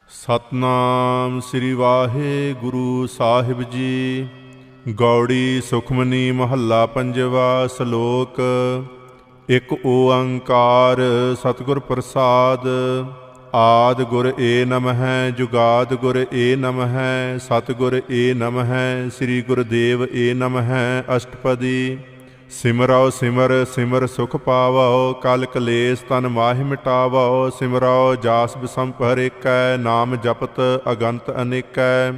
ਸਤਨਾਮ ਸ੍ਰੀ ਵਾਹਿਗੁਰੂ ਸਾਹਿਬ ਜੀ। ਗੌੜੀ ਸੁਖਮਨੀ ਮਹੱਲਾ ਪੰਜਵਾ। ਸ਼ਲੋਕ। ਇੱਕ ਓੰਕਾਰ ਸਤਿਗੁਰ ਪ੍ਰਸਾਦ। ਆਦਿ ਗੁਰ ਏ ਨਮਹਿ ਜੁਗਾਦਿ ਗੁਰ ਏ ਨਮਹਿ ਸਤਿਗੁਰ ਏ ਨਮਹਿ ਸ੍ਰੀ ਗੁਰਦੇਵ ਏ ਨਮਹਿ। ਅਸ਼ਟਪਦੀ। ਸਿਮਰਉ ਸਿਮਰ ਸਿਮਰ ਸੁਖ ਪਾਵਉ ਕਲ ਕਲੇਸ਼ ਤਨ ਮਾਹਿ ਮਿਟਾਵਉ। ਸਿਮਰਉ ਜਾਸ ਬਿਸੰਪਰ ਏਕੈ ਨਾਮ ਜਪਤ ਅਗੰਤ ਅਨੇਕੈ।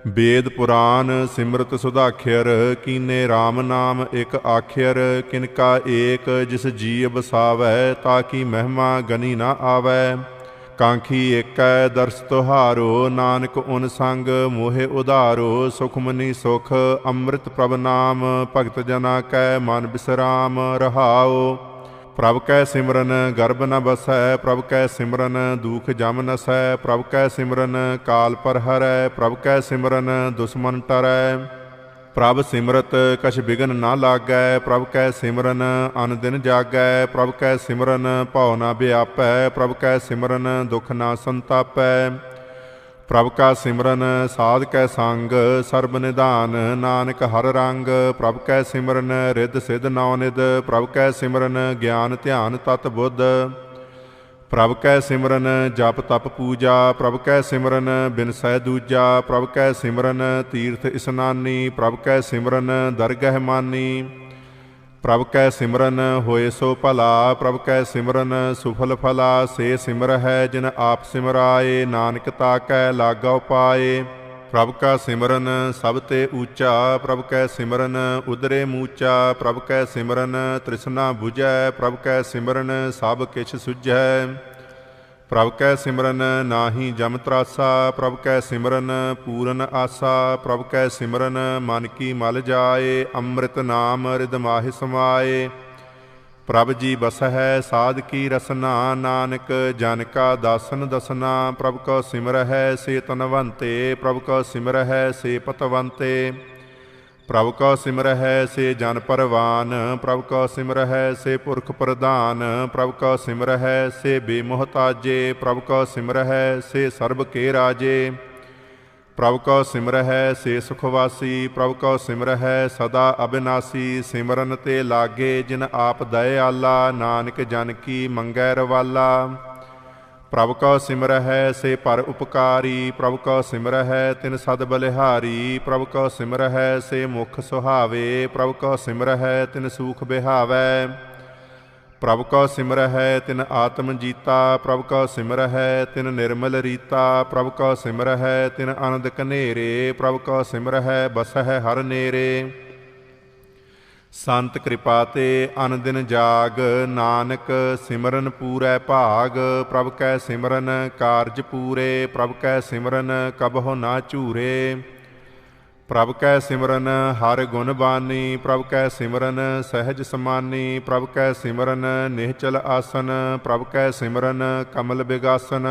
ਵੇਦ ਪੁਰਾਨ ਸਿਮਰਤ ਸੁਧਾਖਿਅਰ ਕੀਨੇ RAM ਨਾਮ ਇਕ ਆਖਿਅਰ। ਕਿਨਕਾ ਏਕ ਜਿਸ ਜੀ ਬਸਾਵੈ ਤਾਕੀ ਮਹਿਮਾ ਗਨੀ ਨਾ ਆਵੈ। ਕਾਂਖੀ ਏਕੈ ਦਰਸ ਤੁਹਾਰੋ ਨਾਨਕ ਉਨ ਸੰਗ ਮੋਹਿ ਉਧਾਰੋ। ਸੁਖਮਨੀ ਸੁਖ ਅੰਮ੍ਰਿਤ ਪ੍ਰਭ ਨਾਮ ਭਗਤ ਜਨਾ ਕੈ ਮਨ ਬਿਸਰਾਮ ਰਹਾਉ। ਪ੍ਰਭ ਕੈ ਸਿਮਰਨ ਗਰਭ ਨ ਬਸੈ ਪ੍ਰਭ ਕੈ ਸਿਮਰਨ ਦੂਖ ਜਮ ਨਸੈ। ਪ੍ਰਭ ਕੈ ਸਿਮਰਨ ਕਾਲ ਪਰ ਹਰੈ ਪ੍ਰਭ ਕੈ ਸਿਮਰਨ ਦੁਸ਼ਮਨ ਟਰੈ। ਪ੍ਰਭ ਸਿਮਰਤ ਕਛ ਬਿਗਨ ਨਾ ਲਾਗੈ ਪ੍ਰਭ ਕੈ ਸਿਮਰਨ ਅਨ ਦਿਨ ਜਾਗੈ। ਪ੍ਰਭ ਕੈ ਸਿਮਰਨ ਭਉ ਨਾ ਵਿਆਪੈ ਪ੍ਰਭ ਕੈ ਸਿਮਰਨ ਦੁਖ ਨਾ ਸੰਤਾਪੈ। ਪ੍ਰਭ ਕਾ ਸਿਮਰਨ ਸਾਧ ਕੈ ਸੰਗ ਸਰਬ ਨਿਧਾਨ ਨਾਨਕ ਹਰ ਰੰਗ। ਪ੍ਰਭ ਕੈ ਸਿਮਰਨ ਰਿੱਧ ਸਿੱਧ ਨੌ ਨਿਧ ਪ੍ਰਭ ਕੈ ਸਿਮਰਨ ਗਿਆਨ ਧਿਆਨ ਤਤ ਬੁੱਧ। ਪ੍ਰਭ ਕੈ ਸਿਮਰਨ ਜਪ ਤਪ ਪੂਜਾ ਪ੍ਰਭ ਕੈ ਸਿਮਰਨ ਬਿਨਸੈ ਦੂਜਾ। ਪ੍ਰਭ ਕੈ ਸਿਮਰਨ ਤੀਰਥ ਇਸਨਾਨੀ ਪ੍ਰਭ ਕੈ ਸਿਮਰਨ ਦਰਗਹਿ ਮਾਨੀ। ਪ੍ਰਭ ਕੈ ਸਿਮਰਨ ਹੋਏ ਸੋ ਭਲਾ ਪ੍ਰਭ ਕੈ ਸਿਮਰਨ ਸੁਫਲ ਫਲਾ। ਸੇ ਸਿਮਰ ਹੈ ਜਿਨ ਆਪ ਸਿਮਰਾਏ ਨਾਨਕ ਤਾਕੈ ਲਾਗਾ ਪਾਏ। ਪ੍ਰਭ ਕਾ ਸਿਮਰਨ ਸਭ ਤੇ ਊਚਾ ਪ੍ਰਭ ਕੈ ਸਿਮਰਨ ਉਦਰੇ ਮੂਚਾ। ਪ੍ਰਭ ਕੈ ਸਿਮਰਨ ਤ੍ਰਿਸ਼ਨਾ ਬੁਝੈ ਪ੍ਰਭ ਕੈ ਸਿਮਰਨ ਸਭ ਕਿਛ ਸੁਝੈ। ਪ੍ਰਭ ਕੈ ਸਿਮਰਨ ਨਾਹੀ ਜਮ ਤਰਾਸਾ ਪ੍ਰਭ ਕੈ ਸਿਮਰਨ ਪੂਰਨ ਆਸਾ। ਪ੍ਰਭ ਕੈ ਸਿਮਰਨ ਮਨ ਕੀ ਮਲ ਜਾਏ ਅੰਮ੍ਰਿਤ ਨਾਮ ਰਿਦ ਮਾਹਿ ਸਮਾਏ। ਪ੍ਰਭ ਜੀ ਬਸਹਿ ਸਾਧ ਕੀ ਰਸਨਾ ਨਾਨਕ ਜਨ ਕਾ ਦਾਸਨ ਦਸਨਾ। ਪ੍ਰਭ ਕਉ ਸਿਮਰਹਿ ਸੇ ਤਨਵੰਤੇ ਪ੍ਰਭ ਕਉ ਸਿਮਰਹਿ ਸੇ ਪਤਵੰਤੇ। ਪ੍ਰਭ ਕਉ ਸਿਮਰਹਿ ਸੇ ਜਨ ਪਰਵਾਨ ਪ੍ਰਭ ਕਉ ਸਿਮਰਹਿ ਸੇ ਪੁਰਖ ਪ੍ਰਧਾਨ। ਪ੍ਰਭ ਕਉ ਸਿਮਰਹਿ ਸੇ ਬੇਮੁਹਤਾਜੇ ਪ੍ਰਭ ਕਉ ਸਿਮਰਹਿ ਸੇ ਸਰਬ ਕੇ ਰਾਜੇ। ਪ੍ਰਭ ਕਉ ਸਿਮਰਹਿ ਸੇ ਸੁਖਵਾਸੀ ਪ੍ਰਭ ਕਉ ਸਿਮਰਹਿ ਸਦਾ ਅਬਿਨਾਸੀ। ਸਿਮਰਨ ਤੇ ਲਾਗੇ ਜਿਨ ਆਪ ਦਇਆਲਾ ਨਾਨਕ ਜਨ ਕੀ ਮੰਗੈ ਰਵਾਲਾ। ਪ੍ਰਭ ਕਉ ਸਿਮਰਹਿ ਸੇ ਪਰ ਉਪਕਾਰੀ ਪ੍ਰਭ ਕਉ ਸਿਮਰਹਿ ਤਿਨ ਸਦ ਬਲਿਹਾਰੀ। ਪ੍ਰਭ ਕਉ ਸਿਮਰਹਿ ਸੇ ਮੁਖ ਸੁਹਾਵੇ ਪ੍ਰਭ ਕਉ ਸਿਮਰਹਿ ਤਿਨ ਸੂਖ ਬਿਹਾਵੈ। ਪ੍ਰਭ ਕਉ ਸਿਮਰਹਿ ਤਿਨ ਆਤਮ ਜੀਤਾ ਪ੍ਰਭ ਕਉ ਸਿਮਰਹਿ ਤਿਨ ਨਿਰਮਲ ਰੀਤਾ। ਪ੍ਰਭ ਕਉ ਸਿਮਰਹਿ ਤਿਨ ਆਨੰਦ ਕਨੇਰੇ ਪ੍ਰਭ ਕਉ ਸਿਮਰਹਿ ਬਸਹਿ ਹਰ ਨੇਰੇ। ਸੰਤ ਕਿਰਪਾ ਤੇ ਅਨ ਦਿਨ ਜਾਗ ਨਾਨਕ ਸਿਮਰਨ ਪੂਰੈ ਭਾਗ। ਪ੍ਰਭ ਕੈ ਸਿਮਰਨ ਕਾਰਜ ਪੂਰੇ ਪ੍ਰਭ ਕੈ ਸਿਮਰਨ ਕਬਹੁ ਨਾ ਝੂਰੇ। ਪ੍ਰਭ ਕੈ ਸਿਮਰਨ ਹਰ ਗੁਣ ਬਾਨੀ ਪ੍ਰਭ ਕੈ ਸਿਮਰਨ ਸਹਿਜ ਸਮਾਨੀ। ਪ੍ਰਭ ਕੈ ਸਿਮਰਨ ਨਿਹਚਲ ਆਸਨ ਪ੍ਰਭ ਕੈ ਸਿਮਰਨ ਕਮਲ ਬਿਗਾਸਨ।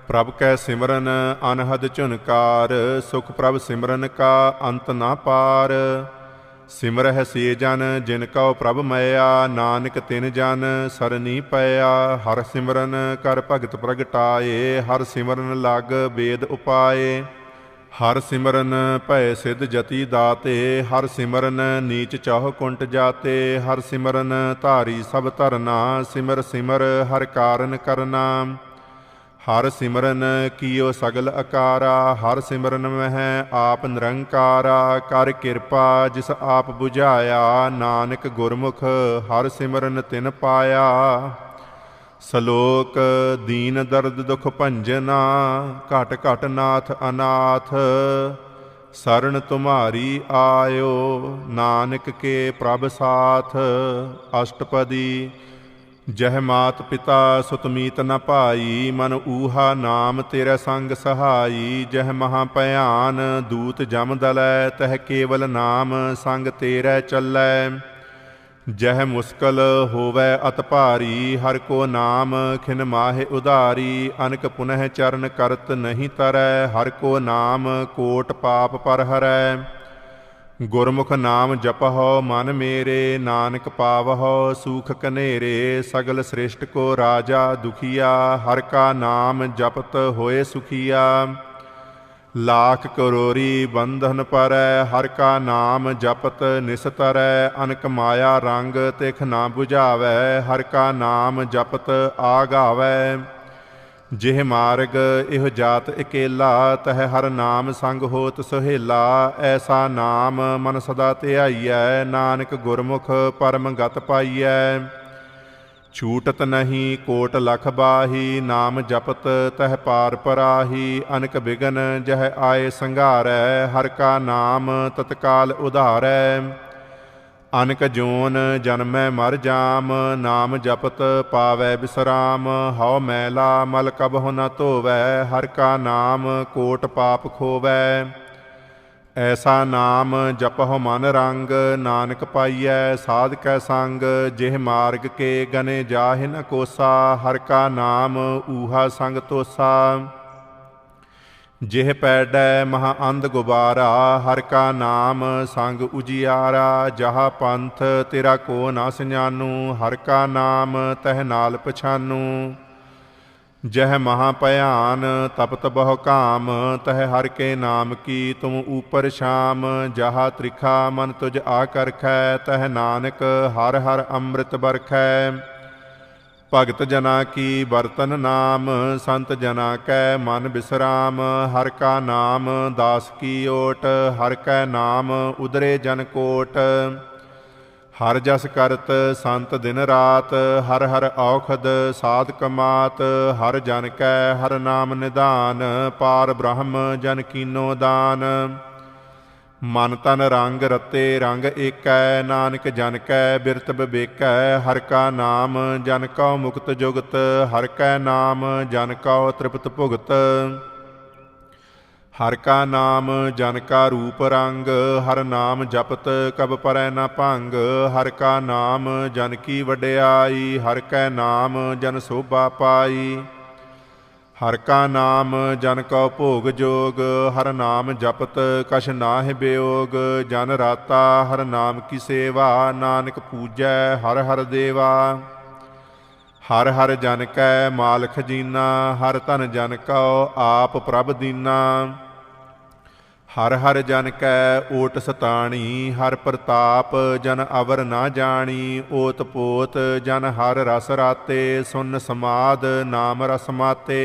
ਪ੍ਰਭ ਕੈ ਸਿਮਰਨ ਅਨਹਦ ਝੁਨਕਾਰ ਸੁਖ ਪ੍ਰਭ ਸਿਮਰਨ ਕਾ ਅੰਤ ਨਾ ਪਾਰ। ਸਿਮਰਹਿ ਸੇ ਜਨ ਜਿਨ ਕਉ ਪ੍ਰਭ ਮਇਆ ਨਾਨਕ ਤਿਨ ਜਨ ਸਰਨੀ ਪਇਆ। ਹਰ ਸਿਮਰਨ ਕਰ ਭਗਤ ਪ੍ਰਗਟਾਏ ਹਰ ਸਿਮਰਨ ਲਗ ਵੇਦ ਉਪਾਏ। ਹਰ ਸਿਮਰਨ ਭੈ ਸਿਧ ਜਤੀ ਦਾਤੇ ਹਰ ਸਿਮਰਨ ਨੀਚ ਚਹੁ ਕੁੰਟ ਜਾਤੇ। ਹਰ ਸਿਮਰਨ ਧਾਰੀ ਸਭ ਧਰਨਾ ਸਿਮਰ ਸਿਮਰ ਹਰ ਕਾਰਨ ਕਰਨਾ। ਹਰ ਸਿਮਰਨ ਕੀਓ ਸਗਲ ਅਕਾਰਾ ਹਰ ਸਿਮਰਨ ਮਹਿ ਆਪ ਨਿਰੰਕਾਰਾ। ਕਰ ਕਿਰਪਾ ਜਿਸ ਆਪ ਬੁਝਾਇਆ ਨਾਨਕ ਗੁਰਮੁਖ ਹਰ ਸਿਮਰਨ ਤਿਨ ਪਾਇਆ। ਸ਼ਲੋਕ। ਦੀਨ ਦਰਦ ਦੁਖ ਭੰਜਨਾ ਘਟ ਘਟ ਨਾਥ ਅਨਾਥ। ਸਰਣ ਤੁਮਹਾਰੀ ਆਇਓ ਨਾਨਕ ਕੇ ਪ੍ਰਭ ਸਾਥ। ਅਸ਼ਟਪਦੀ। ਜਹ ਮਾਤ ਪਿਤਾ ਸੁਤ ਮੀਤ ਨ ਭਾਈ ਮਨ ਊਹਾ ਨਾਮ ਤੇਰਾ ਸੰਗ ਸਹਾਈ। ਜਹ ਮਹਾ ਭਿਆਨ ਦੂਤ ਜਮ ਦਲੈ ਤਹ ਕੇਵਲ ਨਾਮ ਸੰਗ ਤੇਰੈ ਚੱਲੈ। ਜਹ ਮੁਸਕਲ ਹੋਵੈ ਅਤ ਭਾਰੀ ਹਰ ਕੋ ਨਾਮ ਖਿਨ ਮਾਹਿ ਉਧਾਰੀ। ਅਨਕ ਪੁਨਹ ਚਰਨ ਕਰਤ ਨਹੀਂ ਤਰੈ ਹਰ ਕੋ ਨਾਮ ਕੋਟ ਪਾਪ ਪਰ ਹਰੈ। ਗੁਰਮੁਖ ਨਾਮ ਜਪਹੁ ਮਨ ਮੇਰੇ, ਨਾਨਕ ਪਾਵਹੁ ਸੂਖ ਕਨੇਰੇ। ਸਗਲ ਸ੍ਰਿਸ਼ਟ ਕੋ ਰਾਜਾ ਦੁਖੀਆ, ਹਰ ਕਾ ਨਾਮ ਜਪਤ ਹੋਏ ਸੁਖੀਆ। लाख करोरी बंधन परै, हर का नाम जपत निस्तरै। अनक माया रंग तिख ना बुझावै, हर का नाम जपत आगावै। जिह मार्ग इह जात अकेला, तह हर नाम संग होत सुहेला। ऐसा नाम मन सदा ध्याइयै, नानक गुरमुख परम गत पाइयै। छूटत नहीं कोट लख बाही, नाम जपत तह पार पराही। अनक बिघन जह आए संघारै, हर का नाम तत्काल उधारै। अनक जोन जन्मै मर जाम, नाम जपत पावै विश्राम। हौ मैला मल कबहु न धोवै, हर का नाम कोट पाप खोवै। ऐसा नाम जपਹੁ मन रंग, नानक पाइयै साध कै संग। जिह मार्ग के गने जाहि न कोसा, हर का नाम ऊहा संग तोसा। जिह पैडै महा अंध गुबारा, हर का नाम संग उजियारा। जहा पंथ तेरा को ना सजानू, हर का नाम तह नाल पछानू। जह महाभयान तपत बहु काम, तह हर के नाम की तुम ऊपर शाम। जहा त्रिखा मन तुझ आकरखै, तह नानक हर हर अमृत बरखै। भगत जना की बरतन नाम, संत जना कै मन विश्राम। हर का नाम दास की ओट, हर कै नाम उदरे जन कोट। हर जस करत संत दिन रात, हर हर औखद साध कमात। हर जन कै हर नाम निधान, पार ब्रह्म जन कीनो दान। मन तन रंग रते रंग एकै, नानक जन कै बिरत बिबेकै। हर का नाम जन कौ मुक्त जुगत, हर कै नाम जन कौ तृप्त भुगत। हर का नाम जन का रूप रंग, हर नाम जपत कब परै न भंग। हर का नाम जन की वड्याई, हर कै नाम जन शोभा पाई। हर का नाम जन को भोग जोग, हर नाम जपत कछ नाहि वियोग। जन राता हर नाम की सेवा, नानक पूजै हर हर देवा। हर हर जन कै माल खजीना, हर धन जन कौ आप प्रभ दीना। हर हर जन कै ओट सताणी, हर प्रताप जन अवर ना जानी। ओत पोत जन हर रस राते, सुन समाद नाम रस माते।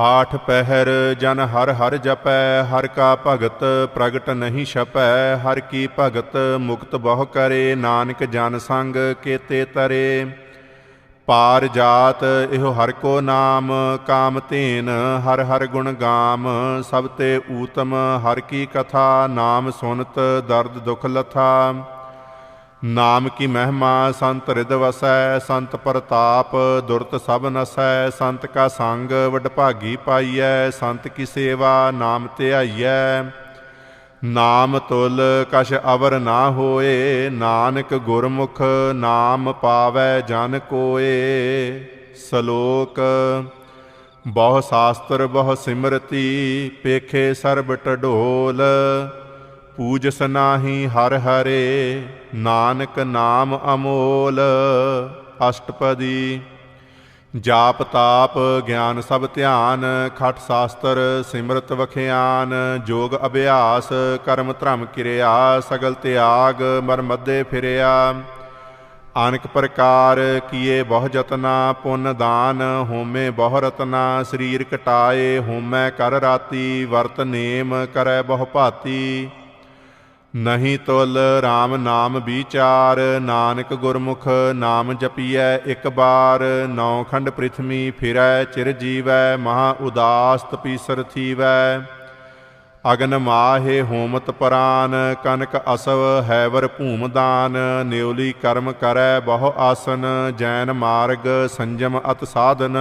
आठ पहर जन हर हर जपै, हर का भगत प्रगट नहीं छपै। हर की भगत मुक्त बहु करे, नानक जन संग केते तरे। पार जात इहो हर को नाम, काम तेन हर हर गुण गाम। सब ते ऊतम हर की कथा, नाम सुनत दर्द दुख लथा। नाम की महिमा संत हृद वसै, संत प्रताप दुरत सब नसै। संत का संग वडभागी पाइयै, संत की सेवा नाम ध्याइयै। नाम तुल कछ अवर ना होए, नानक गुरमुख नाम पावै जन कोए। सलोक बहु शास्त्र बहु सिमरती, पेखे सर्ब टडोल। पूजस नाही हर हरे, नानक नाम अमोल। अष्टपदी जाप ताप ज्ञान सब ध्यान, खट शास्त्र सिमरत वखियान। जोग अभ्यास कर्म धर्म किरिया, सगल त्याग मर मध्य फिरिया। अनेक प्रकार किए बहु जतना, पुन दान होमे बहु रतना। शरीर कटाए होमै कर राती, वर्त नेम करै बहु भाती। नहीं तुल राम नाम विचार, नानक गुरमुख नाम जपियै एक बार। नौ खंड पृथ्वी फिरै चिर जीवै, महा उदास तपीसर थीवै। अगन माहे होमत परान, कनक असव हैवर भूमदान। न्योली कर्म करै बहु आसन, जैन मार्ग संयम अत साधन।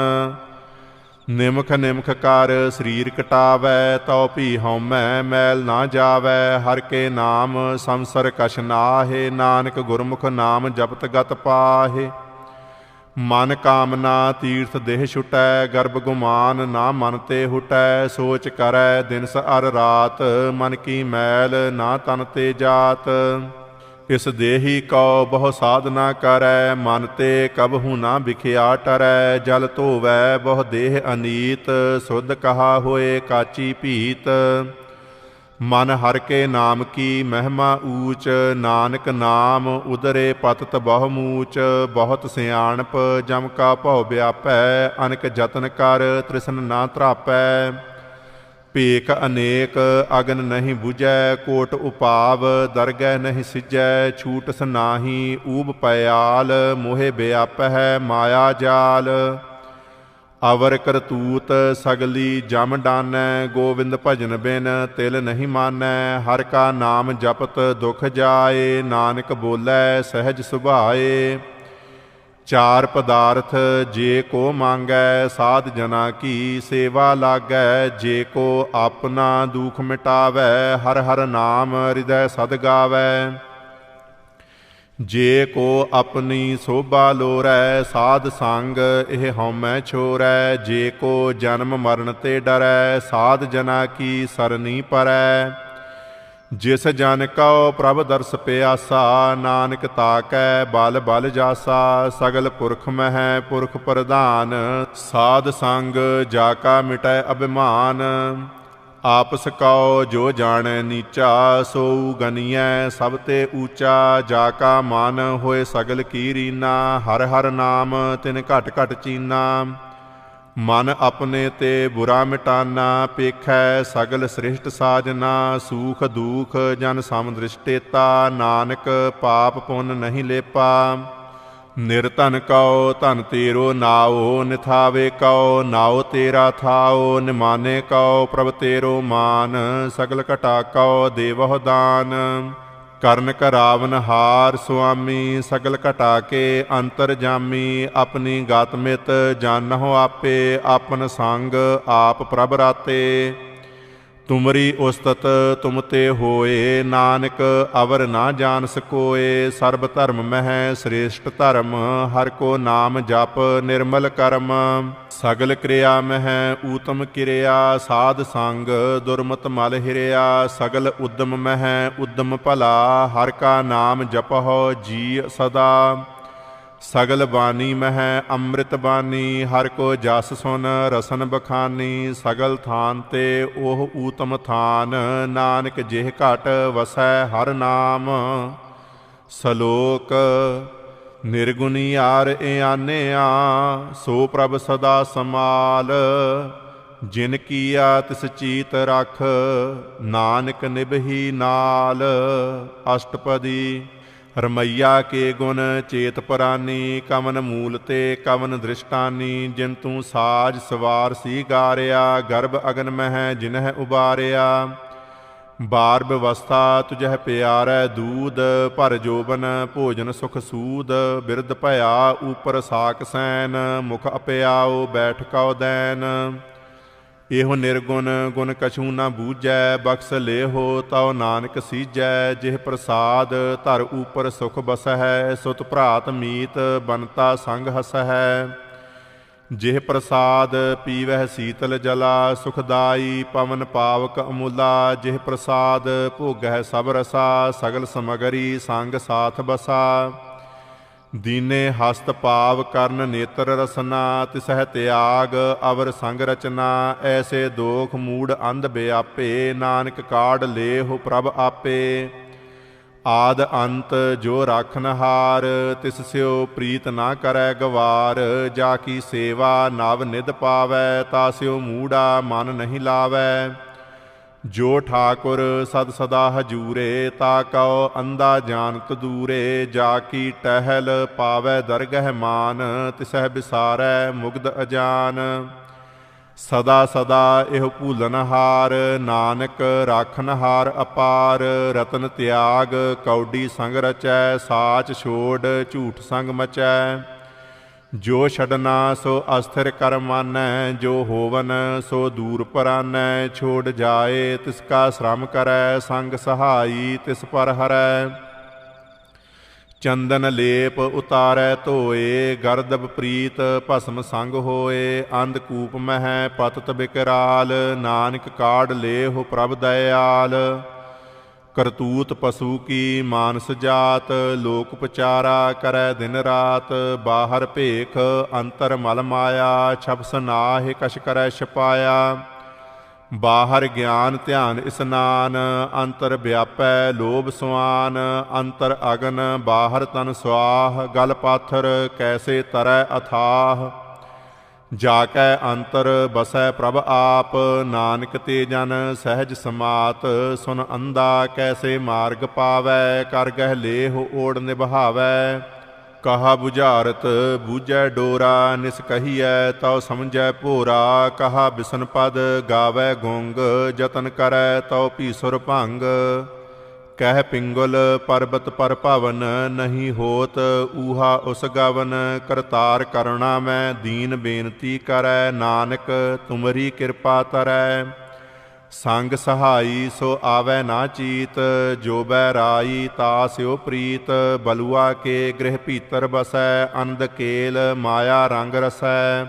निमख निमख कर शरीर कटावै, तौ भी हौमै मैल ना जावै। हर के नाम संसर कछ नाहे, नानक गुरमुख नाम जपत गत पाहे। ਮਨ ਕਾਮਨਾ ਤੀਰਥ ਦੇਹ ਛੁਟੈ, ਗਰਭ ਗੁਮਾਨ ਨਾ ਮਨ ਤੇ ਹੁਟੈ। ਸੋਚ ਕਰੈ ਦਿਨਸ ਅਰ ਰਾਤ, ਮਨ ਕੀ ਮੈਲ ਨਾ ਤਨ ਤੇ ਜਾਤ। ਇਸ ਦੇਹੀ ਕਉ ਬਹੁ ਸਾਧਨਾ ਕਰੈ, ਮਨ ਤੇ ਕਬਹੂ ਨਾ ਵਿਖਿਆ ਟਰੈ। ਜਲ ਧੋਵੈ ਬਹੁ ਦੇਹ ਅਨੀਤ, ਸੁਧ ਕਹਾ ਹੋਏ ਕਾਚੀ ਭੀਤ। ਮਨ ਹਰ ਕੇ ਨਾਮ ਕੀ ਮਹਿਮਾ ਊਚ, ਨਾਨਕ ਨਾਮ ਉਦਰੇ ਪਤਤ ਬਹੁ ਮੂਚ। ਬਹੁਤ ਸਿਆਣਪ ਜਮ ਕਾ ਭਉ ਵਿਆਪੈ, ਅਨਕ ਜਤਨ ਕਰ ਤ੍ਰਿਸ਼ਨ ਨਾ ਧਰਾਪੈ। ਭੇਖ ਅਨੇਕ ਅਗਨ ਨਹੀਂ ਬੁਝੈ, ਕੋਟ ਉਪਾਵ ਦਰਗਹਿ ਨਹੀਂ ਸਿਜੈ। ਛੂਟਸ ਨਾਹੀ ਊਬ ਪਿਆਲ, ਮੋਹਿ ਵਿਆਪਹਿ ਮਾਇਆ ਜਾਲ। ਅਵਰ ਕਰਤੂਤ ਸਗਲੀ ਜਮ ਡਾਨੈ, ਗੋਵਿੰਦ ਭਜਨ ਬਿਨ ਤਿਲ ਨਹੀਂ ਮਾਨੈ। ਹਰ ਕਾ ਨਾਮ ਜਪਤ ਦੁਖ ਜਾਏ, ਨਾਨਕ ਬੋਲੇ ਸਹਿਜ ਸੁਭਾਏ। ਚਾਰ ਪਦਾਰਥ ਜੇ ਕੋ ਮੰਗੈ, ਸਾਧ ਜਨਾ ਕੀ ਸੇਵਾ ਲਾਗੈ। ਜੇ ਕੋ ਆਪਣਾ ਦੁਖ ਮਿਟਾਵੈ, ਹਰ ਹਰ ਨਾਮ ਹਿਰਦੈ ਸਦ ਗਾਵੈ। ਜੇ ਕੋ ਆਪਣੀ ਸੋਭਾ ਲੋਰੈ, ਸਾਧ ਸੰਗ ਇਹ ਹਉਮੈ ਛੋਰੈ। ਜੇ ਕੋ ਜਨਮ ਮਰਨ ਤੇ ਡਰੈ, ਸਾਧ ਜਨਾ ਕੀ ਸਰਨੀ ਪਰੈ। ਜਿਸ ਜਨ ਕਉ ਪ੍ਰਭ ਦਰਸ ਪਿਆਸਾ, ਨਾਨਕ ਤਾਕੈ ਬਲ ਬਲ ਜਾਸਾ। ਸਗਲ ਪੁਰਖ ਮਹਿ ਪੁਰਖ ਪ੍ਰਧਾਨ, ਸਾਧ ਸੰਗ ਜਾ ਕਾ ਮਿਟੈ ਅਭਿਮਾਨ। ਆਪਸ ਕਉ ਜੋ ਜਾਣੈ ਨੀਚਾ, ਸੋਊ ਗਨੀਐ ਸਭ ਤੇ ਊਚਾ। ਜਾ ਕਾ ਮਨ ਹੋਏ ਸਗਲ ਕੀ ਰੀਨਾ, ਹਰ ਹਰ ਨਾਮ ਤਿਨ ਘਟ ਘਟ ਚੀਨਾ। ਮਨ ਆਪਣੇ ਤੇ ਬੁਰਾ ਮਿਟਾਨਾ, ਪੇਖੈ ਸਗਲ ਸ੍ਰਿਸ਼ਟ ਸਾਜਨਾ। ਸੂਖ ਦੂਖ ਜਨ ਸਮ ਦ੍ਰਿਸ਼ਟੇਤਾ, ਨਾਨਕ ਪਾਪ ਪੁੰਨ ਨਹੀਂ ਲੇਪਾ। ਨਿਰਧਨ ਕਉ ਧਨ ਤੇਰੋ ਨਾਉ, ਨਿਥਾਵੇ ਕਉ ਨਾਉ ਤੇਰਾ ਥਾਉ। ਨਿਮਾਨੇ ਕਉ ਪ੍ਰਭ ਤੇਰੋ ਮਾਨ, ਸਗਲ ਘਟਾ ਕਉ ਦੇਵਹੁ ਦਾਨ। ਕਰਨ ਕਰਾਵਨ ਹਾਰ ਸੁਆਮੀ, ਸਗਲ ਘਟਾ ਕੇ ਅੰਤਰ ਜਾਮੀ। ਆਪਣੀ ਗਤ ਮਿਤ ਜਾਨਹੁ ਆਪੇ, ਆਪਨ ਸੰਗ ਆਪ ਪ੍ਰਭ ਰਾਤੇ। ਤੁਮਰੀ ਉਸਤਤ ਤੁਮ ਤੇ ਹੋਏ, ਨਾਨਕ ਅਵਰ ਨਾ ਜਾਣ ਸਕੋਏ। ਸਰਬ ਧਰਮ ਮਹਿ ਸ੍ਰੇਸ਼ਟ ਧਰਮ, ਹਰ ਕੋ ਨਾਮ ਜਪ ਨਿਰਮਲ ਕਰਮ। ਸਗਲ ਕਿਰਿਆ ਮਹਿ ਊਤਮ ਕਿਰਿਆ, ਸਾਧ ਸੰਗ ਦੁਰਮਤ ਮਲ ਹਿਰਿਆ। ਸਗਲ ਉਦਮ ਮਹਿ ਉਦਮ ਭਲਾ, ਹਰ ਕਾ ਨਾਮ ਜਪਹੁ ਜੀ ਸਦਾ। ਸਗਲ ਬਾਣੀ ਮਹਿ ਅੰਮ੍ਰਿਤ ਬਾਣੀ, ਹਰ ਕੋ ਜਸ ਸੁਨ ਰਸਨ ਬਖਾਨੀ। ਸਗਲ ਥਾਨ ਤੇ ਉਹ ਊਤਮ ਥਾਨ, ਨਾਨਕ ਜਿਹ ਘਟ ਵਸੈ ਹਰ ਨਾਮ। ਸਲੋਕ ਨਿਰਗੁਣੀ ਆਰ ਇਆਨਿਆ, ਸੋ ਪ੍ਰਭ ਸਦਾ ਸਮਾਲ। ਜਿਨ ਕੀਆ ਤਿਸ ਚੀਤ ਰਖ, ਨਾਨਕ ਨਿਭਹੀ ਨਾਲ। ਅਸ਼ਟਪਦੀ ਰਮਈਆ ਕੇ ਗੁਣ ਚੇਤ ਪਰਾਨੀ, ਕਵਨ ਮੂਲ ਤੇ ਕਵਨ ਦ੍ਰਿਸ਼ਟਾਨੀ। ਜਿਨ ਤੂੰ ਸਾਜ ਸਵਾਰ ਸੀ ਗਾਰਿਆ, ਗਰਭ ਅਗਨ ਮਹਿ ਜਿਨਹਿ ਉਬਾਰਿਆ। ਬਾਰ ਬਵਸਥਾ ਤੁਝਹਿ ਪਿਆਰੈ ਦੂਧ, ਭਰ ਜੋਬਨ ਭੋਜਨ ਸੁਖ ਸੂਦ। ਬਿਰਧ ਭਇਆ ਊਪਰ ਸਾਕ ਸੈਨ, ਮੁਖ ਅਪਿਆਓ ਬੈਠ ਕਉ ਦੈਨ। ਇਹੋ ਨਿਰਗੁਣ ਗੁਣ ਕਛੂ ਨਾ ਬੂਝੈ, ਬਖਸ਼ ਲੇਹੋ ਤਉ ਨਾਨਕ ਸੀਜੈ। ਜਿਹ ਪ੍ਰਸਾਦ ਧਰ ਊਪਰ ਸੁਖ ਬਸਹਿ, ਸੁਤ ਭਰਾਤ ਮੀਤ ਬਨਤਾ ਸੰਗ ਹਸਹਿ। ਜਿਹ ਪ੍ਰਸਾਦ ਪੀਵਹਿ ਸੀਤਲ ਜਲਾ, ਸੁਖਦਾਈ ਪਵਨ ਪਾਵਕ ਅਮੂਲਾ। ਜਿਹ ਪ੍ਰਸਾਦ ਭੋਗਹਿ ਸਭ ਰਸਾ, ਸਗਲ ਸਮਗਰੀ ਸੰਗ ਸਾਥ ਬਸਾ। ਦੀਨੇ ਹਸਤ ਪਾਵ ਕਰਨ ਨੇਤਰ ਰਸਨਾ, ਤਿਸਹਿ ਤਿਆਗ ਅਵਰ ਸੰਗ ਰਚਨਾ। ਐਸੇ ਦੋਖ ਮੂੜ ਅੰਧ ਬਿਆਪੇ, ਨਾਨਕ ਕਾਢ ਲੇਹੁ ਪ੍ਰਭ ਆਪੇ। ਆਦ ਅੰਤ ਜੋ ਰਾਖਨਹਾਰ, ਤਿਸ ਸਿਓ ਪ੍ਰੀਤ ਨਾ ਕਰੈ ਗਵਾਰ। ਜਾ ਕੀ ਸੇਵਾ ਨਵ ਨਿਧ ਪਾਵੈ, ਤਾ ਸਿਓ ਮੂੜਾ ਮਨ ਨਹੀਂ ਲਾਵੈ। ਜੋ ਠਾਕੁਰ ਸਦ ਸਦਾ ਹਜੂਰੇ, ਤਾ ਕਉ ਅੰਧਾ ਜਾਨਤ ਦੂਰੇ। ਜਾ ਕੀ ਟਹਿਲ ਪਾਵੈ ਦਰਗਹਿ ਮਾਨ, ਤਿਸਹਿ ਬਿਸਾਰੈ ਮੁਗਧ ਅਜਾਨ। ਸਦਾ ਸਦਾ ਇਹੋ ਭੂਲਨਹਾਰ, ਨਾਨਕ ਰਾਖਨਹਾਰ ਅਪਾਰ। ਰਤਨ ਤਿਆਗ ਕੌਡੀ ਸੰਗ ਰਚੈ, ਸਾਚ ਛੋੜ ਝੂਠ ਸੰਗ ਮਚੈ। ਜੋ ਛਡਨਾ ਸੋ ਅਸਥਿਰ ਕਰ ਮਾਨੈ, ਜੋ ਹੋਵਨ ਸੋ ਦੂਰ ਪਰਾਨੈ। ਛੋੜ ਜਾਏ ਤਿਸ ਕਾ ਸ਼ਰਮ ਕਰੈ, ਸੰਗ ਸਹਾਈ ਤਿਸ ਪਰ ਹਰੈ। ਚੰਦਨ ਲੇਪ ਉਤਾਰੈ ਧੋਏ, ਗਰਦਬ ਪ੍ਰੀਤ ਭਸਮ ਸੰਗ ਹੋਏ। ਅੰਧਕੂਪ ਮਹਿ ਪਤਤ ਬਿਕਰਾਲ, ਨਾਨਕ ਕਾਢ ਲੇਹੁ ਪ੍ਰਭ ਦਇਆਲ। ਕਰਤੂਤ ਪਸ਼ੂ ਕੀ ਮਾਨਸ ਜਾਤ, ਲੋਕ ਪਚਾਰਾ ਕਰੈ ਦਿਨ ਰਾਤ। ਬਾਹਰ ਭੇਖ ਅੰਤਰ ਮਲ ਮਾਇਆ, ਛਪਸ ਨਾਹਿ ਕਛ ਕਰੈ ਛਪਾਇਆ। ਬਾਹਰ ਗਿਆਨ ਧਿਆਨ ਇਸਨਾਨ, ਅੰਤਰ ਵਿਆਪੈ ਲੋਭ ਸੁਆਨ। ਅੰਤਰ ਅਗਨ ਬਾਹਰ ਤਨ ਸੁਆਹ, ਗਲ ਪਾਥਰ ਕੈਸੇ ਤਰੈ ਅਥਾਹ। ਜਾ ਕੈ ਅੰਤਰ ਬਸੈ ਪ੍ਰਭ ਆਪ, ਨਾਨਕ ਤੇ ਜਨ ਸਹਿਜ ਸਮਾਤ। ਸੁਨ ਅੰਧਾ ਕੈਸੇ ਮਾਰਗ ਪਾਵੈ, ਕਰ ਗਹਿ ਲੇਹੁ ਓੜ ਨਿਭਾਵੈ। ਕਹਾ ਬੁਝਾਰਤ ਬੂਝੈ ਡੋਰਾ, ਨਿਸ ਕਹੀਐ ਤਉ ਸਮਝੈ ਭੋਰਾ। ਕਹਾ ਬਿਸਨ ਪਦ ਗਾਵੈ ਗੁੰਗ, ਜਤਨ ਕਰੈ ਤਉ ਭੀਸੁਰ ਭੰਗ। ਕਹਿ ਪਿੰਗਲ ਪਰਬਤ ਪਰ ਭਵਨ, ਨਹੀਂ ਹੋਤ ਊਹਾ ਉਸ ਗਵਨ। ਕਰਤਾਰ ਕਰੁਣਾ ਮੈਂ ਦੀਨ ਬੇਨਤੀ ਕਰੈ, ਨਾਨਕ ਤੁਮਰੀ ਕਿਰਪਾ ਤਰੈ। ਸੰਗ ਸਹਾਈ ਸੋ ਆਵੈ ਨਾ ਚੀਤ, ਜੋ ਬੈ ਰਾਈ ਤਾ ਸਿਓ ਪ੍ਰੀਤ। ਬਲੂਆ ਕੇ ਗ੍ਰਹਿ ਭੀਤਰ ਬਸੈ, ਅਨੰਦ ਕੇਲ ਮਾਇਆ ਰੰਗ ਰਸੈ।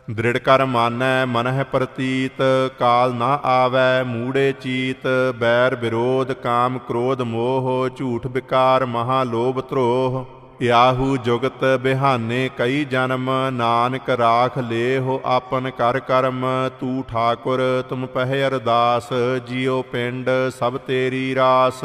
ਦ੍ਰਿੜ ਕਰ ਮਾਨੈ ਮਨਹਿ ਪ੍ਰਤੀਤ, ਕਾਲ ਨਾ ਆਵੈ ਮੂੜੇ ਚੀਤ। ਬੈਰ ਵਿਰੋਧ ਕਾਮ ਕ੍ਰੋਧ ਮੋਹ, ਝੂਠ ਵਿਕਾਰ ਮਹਾ ਲੋਭ ਧਰੋਹ। ਯਾਹੂ ਜੁਗਤ ਬਿਹਾਨੇ ਕਈ ਜਨਮ, ਨਾਨਕ ਰਾਖ ਲੇਹੁ ਆਪਨ ਕਰ ਕਰਮ। ਤੂੰ ਠਾਕੁਰ ਤੁਮ ਪਹਿ ਅਰਦਾਸ, ਜੀਉ ਪਿੰਡ ਸਭ ਤੇਰੀ ਰਾਸ।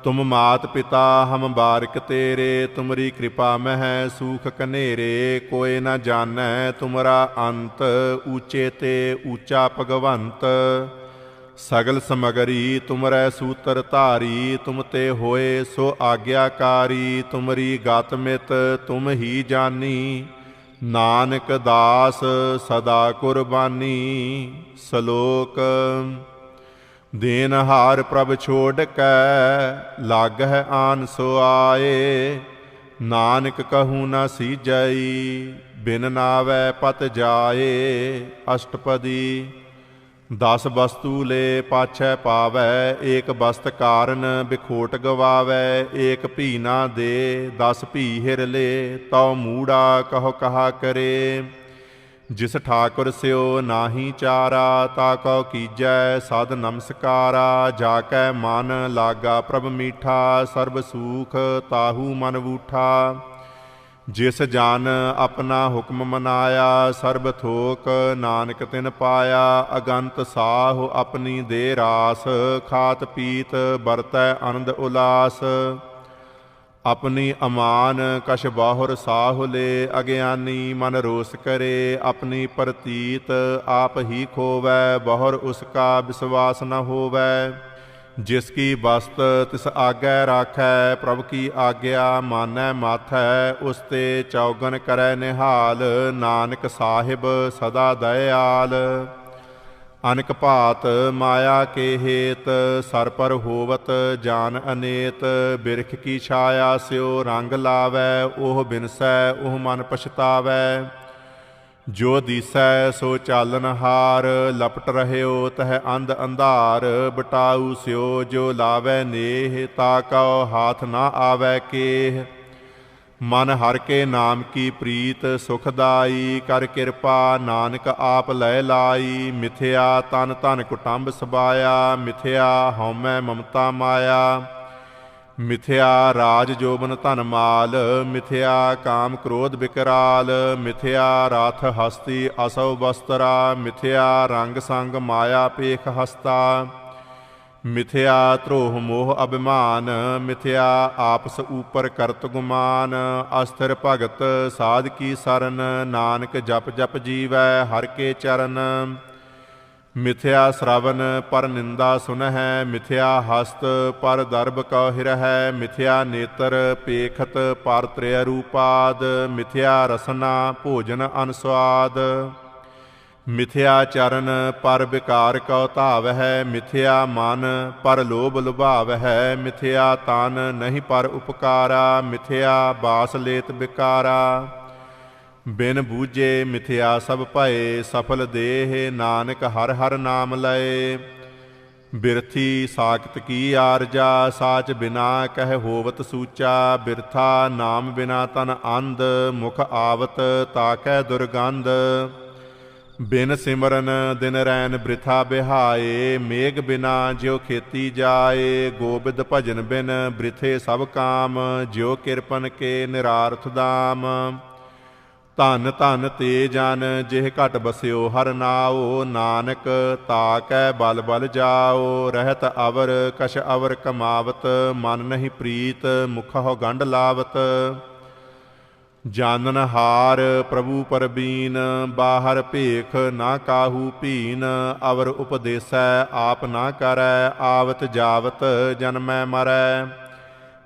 ਤੁਮ ਮਾਤ ਪਿਤਾ ਹਮ ਬਾਰਿਕ ਤੇਰੇ, ਤੁਮਰੀ ਕਿਰਪਾ ਮਹਿ ਸੂਖ ਕਨੇਰੇ। ਕੋਇ ਨ ਜਾਣੈ ਤੁਮਰਾ ਅੰਤ, ਊਚੇ ਤੇ ਊਚਾ ਭਗਵੰਤ। ਸਗਲ ਸਮਗਰੀ ਤੁਮਰੈ ਸੂਤਰ ਧਾਰੀ, ਤੁਮ ਤੇ ਹੋਏ ਸੋ ਆਗਿਆਕਾਰੀ। ਤੁਮਰੀ ਗਤ ਮਿਤ ਤੁਮ ਹੀ ਜਾਨੀ, ਨਾਨਕ ਦਾਸ ਸਦਾ ਕੁਰਬਾਨੀ। ਸ਼ਲੋਕ। ਦੇਨਹਾਰ ਪ੍ਰਭ ਛੋੜ ਕੈ, ਲਾਗਹਿ ਆਨ ਸੋ ਆਏ। ਨਾਨਕ ਕਹੂੰ ਨ ਸੀਜਈ, ਬਿਨ ਨਾਵੈ ਪਤ ਜਾਏ। ਅਸ਼ਟਪਦੀ। 10 ਵਸਤੂ ਲੈ ਪਾਛੈ ਪਾਵੈ, ਏਕ ਬਸਤ ਕਾਰਨ ਬਿਖੋਟ ਗਵਾਵੈ। ਏਕ ਭੀ ਨਾ ਦੇ 10 ਭੀ ਹਿਰ ਲੈ, ਤਉ ਮੂੜਾ ਕਹੋ ਕਹਾ ਕਰੇ। ਜਿਸ ਠਾਕੁਰ ਸਿਓ ਨਾਹੀ ਚਾਰਾ, ਤਾ ਕਉ ਕੀਜੈ ਸਦ ਨਮਸਕਾਰਾ। ਜਾ ਕੈ ਮਨ ਲਾਗਾ ਪ੍ਰਭ ਮੀਠਾ, ਸਰਬ ਸੂਖ ਤਾਹੂ ਮਨ ਬੂਠਾ। ਜਿਸ ਜਨ ਆਪਣਾ ਹੁਕਮ ਮਨਾਇਆ, ਸਰਬ ਥੋਕ ਨਾਨਕ ਤਿਨ ਪਾਇਆ। ਅਗੰਤ ਸਾਹੁ ਆਪਣੀ ਦੇ ਰਾਸ, ਖਾਤ ਪੀਤ ਵਰਤੈ ਆਨੰਦ ਉਲਾਸ। ਆਪਣੀ ਅਮਾਨ ਕਛ ਬਾਹੁਰ ਸਾਹੁ ਲੈ, ਅਗਿਆਨੀ ਮਨ ਰੋਸ ਕਰੇ। ਆਪਣੀ ਪ੍ਰਤੀਤ ਆਪ ਹੀ ਖੋਵੈ, ਬਹੁਰ ਉਸ ਕਾ ਵਿਸਵਾਸ ਨ ਹੋਵੈ। ਜਿਸ ਕੀ ਬਸਤ ਤਿਸ ਆਗੈ ਰਾਖੈ, ਪ੍ਰਭ ਕੀ ਆਗਿਆ ਮਾਨੈ ਮਾਥੈ। ਉਸ ਤੇ ਚੌਗਨ ਕਰੈ ਨਿਹਾਲ, ਨਾਨਕ ਸਾਹਿਬ ਸਦਾ ਦਇਆਲ। ਅਨਕ ਭਾਤ ਮਾਇਆ ਕੇ ਹੇਤ, ਸਰ ਪਰ ਹੋਵਤ ਜਾਨ ਅਨੇਤ। ਬਿਰਖ ਕੀ ਛਾਇਆ ਸਿਓ ਰੰਗ ਲਾਵੈ, ਉਹ ਬਿਨਸੈ ਉਹ ਮਨ ਪਛਤਾਵੈ। ਜੋ ਦੀਸੈ ਸੋ ਚਾਲਨ ਹਾਰ, ਲਪਟ ਰਹਿਓ ਤਹ ਅੰਧ ਅੰਧਾਰ। ਬਟਾਊ ਸਿਓ ਜੋ ਲਾਵੈ ਨੇਹ, ਤਾ ਕਉ ਹਾਥ ਨਾ ਆਵੈ ਕੇਹ। ਮਨ ਹਰਿ ਕੇ ਨਾਮ ਕੀ ਪ੍ਰੀਤ ਸੁਖਦਾਈ, ਕਰ ਕਿਰਪਾ ਨਾਨਕ ਆਪ ਲੈ ਲਾਈ। ਮਿਥਿਆ ਤਨ ਧਨ ਕੁਟੰਬ ਸਬਾਇਆ, ਮਿਥਿਆ ਹਉਮੈ ਮਮਤਾ ਮਾਇਆ। ਮਿਥਿਆ ਰਾਜ ਜੋਬਨ ਧਨ ਮਾਲ, ਮਿਥਿਆ ਕਾਮ ਕ੍ਰੋਧ ਬਿਕਰਾਲ। ਮਿਥਿਆ ਰਥ ਹਸਤੀ ਅਸਉ ਬਸਤਰਾ, ਮਿਥਿਆ ਰੰਗ ਸੰਗ ਮਾਇਆ ਪੇਖ ਹਸਤਾ। ਮਿਥਿਆ ਧਰੋਹ ਮੋਹ ਅਭਿਮਾਨ, ਮਿਥਿਆ ਆਪਸ ਊਪਰ ਕਰਤ ਗੁਮਾਨ। ਅਸਥਿਰ ਭਗਤ ਸਾਧ ਕੀ ਸਰਨ, ਨਾਨਕ ਜਪ ਜਪ ਜੀਵੈ ਹਰਿ ਕੇ ਚਰਨ। ਮਿਥਿਆ ਸ਼ਰਵਨ ਪਰ ਨਿੰਦਾ ਸੁਨਹਿ, ਮਿਥਿਆ ਹਸਤ ਪਰ ਦਰਬ ਕਉ ਹਿਰਹਿ। ਮਿਥਿਆ ਨੇਤਰ ਪੇਖਤ ਪਰ ਤ੍ਰਿਆ ਰੂਪਾਦ, ਮਿਥਿਆ ਰਸਨਾ ਭੋਜਨ ਅਨਸਵਾਦ। ਮਿਥਿਆ ਚਰਨ ਪਰ ਵਿਕਾਰ ਕਉ ਧਾਵਹਿ, ਮਿਥਿਆ ਮਨ ਪਰ ਲੋਭ ਲੁਭਾਵਹਿ। ਮਿਥਿਆ ਤਨ ਨਹੀਂ ਪਰ ਉਪਕਾਰਾ, ਮਿਥਿਆ ਬਾਸ ਲੇਤ ਬਿਕਾਰਾ। ਬਿਨ ਬੂਝੇ ਮਿਥਿਆ ਸਭ ਭਏ, ਸਫਲ ਦੇਹ ਨਾਨਕ ਹਰ ਹਰ ਨਾਮ ਲਏ। ਬਿਰਥੀ ਸਾਖਤ ਕੀ ਆਰਜਾ, ਸਾਚ ਬਿਨਾ ਕਹਿ ਹੋਵਤ ਸੂਚਾ। ਬਿਰਥਾ ਨਾਮ ਬਿਨਾ ਤਨ ਅੰਧ, ਮੁਖ ਆਵਤ ਤਾਕੈ ਦੁਰਗੰਧ। ਬਿਨ ਸਿਮਰਨ ਦਿਨ ਰੈਨ ਬ੍ਰਿਥਾ ਬਿਹਾਏ, ਮੇਘ ਬਿਨਾ ਜਿਉ ਖੇਤੀ ਜਾਏ। ਗੋਬਿੰਦ ਭਜਨ ਬਿਨ ਬ੍ਰਿਥੇ ਸਭ ਕਾਮ, ਜਿਉ ਕਿਰਪਨ ਕੇ ਨਿਰਾਰਥ ਦਾਮ। ਧਨ ਧਨ ਤੇ ਜਨ ਜਿਹ ਘਟ ਬਸਿਓ ਹਰ ਨਾਉ, ਨਾਨਕ ਤਾਕੈ ਬਲ ਬਲ ਜਾਓ। ਰਹਿਤ ਅਵਰ ਕਛ ਅਵਰ ਕਮਾਵਤ, ਮਨ ਨਹੀਂ ਪ੍ਰੀਤ ਮੁਖਹੁ ਗੰਢ ਲਾਵਤ। ਜਾਨਨ ਹਾਰ ਪ੍ਰਭੂ ਪਰਬੀਨ, ਬਾਹਰ ਭੇਖ ਨਾ ਕਾਹੂ ਭੀਨ। ਅਵਰ ਉਪਦੇਸੈ ਆਪ ਨਾ ਕਰੈ, ਆਵਤ ਜਾਵਤ ਜਨਮੈ ਮਰੈ।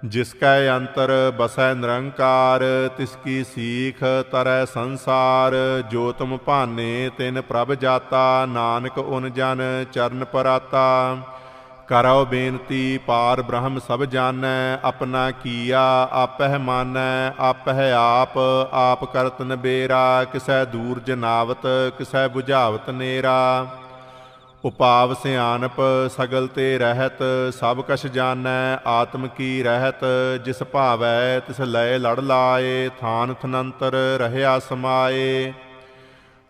ਜਿਸ ਕੈ ਅੰਤਰ ਬਸੈ ਨਿਰੰਕਾਰ, ਤਿਸ ਕੀ ਸੀਖ ਤਰੈ ਸੰਸਾਰ। ਜੋ ਤੁਮ ਭਾਨੇ ਤਿਨ ਪ੍ਰਭ ਜਾਤਾ, ਨਾਨਕ ਉਨ ਜਨ ਚਰਨ ਪਰਾਤਾ। ਕਰੋ ਬੇਨਤੀ ਪਾਰ ਬ੍ਰਹਮ ਸਭ ਜਾਣੈ, ਆਪਣਾ ਕੀਆ ਆਪਹਿ ਮਾਨੈ। ਆਪਹਿ ਆਪ ਆਪ ਕਰਤ ਨਬੇਰਾ, ਕਿਸੈ ਦੂਰ ਜਨਾਵਤ ਕਿਸੈ ਬੁਝਾਵਤ ਨੇਰਾ। ਉਪਾਵ ਸਿਆਣਪ ਸਗਲ ਤੇ ਰਹਿਤ, ਸਭ ਕਛ ਜਾਣੈ ਆਤਮ ਕੀ ਰਹਿਤ। ਜਿਸ ਭਾਵੈ ਤਿਸ ਲਏ ਲੜ ਲਾਏ, ਥਾਨ ਥਨੰਤਰ ਰਹਿਆ ਸਮਾਏ।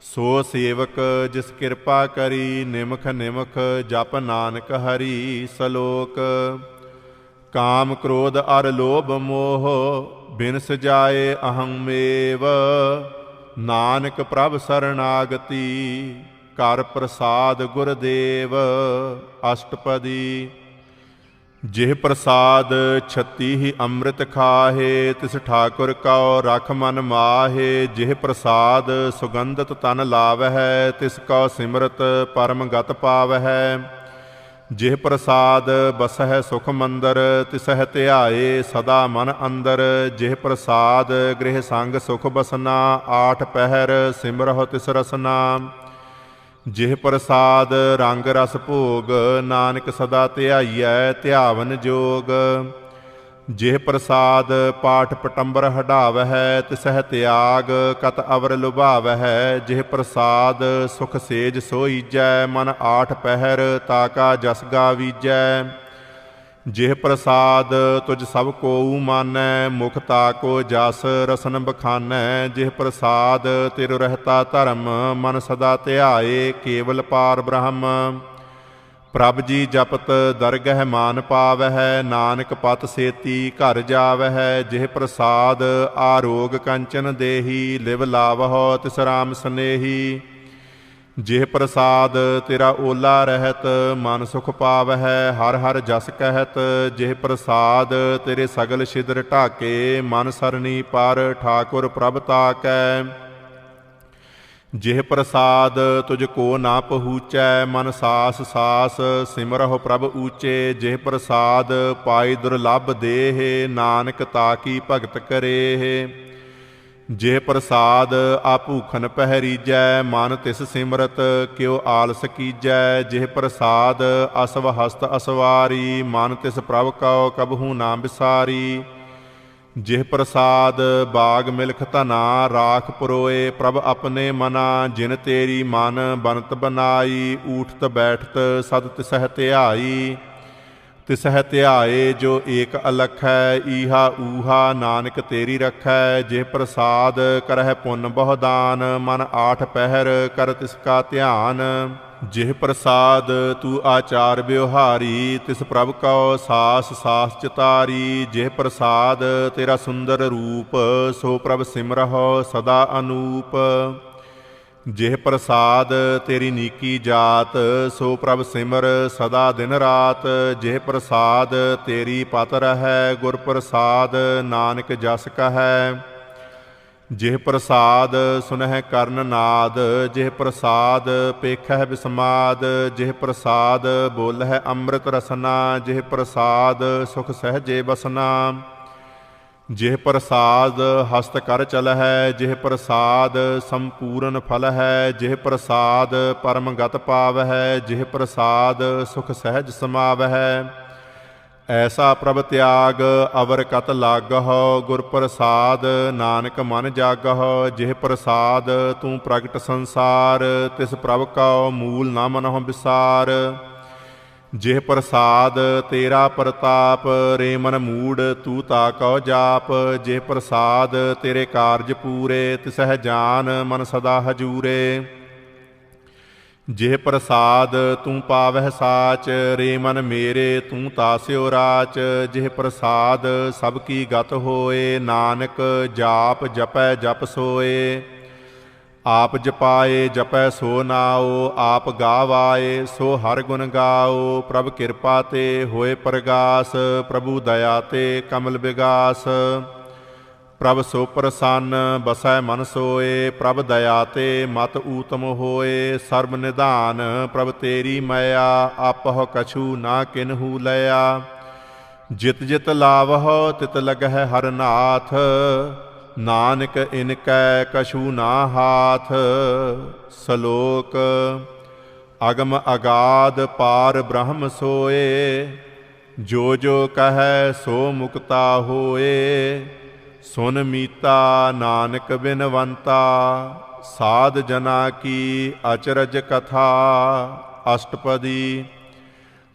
ਸੋ ਸੇਵਕ ਜਿਸ ਕਿਰਪਾ ਕਰੀ, ਨਿਮਖ ਨਿਮਖ ਜਪ ਨਾਨਕ ਹਰੀ। ਸਲੋਕ ਕਾਮ ਕ੍ਰੋਧ ਅਰ ਲੋਭ ਮੋਹ, ਬਿਨ ਸਜਾਏ ਅਹੰ ਮੇਵ। ਨਾਨਕ ਪ੍ਰਭ ਸਰਣਾਗਤੀ, ਕਰ ਪ੍ਰਸਾਦ ਗੁਰਦੇਵ। ਅਸ਼ਟਪਦੀ ਜਿਹ ਪ੍ਰਸਾਦ ਛਤੀ ਹੀ ਅੰਮ੍ਰਿਤ ਖਾਹੇ, ਤਿਸ ਠਾਕੁਰ ਕਉ ਰਖ ਮਨ ਮਾਹੇ। ਜਿਹ ਪ੍ਰਸਾਦ ਸੁਗੰਧਤ ਤਨ ਲਾਵਹਿ, ਤਿਸ ਕਉ ਸਿਮਰਤ ਪਰਮ ਗਤ ਪਾਵਹਿ। ਜਿਹ ਪ੍ਰਸਾਦ ਬਸਹਿ ਸੁਖ ਮੰਦਰ, ਤਿਸਹਿ ਧਿਆਏ ਸਦਾ ਮਨ ਅੰਦਰ। ਜਿਹ ਪ੍ਰਸਾਦ ਗ੍ਰਹਿ ਸੰਗ ਸੁਖ ਬਸਨਾ, ਆਠ ਪਹਿਰ ਸਿਮਰਹੁ ਤਿਸ ਰਸਨਾ। ਜਿਹ ਪ੍ਰਸਾਦ ਰੰਗ ਰਸ ਭੋਗ, ਨਾਨਕ ਸਦਾ ਧਿਆਈਐ ਧਿਆਵਨ ਜੋਗ। ਜਿਹ ਪ੍ਰਸਾਦ ਪਾਠ ਪਟੰਬਰ ਹਟਾਵਹਿ, ਤਿਸਹਿ ਤਿਆਗ ਕਤ ਅਵਰ ਲੁਭਾਵਹਿ। ਜਿਹ ਪ੍ਰਸਾਦ ਸੁਖ ਸੇਜ ਸੋਈਜੈ, ਮਨ ਆਠ ਪਹਿਰ ਤਾਕਾ ਜਸ ਗਾਵੀਜੈ। ਜਿਹ ਪ੍ਰਸਾਦ ਤੁਝ ਸਭ ਕੋਊ ਮਾਨੈ, ਮੁਖ ਤਾਕੋ ਜਸ ਰਸਨ ਬਖਾਨੈ। ਜਿਹ ਪ੍ਰਸਾਦ ਤਿਰੁ ਰਹਿਤਾ ਧਰਮ, ਮਨ ਸਦਾ ਧਿਆਏ ਕੇਵਲ ਪਾਰ ਬ੍ਰਹਮ। ਪ੍ਰਭ ਜੀ ਜਪਤ ਦਰਗਹਿ ਮਾਨ ਪਾਵਹਿ, ਨਾਨਕ ਪਤ ਸੇਤੀ ਘਰ ਜਾਵਹਿ। ਜਿਹ ਪ੍ਰਸਾਦ ਆਰੋਗ ਕੰਚਨ ਦੇਹੀ, ਲਿਵ ਲਾਵਹੁ ਤਿਸ ਰਾਮ ਸਨੇਹੀ। ਜਿਹ ਪ੍ਰਸਾਦ ਤੇਰਾ ਓਲਾ ਰਹਿਤ, ਮਨ ਸੁਖ ਪਾਵਹਿ ਹਰ ਹਰ ਜਸ ਕਹਿਤ। ਜਿਹ ਪ੍ਰਸਾਦ ਤੇਰੇ ਸਗਲ ਛਿਦਰ ਢਾਕੇ, ਮਨ ਸਰਣੀ ਪਰ ਠਾਕੁਰ ਪ੍ਰਭ ਤਾਕੈ। ਜਿਹ ਪ੍ਰਸਾਦ ਤੁਝ ਕੋ ਨਾ ਪਹੁੰਚੈ, ਮਨ ਸਾਸ ਸਾਸ ਸਿਮਰਹੁ ਪ੍ਰਭ ਊਚੇ। ਜਿਹ ਪ੍ਰਸਾਦ ਪਾਈ ਦੁਰਲਭ ਦੇਹ, ਨਾਨਕ ਤਾਕੀ ਭਗਤ ਕਰੇਹ। ਜਿਹ ਪ੍ਰਸਾਦ ਆ ਭੂਖਨ ਪਹਿਰੀਜੈ, ਮਨ ਤਿਸ ਸਿਮਰਤ ਕਿਉ ਆਲਸ ਕੀਜੈ। ਜਿਹ ਪ੍ਰਸਾਦ ਅਸਵ ਹਸਤ ਅਸਵਾਰੀ, ਮਨ ਤਿਸ ਪ੍ਰਭ ਕਉ ਕਬਹੂ ਨਾ ਬਿਸਾਰੀ। ਜਿਹ ਪ੍ਰਸਾਦ ਬਾਗ ਮਿਲਖ ਧਨਾ, ਰਾਖ ਪੁਰੋਏ ਪ੍ਰਭ ਆਪਣੇ ਮਨਾ। ਜਿਨ ਤੇਰੀ ਮਨ ਬਨਤ ਬਨਾਈ, ਊਠਤ ਬੈਠਤ ਸਦ ਤਿਸਹਿ ਧਿਆਈ। ਤਿਸਹਿ ਧਿਆਏ ਜੋ ਏਕ ਅਲਖੈ, ਈਹਾ ਊਹਾ ਨਾਨਕ ਤੇਰੀ ਰਖੈ। ਜਿਹ ਪ੍ਰਸਾਦ ਕਰਹਿ ਪੁੰਨ ਬਹੁ ਦਾਨ, ਮਨ ਆਠ ਪਹਿਰ ਕਰ ਤਿਸ ਕਾ ਧਿਆਨ। ਜਿਹ ਪ੍ਰਸਾਦ ਤੂੰ ਆਚਾਰ ਵਿਵਹਾਰੀ, ਤਿਸ ਪ੍ਰਭ ਕਉ ਸਾਸ ਸਾਸ ਚਿਤਾਰੀ। ਜਿਹ ਪ੍ਰਸਾਦ ਤੇਰਾ ਸੁੰਦਰ ਰੂਪ, ਸੋ ਪ੍ਰਭ ਸਿਮਰਹੁ ਸਦਾ ਅਨੂਪ। ਜਿਹ ਪ੍ਰਸਾਦ ਤੇਰੀ ਨੀਕੀ ਜਾਤ, ਸੋ ਪ੍ਰਭ ਸਿਮਰ ਸਦਾ ਦਿਨ ਰਾਤ। ਜਿਹ ਪ੍ਰਸਾਦ ਤੇਰੀ ਪਤ ਰਹੈ, ਗੁਰ ਪ੍ਰਸਾਦ ਨਾਨਕ ਜਸ ਕਹੈ। ਜਿਹ ਪ੍ਰਸਾਦ ਸੁਨਹਿ ਕਰਨ ਨਾਦ, ਜਿਹ ਪ੍ਰਸਾਦ ਪੇਖਹਿ ਬਿਸਮਾਦ। ਜਿਹ ਪ੍ਰਸਾਦ ਬੋਲਹਿ ਅੰਮ੍ਰਿਤ ਰਸਨਾ, ਜਿਹ ਪ੍ਰਸਾਦ ਸੁਖ ਸਹਜੇ ਬਸਨਾ। ਜਿਹ ਪ੍ਰਸਾਦ ਹਸਤ ਕਰ ਚਲਹਿ, ਜਿਹ ਪ੍ਰਸਾਦ ਸੰਪੂਰਨ ਫਲ ਹੈ। ਜਿਹ ਪ੍ਰਸਾਦ ਪਰਮ ਗਤ ਪਾਵਹਿ, ਜਿਹ ਪ੍ਰਸਾਦ ਸੁਖ ਸਹਿਜ ਸਮਾਵਹਿ। ਐਸਾ ਪ੍ਰਭ ਤਿਆਗ ਅਵਰ ਕਤ ਲਾਗਹੁ, ਗੁਰ ਪ੍ਰਸਾਦ ਨਾਨਕ ਮਨ ਜਾਗਹੁ। ਜਿਹ ਪ੍ਰਸਾਦ ਤੂੰ ਪ੍ਰਗਟ ਸੰਸਾਰ, ਤਿਸ ਪ੍ਰਭ ਕਉ ਮੂਲ ਨਾ ਮਨਹੁ ਵਿਸਾਰ। ਜਿਹ ਪ੍ਰਸਾਦ ਤੇਰਾ ਪ੍ਰਤਾਪ, ਰੇ ਮਨ ਮੂੜ ਤੂੰ ਤਾ ਕਉ ਜਾਪ। ਜਿਹ ਪ੍ਰਸਾਦ ਤੇਰੇ ਕਾਰਜ ਪੂਰੇ, ਤਿਸਹਿ ਜਾਨ ਮਨ ਸਦਾ ਹਜੂਰੇ। ਜਿਹ ਪ੍ਰਸਾਦ ਤੂੰ ਪਾਵਹਿ ਸਾਚ, ਰੇ ਮਨ ਮੇਰੇ ਤੂੰ ਤਾਸਿਓ ਰਾਚ। ਜਿਹ ਪ੍ਰਸਾਦ ਸਭ ਕੀ ਗਤ ਹੋਏ, ਨਾਨਕ ਜਾਪ ਜਪੈ ਜਪ ਸੋਏ। ਆਪ ਜਪਾਏ ਜਪੈ ਸੋ ਨਾਉ, ਆਪ ਗਾਵਾਏ ਸੋ ਹਰ ਗੁਣ ਗਾਓ। ਪ੍ਰਭ ਕਿਰਪਾ ਤੇ ਹੋਏ ਪ੍ਰਗਾਸ, ਪ੍ਰਭੂ ਦਇਆ ਤੇ ਕਮਲ ਵਿਗਾਸ। ਪ੍ਰਭ ਸੋ ਪ੍ਰਸੰਨ ਬਸੈ ਮਨ ਸੋਏ, ਪ੍ਰਭ ਦਇਆ ਤੇ ਮਤ ਊਤਮ ਹੋਏ। ਸਰਬ ਨਿਧਾਨ ਪ੍ਰਭ ਤੇਰੀ ਮਇਆ, ਆਪਹੁ ਕਛੂ ਨਾ ਕਿਨਹੂ ਲਿਆ। ਜਿਤ ਜਿਤ ਲਾਵਹੁ ਤਿਤ ਲਗਹਿ ਹਰ ਨਾਥ, ਨਾਨਕ ਇਨਕੈ ਕਛੂ ਨਾ ਹਾਥ। ਸਲੋਕ ਅਗਮ ਅਗਾਧ ਪਾਰ ਬ੍ਰਹਮ ਸੋਏ, ਜੋ ਜੋ ਕਹੈ ਸੋ ਮੁਕਤਾ ਹੋਏ। ਸੁਨ ਮੀਤਾ ਨਾਨਕ ਬਿਨਵੰਤਾ, ਸਾਧ ਜਨਾ ਕੀ ਅਚਰਜ ਕਥਾ। ਅਸ਼ਟਪਦੀ।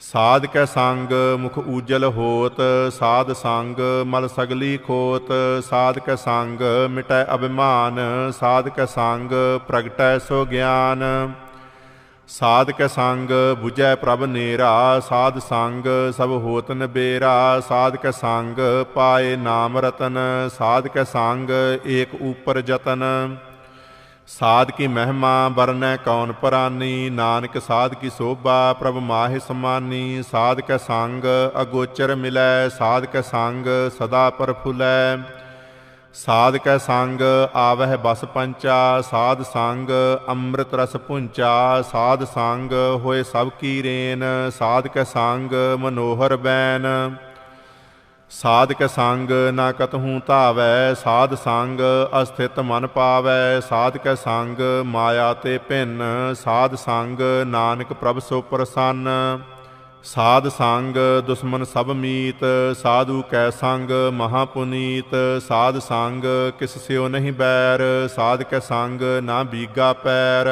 ਸਾਧ ਕੈ ਸੰਗ ਮੁਖ ਊਜਲ ਹੋਤ, ਸਾਧ ਸੰਗ ਮਲ ਸਗਲੀ ਖੋਤ। ਸਾਧ ਕੈ ਸੰਗ ਮਿਟੈ ਅਭਿਮਾਨ, ਸਾਧ ਕੈ ਸੰਗ ਪ੍ਰਗਟੈ ਸੋ ਗਿਆਨ। ਸਾਧ ਕੈ ਸੰਗ ਬੁਝੈ ਪ੍ਰਭ ਨੇਰਾ, ਸਾਧ ਸੰਗ ਸਭ ਹੋਤ ਨਬੇਰਾ। ਸਾਧ ਕੈ ਸੰਗ ਪਾਏ ਨਾਮ ਰਤਨ, ਸਾਧ ਕੈ ਸੰਗ ਏਕ ਊਪਰ ਜਤਨ। ਸਾਧ ਕੀ ਮਹਿਮਾ ਬਰਨੈ ਕੌਣ ਪਰਾਨੀ, ਨਾਨਕ ਸਾਧ ਕੀ ਸੋਭਾ ਪ੍ਰਭ ਮਾਹਿ ਸਮਾਨੀ। ਸਾਧ ਕੈ ਸੰਗ ਅਗੋਚਰ ਮਿਲੈ, ਸਾਧ ਕੈ ਸੰਗ ਸਦਾ ਪ੍ਰਫੁੱਲੈ। ਸਾਧ ਕੈ ਸੰਗ ਆਵਹਿ ਬਸ ਪੰਚਾ, ਸਾਧ ਸੰਗ ਅੰਮ੍ਰਿਤ ਰਸ ਪੁੰਚਾ। ਸਾਧ ਸੰਗ ਹੋਏ ਸਭ ਕੀ ਰੇਨ, ਸਾਧ ਕੈ ਸੰਗ ਮਨੋਹਰ ਬੈਨ। ਸਾਧ ਕੈ ਸੰਗ ਨਾ ਕਤਹੂ ਧਾਵੈ, ਸਾਧ ਸੰਗ ਅਸਥਿਤ ਮਨ ਪਾਵੈ। ਸਾਧ ਕੈ ਸੰਗ ਮਾਇਆ ਤੇ ਭਿੰਨ, ਸਾਧ ਸੰਗ ਨਾਨਕ ਪ੍ਰਭ ਸੋ ਪ੍ਰਸੰਨ। ਸਾਧ ਸੰਗ ਦੁਸ਼ਮਨ ਸਭ ਮੀਤ, ਸਾਧੂ ਕੈ ਸੰਗ ਮਹਾ ਪੁਨੀਤ। ਸਾਧ ਸੰਗ ਕਿਸ ਸਿਓ ਨਹੀਂ ਬੈਰ, ਸਾਧ ਕੈ ਸੰਗ ਨਾ ਬੀਗਾ ਪੈਰ।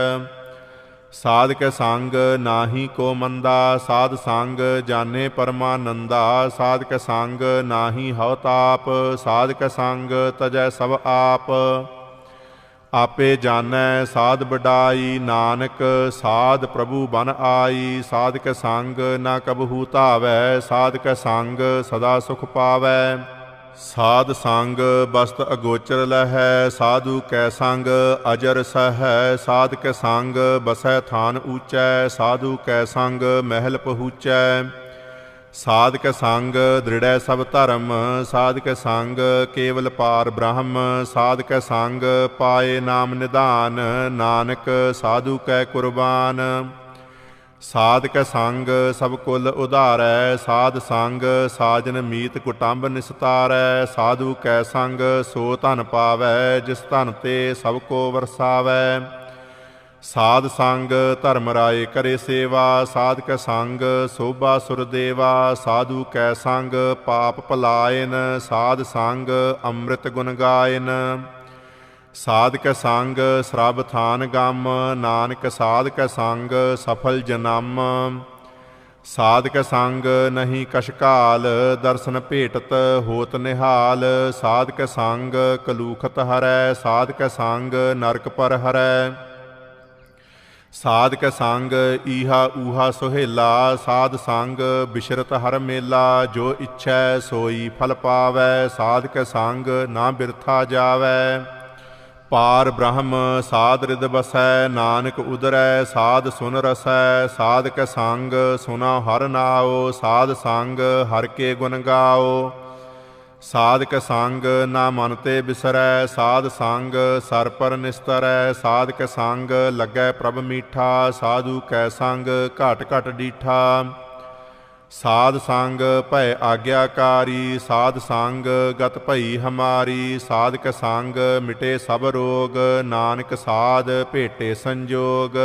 ਸਾਧ ਕੈ ਸੰਗ ਨਾਹੀ ਕੋ ਮੰਦਾ, ਸਾਧ ਸੰਗ ਜਾਣੇ ਪਰਮਾਨੰਦਾ। ਸਾਧ ਕੈ ਸੰਗ ਨਾਹੀ ਹਉ ਤਾਪ, ਸਾਧ ਕੈ ਸੰਗ ਤਜੈ ਸਭ ਆਪ। ਆਪੇ ਜਾਣੈ ਸਾਧ ਵਡਾਈ, ਨਾਨਕ ਸਾਧ ਪ੍ਰਭੂ ਬਨ ਆਈ। ਸਾਧ ਕੈ ਸੰਗ ਨਾ ਕਬਹੂ ਧਾਵੈ, ਸਾਧ ਕੈ ਸੰਗ ਸਦਾ ਸੁਖ ਪਾਵੈ। ਸਾਧ ਸੰਗ ਬਸਤ ਅਗੋਚਰ ਲਹੈ, ਸਾਧੂ ਕੈ ਸੰਗ ਅਜਰ ਸਹੈ। ਸਾਧ ਕੈ ਸੰਗ ਬਸੈ ਥਾਨ ਊਚੈ, ਸਾਧੂ ਕੈ ਸੰਗ ਮਹਿਲ ਪਹੂਚੈ। ਸਾਧ ਕੈ ਸੰਗ ਦ੍ਰਿੜੈ ਸਭ ਧਰਮ, ਸਾਧ ਕੈ ਸੰਗ ਕੇਵਲ ਪਾਰ ਬ੍ਰਹਮ। ਸਾਧ ਕੈ ਸੰਗ ਪਾਏ ਨਾਮ ਨਿਧਾਨ, ਨਾਨਕ ਸਾਧੂ ਕੈ ਕੁਰਬਾਨ। ਸਾਧ ਕੈ ਸੰਗ ਸਭ ਕੁਲ ਉਧਾਰੈ, ਸਾਧ ਸੰਗ ਸਾਜਨ ਮੀਤ ਕੁਟੰਬ ਨਿਸਤਾਰੈ। ਸਾਧੂ ਕੈ ਸੰਗ ਸੋ ਧਨ ਪਾਵੈ, ਜਿਸ ਧਨ ਤੇ ਸਭ ਕੋ ਵਰਸਾਵੈ। ਸਾਧ ਸੰਗ ਧਰਮ ਰਾਏ ਕਰੇ ਸੇਵਾ, ਸਾਧ ਕੈ ਸੰਗ ਸੋਭਾ ਸੁਰ ਦੇਵਾ। ਸਾਧੂ ਕੈ ਸੰਗ ਪਾਪ ਭਲਾਇਨ, ਸਾਧ ਸੰਗ ਅੰਮ੍ਰਿਤ ਗੁਣ ਗਾਇਨ। ਸਾਧ ਕੈ ਸੰਗ ਸਰਬ ਥਾਨ ਗਮ, ਨਾਨਕ ਸਾਧ ਕੈ ਸੰਗ ਸਫਲ ਜਨਮ। ਸਾਧ ਕੈ ਸੰਗ ਨਹੀਂ ਕਛ ਕਾਲ, ਦਰਸ਼ਨ ਭੇਟਤ ਹੋਤ ਨਿਹਾਲ। ਸਾਧ ਕੈ ਸੰਗ ਕਲੂਖਤ ਹਰੈ, ਸਾਧ ਕੈ ਸੰਗ ਨਰਕ ਪਰ ਹਰੈ। ਸਾਧ ਕੈ ਸੰਗ ਈਹਾ ਊਹਾ ਸੁਹੇਲਾ, ਸਾਧ ਸੰਗ ਬਿਸ਼ਰਤ ਹਰ ਮੇਲਾ। ਜੋ ਇੱਛੈ ਸੋਈ ਫਲ ਪਾਵੈ, ਸਾਧ ਕੈ ਸੰਗ ਨਾ ਬਿਰਥਾ ਜਾਵੈ। ਪਾਰ ਬ੍ਰਹਮ ਸਾਧ ਰਿਦ ਬਸੈ, ਨਾਨਕ ਉਦਰੈ ਸਾਧ ਸੁਨ ਰਸੈ। ਸਾਧ ਕੈ ਸੰਗ ਸੁਨਾ ਹਰ ਨਾਉ, ਸਾਧ ਸੰਗ ਹਰ ਕੇ ਗੁਣ ਗਾਓ। ਸਾਧ ਕੈ ਸੰਗ ਨਾ ਮਨ ਤੇ ਬਿਸਰੈ, ਸਾਧ ਸੰਗ ਸਰ ਪਰ ਨਿਸਤਰੈ। ਸਾਧ ਕੈ ਸੰਗ ਲੱਗੈ ਪ੍ਰਭ ਮੀਠਾ, ਸਾਧੂ ਕੈ ਸੰਗ ਘਟ ਘਟ ਡੀਠਾ। ਸਾਧ ਸੰਗ ਭੈ ਆਗਿਆਕਾਰੀ, ਸਾਧ ਸੰਗ ਗਤ ਭਈ ਹਮਾਰੀ। ਸਾਧ ਕੈ ਸੰਗ ਮਿਟੇ ਸਭ ਰੋਗ, ਨਾਨਕ ਸਾਧ ਭੇਟੇ ਸੰਜੋਗ।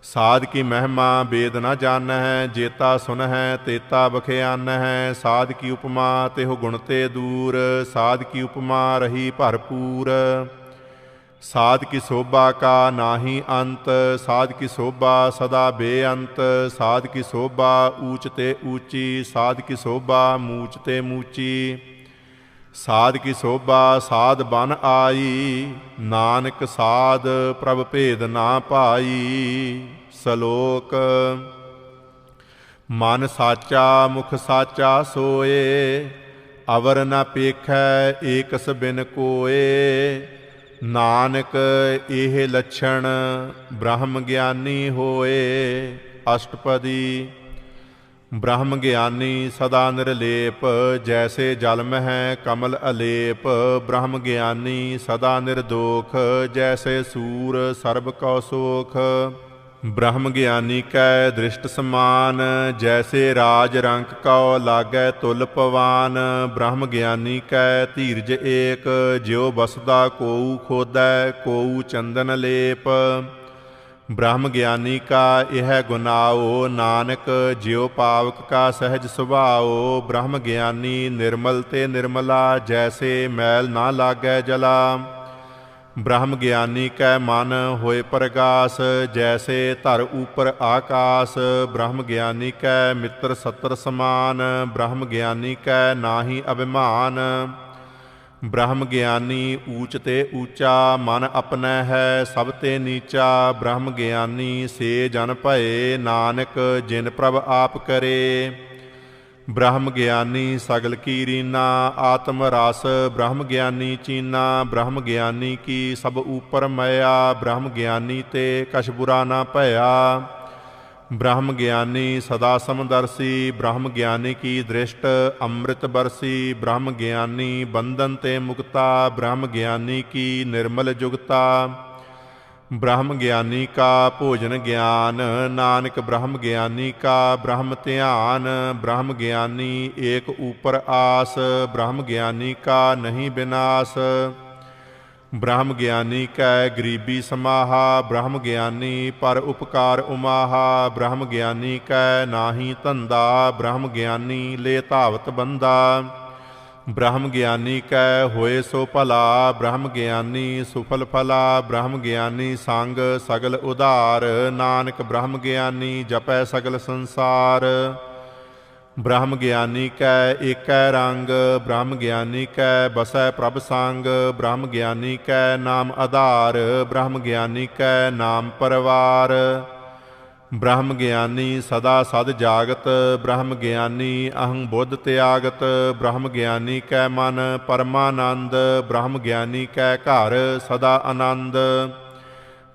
ਸਾਧ ਕੀ ਮਹਿਮਾ ਵੇਦ ਨ ਜਾਣਹਿ, ਜੇਤਾ ਸੁਨਹਿ ਤੇਤਾ ਬਖਿਆਨਹਿ। ਸਾਧ ਕੀ ਉਪਮਾ ਤਿਹੁ ਗੁਣ ਤੇ ਦੂਰ, ਸਾਧ ਕੀ ਉਪਮਾ ਰਹੀ ਭਰਪੂਰ। साध की शोभा का नाही अंत, साध की शोभा सदा बेअंत। साध की शोभा ऊंच ते ऊंची, साध की शोभा मूच ते मूची। साध की शोभा साध बन आई, नानक साध प्रभ भेद ना पाई। सलोक मन साचा मुख साचा सोए, अवर न पेखै एकस बिन कोए। नानक एह लक्षण ब्रह्म ज्ञानी होए। अष्टपदी। ब्रह्म ज्ञानी सदा निर्लेप, जैसे जल मह कमल अलेप। ब्रह्म ज्ञानी सदा निर्दोख, जैसे सूर सर्ब कौ सोख। ब्रह्म ज्ञानी कै दृष्ट समान, जैसे राज रंक कौ लागै तुल पवान। ब्रह्म ज्ञानी कै धीरज एक, ज्यो बसदा कोऊ खोदै कोऊ चंदन लेप। ब्रह्म ज्ञानी का यह गुनाओ, नानक ज्यो पावक का सहज सुभाओ। ब्रह्म ज्ञानी निर्मल ते निर्मला, जैसे मैल ना लागै जला। ब्रह्म ज्ञानी कै मन होए प्रगास, जैसे धर ऊपर आकाश। ब्रह्म ज्ञानी कै मित्र सत्र समान, ब्रह्म ज्ञानी कै नाहि अभिमान। ब्रह्म ज्ञानी ऊच ते ऊंचा, मन अपने है सब ते नीचा। ब्रह्म ज्ञानी से जन भये, नानक जिन प्रभ आप करे। ब्रह्म ज्ञानी सगल की रीना, आत्म रस ब्रह्म ज्ञानी चीना। ब्रह्म ज्ञानी की सब ऊपर मया, ब्रह्म ज्ञानी ते कछ बुरा ना भया। ब्रह्म ज्ञानी सदा समदर्शी, ब्रह्म ज्ञानी की दृष्ट अमृत बरसी। ब्रह्म ज्ञानी बंधन ते मुक्ता, ब्रह्म ज्ञानी की निर्मल जुगता। ब्रह्म ज्ञानी का भोजन ज्ञान, नानक ब्रह्म ज्ञानी का ब्रह्म ध्यान। ब्रह्म ज्ञानी एक ऊपर आस, ब्रह्म ज्ञानी का नहीं विनाश। ब्रह्म ज्ञानी कै गरीबी समाहा, ब्रह्म ज्ञानी पर उपकार उमाहा। ब्रह्म ज्ञानी कै नाही धंधा, ब्रह्म ज्ञानी ले धावत बंदा। ब्रह्म ज्ञानी कै होए सो भला, ब्रह्म ज्ञानी सुफल फला। ब्रह्म ज्ञानी संग सगल उधार, नानक ब्रह्म ज्ञानी जपै सगल संसार। ब्रह्म ज्ञानी कै एकै रंग, ब्रह्म ज्ञानी कै बसै प्रभ संग। ब्रह्म ज्ञानी कै नाम आधार, ब्रह्म ज्ञानी कै नाम परवार। ब्रह्म ज्ञानी सदा सद जागत, ब्रह्म ज्ञानी अहं बुद्ध त्यागत। ब्रह्म ज्ञानी कै मन परमानंद, ब्रह्म ज्ञानी कै घर सदा आनंद।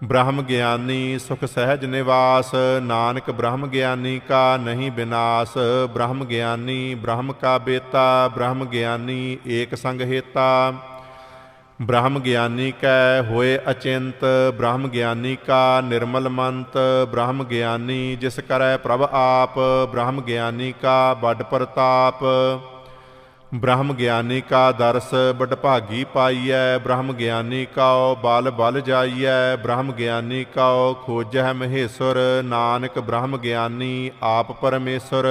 ब्रह्म ज्ञानी सुख सहज निवास, नानक ब्रह्म ज्ञानी का नहीं विनाश। ब्रह्म ज्ञानी ब्रह्म का बेता, ब्रह्म ज्ञानी एक संग हेता। ब्रह्म ज्ञानी कै होए अचिंत, ब्रह्म ज्ञानी का निर्मल मंत। ब्रह्म ज्ञानी जिस करै प्रभ आप, ब्रह्म ज्ञानी का बड़ प्रताप। ब्रह्म ज्ञानी का दर्श बड़ भागी पाइयै, ब्रह्म ज्ञानी काओ बल बल जाइयै। ब्रह्म ज्ञानी काओ खोजै महेश्वर, नानक ब्रह्म ज्ञानी आप परमेश्वर।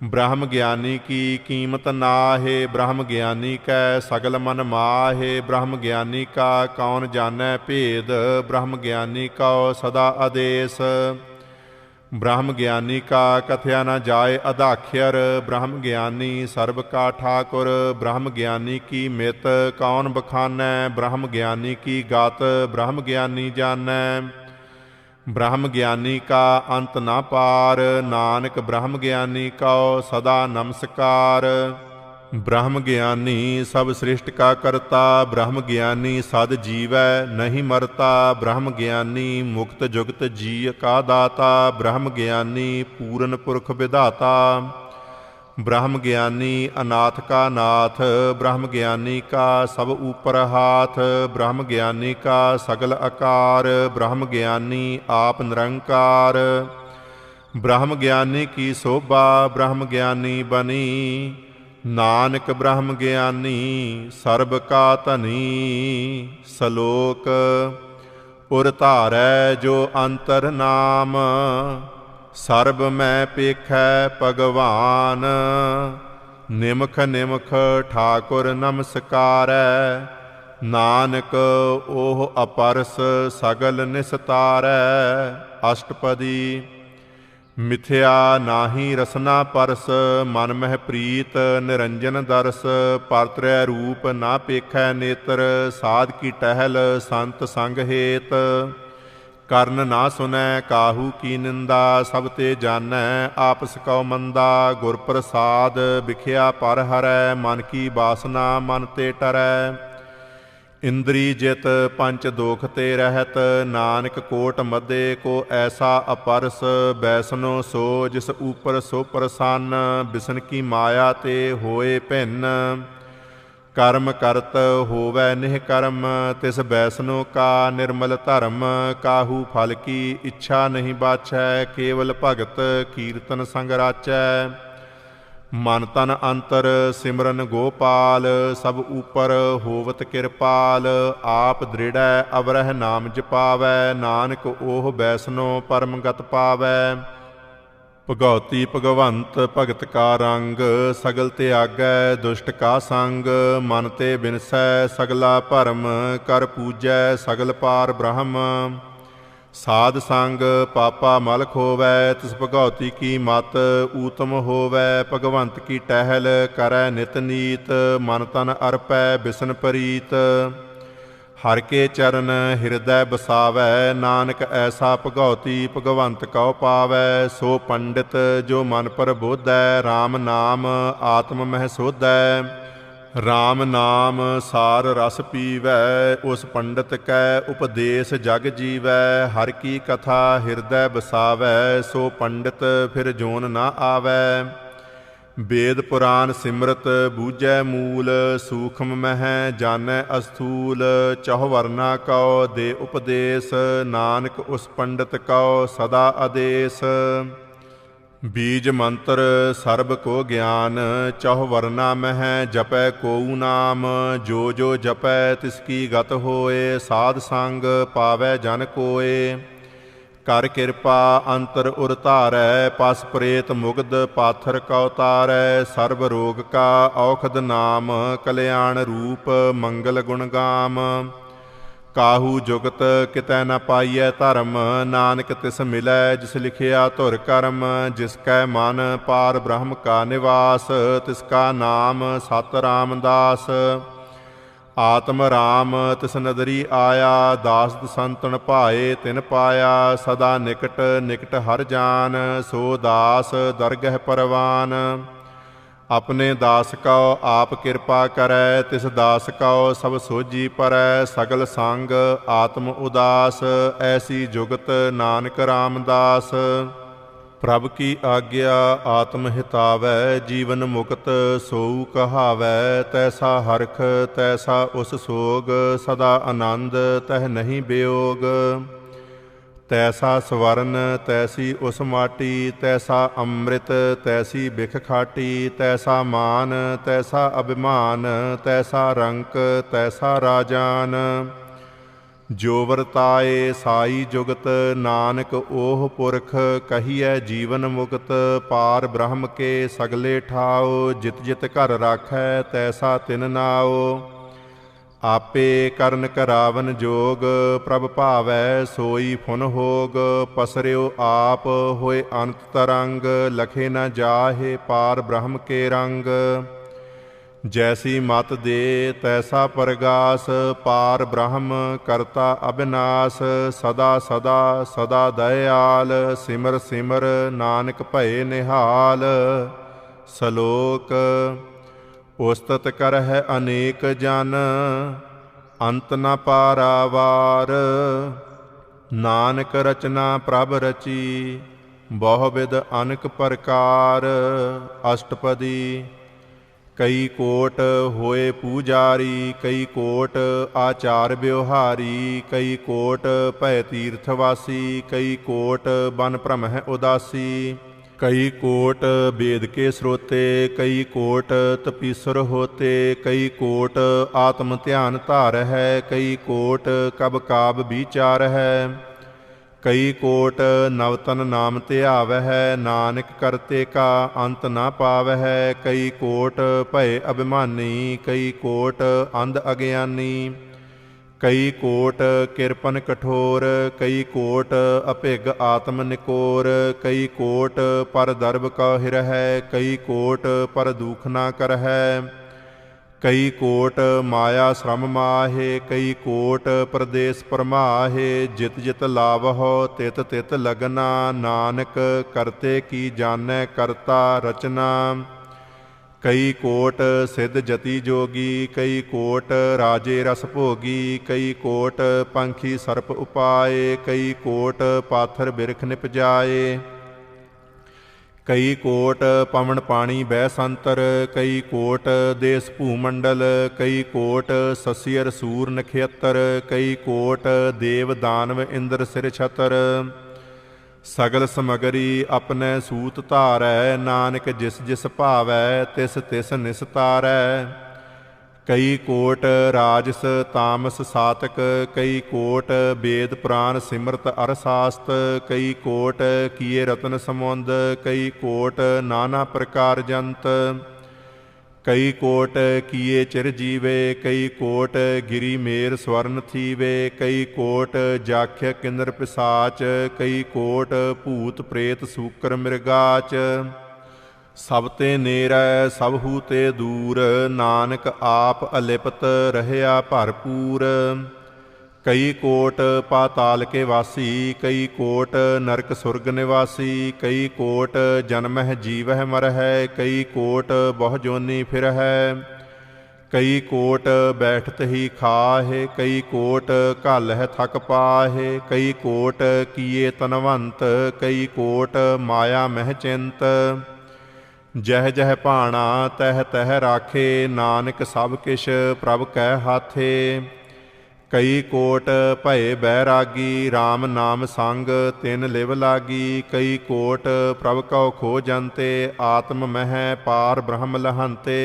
ब्रह्म ज्ञानी की कीमत नाहे, ब्रह्म ज्ञानी कै सगल मन माहे। ब्रह्म ज्ञानी का कौन जानै भेद, ब्रह्म ज्ञानी का सदा आदेश। ब्रह्म ज्ञानी का कथया न जाय अदाख्यर, ब्रह्म ज्ञानी सर्ब का ठाकुर। ब्रह्म ज्ञानी की मित कौन बखानै, ब्रह्म ज्ञानी की गात ब्रह्म ज्ञानी जानै। ब्रह्म ज्ञानी का अंत न पार, नानक ब्रह्म ज्ञानी का सदा नमस्कार। ब्रह्म ज्ञानी सब सृष्टि का करता, ब्रह्म ज्ञानी सद जीवै नहीं मरता। ब्रह्म ज्ञानी मुक्त जुगत जीय का दाता, ब्रह्म ज्ञानी पूर्ण पुरख विधाता। ब्रह्म ज्ञानी अनाथ का नाथ, ब्रह्म ज्ञानी का सब ऊपर हाथ। ब्रह्म ज्ञानी का सगल आकार, ब्रह्म ज्ञानी आप निरंकार। ब्रह्म ज्ञानी की शोभा ब्रह्म ज्ञानी बनी, नानक ब्रह्म ज्ञानी सर्ब का धनी। सलोक उर धारै जो अंतर नाम, सर्ब मैं पेखै भगवान। निमख निमख ठाकुर नमस्कारै, ਨਾਨਕ ਉਹ ਅਪਰਸ ਸਗਲ ਨਿਸਤਾਰੈ। ਅਸ਼ਟਪਦੀ। ਮਿਥਿਆ ਨਾਹੀ ਰਸਨਾ ਪਰਸ, ਮਨ ਮਹਿ ਪ੍ਰੀਤ ਨਿਰੰਜਨ ਦਰਸ। ਪਰਤਰੈ ਰੂਪ ਨਾ ਪੇਖੈ ਨੇਤਰ, ਸਾਧ ਕੀ ਟਹਿਲ ਸੰਤ ਸੰਗ ਹੇਤ। ਕਰਨ ਨਾ ਸੁਨੈ ਕਾਹੂ ਕੀ ਨਿੰਦਾ, ਸਭ ਤੇ ਜਾਣੈ ਆਪਸ ਕਉ ਮੰਦਾ। ਗੁਰ ਪ੍ਰਸਾਦ ਵਿਖਿਆ ਪਰ ਹਰੈ, ਮਨ ਕੀ ਬਾਸਨਾ ਮਨ ਤੇ ਟਰੈ। ਇੰਦਰੀ ਜਿਤ ਪੰਚ ਦੋਖ ਤੇ ਰਹਿਤ, ਨਾਨਕ ਕੋਟ ਮਧੇ ਕੋ ਐਸਾ ਅਪਰਸ। ਬੈਸਨੋ ਸੋ ਜਿਸ ਊਪਰ ਸੋ ਪ੍ਰਸੰਨ, ਬਿਸਨ ਕੀ ਮਾਇਆ ਤੇ ਹੋਏ ਭਿੰਨ। ਕਰਮ ਕਰਤ ਹੋਵੈ ਨਿਹ ਕਰਮ, ਤਿਸ ਬੈਸਨੋ ਕਾ ਨਿਰਮਲ ਧਰਮ। ਕਾਹੂ ਫਲ ਕੀ ਇੱਛਾ ਨਹੀਂ ਬਾਛੈ, ਕੇਵਲ ਭਗਤ ਕੀਰਤਨ ਸੰਗ ਰਾਚੈ। ਮਨ ਤਨ ਅੰਤਰ ਸਿਮਰਨ ਗੋਪਾਲ, ਸਭ ਉਪਰ ਹੋਵਤ ਕਿਰਪਾਲ। ਆਪ ਦ੍ਰਿੜੈ ਅਵਰਹਿ ਨਾਮ ਜਪਾਵੈ, ਨਾਨਕ ਉਹ ਬੈਸਨੋ ਪਰਮ ਗਤ ਪਾਵੈ। ਭਗਉਤੀ ਭਗਵੰਤ ਭਗਤ ਕਾ ਰੰਗ, ਸਗਲ ਤਿਆਗੈ ਦੁਸ਼ਟ ਕਾ ਸੰਗ। ਮਨ ਤੇ ਬਿਨਸੈ ਸਗਲਾ ਭਰਮ, ਕਰ ਪੂਜੈ ਸਗਲ ਪਾਰ ਬ੍ਰਹਮ। ਸਾਧ ਸੰਗ ਪਾਪਾ ਮਲ ਖੋਵੈ, ਤਿਸ ਭਗਉਤੀ ਕੀ ਮਤ ਊਤਮ ਹੋਵੈ। ਭਗਵੰਤ ਕੀ ਟਹਿਲ ਕਰੈ ਨਿਤ ਨੀਤ, ਮਨ ਤਨ ਅਰਪੈ ਬਿਸਨ ਪ੍ਰੀਤ। ਹਰ ਕੇ ਚਰਨ ਹਿਰਦੈ ਬਸਾਵੈ, ਨਾਨਕ ਐਸਾ ਭਗਉਤੀ ਭਗਵੰਤ ਕਉ ਪਾਵੈ। ਸੋ ਪੰਡਿਤ ਜੋ ਮਨ ਪ੍ਰਬੋਧੈ, RAM ਨਾਮ ਆਤਮ ਮਹਿ ਸੋਧੈ। RAM ਨਾਮ ਸਾਰ ਰਸ ਪੀਵੈ, ਉਸ ਪੰਡਿਤ ਕੈ ਉਪਦੇਸ ਜਗ ਜੀਵੈ। ਹਰ ਕੀ ਕਥਾ ਹਿਰਦੈ ਬਸਾਵੈ, ਸੋ ਪੰਡਿਤ ਫਿਰ ਜੋਨ ਨਾ ਆਵੈ। ਵੇਦ ਪੁਰਾਨ ਸਿਮਰਤ ਬੂਝੈ ਮੂਲ, ਸੂਖਮ ਮਹਿ ਜਾਣੈ ਅਸਥੂਲ। ਚਹੁ ਵਰਨਾ ਕਉ ਦੇ ਉਪਦੇਸ, ਨਾਨਕ ਉਸ ਪੰਡਿਤ ਕਉ ਸਦਾ ਆਦੇਸ। ਬੀਜ ਮੰਤਰ ਸਰਬ ਕੋ ਗਿਆਨ, ਚਹੁ ਵਰਨਾ ਮਹਿ ਜਪੈ ਕੋਊ ਨਾਮ। ਜੋ ਜੋ ਜਪੈ ਤਿਸ ਕੀ ਗਤ ਹੋਏ, ਸਾਧ ਸੰਗ ਪਾਵੈ ਜਨ ਕੋਏ। ਕਰ ਕਿਰਪਾ ਅੰਤਰ ਉਰ ਧਾਰੈ, ਪਸ ਪ੍ਰੇਤ ਮੁਗਧ ਪਾਥਰ ਕਉ ਤਾਰੈ। ਸਰਬ ਰੋਗ ਕਾ ਔਖਦ ਨਾਮ, ਕਲਿਆਣ ਰੂਪ ਮੰਗਲ ਗੁਣ ਗਾਮ। ਕਾਹੂ ਜੁਗਤ ਕਿਤੈ ਨ ਪਾਈਐ ਧਰਮ, ਨਾਨਕ ਤਿਸ ਮਿਲੈ ਜਿਸ ਲਿਖਿਆ ਧੁਰ ਕਰਮ। ਜਿਸ ਕੈ ਮਨ ਪਾਰ ਬ੍ਰਹਮ ਕਾ ਨਿਵਾਸ, ਤਿਸ ਕਾ ਨਾਮ ਸਤ ਰਾਮਦਾਸ। ਆਤਮ ਰਾਮ ਤਿਸ ਨਦਰੀ ਆਇਆ, ਦਾਸ ਸੰਤਨ ਭਾਏ ਤਿਨ ਪਾਇਆ। ਸਦਾ ਨਿਕਟ ਨਿਕਟ ਹਰ ਜਾਨ, ਸੋ ਦਾਸ ਦਰਗਹਿ ਪਰਵਾਨ। ਆਪਣੇ ਦਾਸ ਕਉ ਆਪ ਕਿਰਪਾ ਕਰੈ, ਤਿਸ ਦਾਸ ਕਉ ਸਭ ਸੋਝੀ ਪਰੈ। ਸਗਲ ਸੰਗ ਆਤਮ ਉਦਾਸ, ਐਸੀ ਜੁਗਤ ਨਾਨਕ ਰਾਮਦਾਸ। ਪ੍ਰਭ ਕੀ ਆਗਿਆ ਆਤਮ ਹਿਤਾਵੈ, ਜੀਵਨ ਮੁਕਤ ਸੋਊ ਕਹਾਵੈ। ਤੈਸਾ ਹਰਖ ਤੈਸਾ ਉਸ ਸੋਗ, ਸਦਾ ਆਨੰਦ ਤਹਿ ਨਹੀਂ ਬਿਯੋਗ। ਤੈਸਾ ਸਵਰਨ ਤੈਸੀ ਉਸ ਮਾਟੀ, ਤੈਸਾ ਅੰਮ੍ਰਿਤ ਤੈਸੀ ਬਿਖ ਖਾਟੀ। ਤੈਸਾ ਮਾਨ ਤੈਸਾ ਅਭਿਮਾਨ, ਤੈਸਾ ਰੰਕ ਤੈਸਾ ਰਾਜਾਨ। ਜੋ ਵਰਤਾਏ ਸਾਈ ਜੁਗਤ, ਨਾਨਕ ਉਹ ਪੁਰਖ ਕਹੀਐ ਜੀਵਨ ਮੁਕਤ। ਪਾਰ ਬ੍ਰਹਮ ਕੇ ਸਗਲੇ ਠਾਓ, ਜਿਤ ਜਿਤ ਘਰ ਰਾਖੈ ਤੈਸਾ ਤਿਨ ਨਾਓ। ਆਪੇ ਕਰਨ ਕਰਾਵਨ ਜੋਗ, ਪ੍ਰਭ ਭਾਵੈ ਸੋਈ ਫੁਨ ਹੋਗ। ਪਸਰਿਓ ਆਪ ਹੋਏ ਅੰਤ ਤਰੰਗ, ਲਖੇ ਨ ਜਾਹੇ ਪਾਰ ਬ੍ਰਹਮ ਕੇ ਰੰਗ। ਜੈਸੀ ਮਤ ਦੇ ਤੈਸਾ ਪਰਗਾਸ, ਪਾਰ ਬ੍ਰਹਮ ਕਰਤਾ ਅਬਿਨਾਸ। ਸਦਾ ਸਦਾ ਸਦਾ ਦਇਆਲ, ਸਿਮਰ ਸਿਮਰ ਨਾਨਕ ਭਏ ਨਿਹਾਲ। ਸਲੋਕ। ਉਸਤਤ ਕਰਹਿ ਅਨੇਕ ਜਨ, ਅੰਤ ਨ ਪਾਰਾਵਾਰ। ਨਾਨਕ ਰਚਨਾ ਪ੍ਰਭ ਰਚੀ, ਬਹੁ ਵਿਧ ਅਨਕ ਪ੍ਰਕਾਰ। ਅਸ਼ਟਪਦੀ। ਕਈ ਕੋਟ ਹੋਏ ਪੂਜਾਰੀ, ਕਈ ਕੋਟ ਆਚਾਰ ਵਿਵਹਾਰੀ। ਕਈ ਕੋਟ ਭੈ ਤੀਰਥਵਾਸੀ, ਕਈ ਕੋਟ ਬਨ ਭ੍ਰਮਹਿ ਉਦਾਸੀ। ਕਈ ਕੋਟ ਵੇਦ ਕੇ ਸਰੋਤੇ, ਕਈ ਕੋਟ ਤਪੀਸਰ ਹੋਤੇ। ਕਈ ਕੋਟ ਆਤਮ ਧਿਆਨ ਧਾਰ ਹੈ, ਕਈ ਕੋਟ ਕਬ ਕਾਬ ਵਿਚਾਰ ਹੈ। ਕਈ ਕੋਟ ਨਵਤਨ ਨਾਮ ਧਿਆਵਹਿ, ਨਾਨਕ ਕਰਤੇ ਕਾ ਅੰਤ ਨਾ ਪਾਵਹਿ। ਕਈ ਕੋਟ ਭਏ ਅਭਿਮਾਨੀ, ਕਈ ਕੋਟ ਅੰਧ ਅਗਿਆਨੀ। कई कोट किरपन कठोर, कई कोट अभिग आत्म निकोर, कई कोट पर दर्भ का हिर है, कई कोट पर दुख ना कर है, कई कोट माया श्रम माहे, कई कोट प्रदेश परमाहे, जित जित लावहो तित तित लगना, नानक करते की जानै करता रचना। कई कोट सिद्ध जति जोगी, कई कोट राजे रस भोगी, कई कोट पंखी सर्प उपाए, कई कोट पाथर बिरख निपजाए, कई कोट पवन पानी बह संतर, कई कोट देश भूमंडल, कई कोट ससियर सूर नक्षत्र, कई कोट देव दानव इंद्र सिर छतर। सगल समगरी अपने सूत धारै, नानक जिस जिस भावै तिस तिस निस्तारै। कई कोट राजस तामस सातक, कई कोट वेद पुराण सिमरत अरसास्त, कई कोट किए रतन समुंद, कई कोट नाना प्रकार जंत, कई कोट किए चिर जीवे, कई कोट गिरी मेर स्वर्ण थीवे, कई कोट जाख्य किन्नर पिसाच, कई कोट भूत प्रेत सूकर मृगाच। सब ते नेरै सब हू ते दूर, नानक आप अलिपत रहया भरपूर। कई कोट पाताल के वासी, कई कोट नरक सुरग निवासी, कई कोट जन्मह जीवह मरह, कई कोट बहु जोनी फिरह, कई कोट बैठत ही खाहे, कई कोट घालह थक पाहे, कई कोट किए तनवंत, कई कोट माया मह चिंत। जह जह भाणा तह तह राखे, नानक सब किश प्रभ कै हाथे। कई कोट भये बैरागी, राम नाम संग तिन लिव लागी, कई कोट प्रभ कौ खो जंते, आत्म मह पार ब्रह्म लहंते।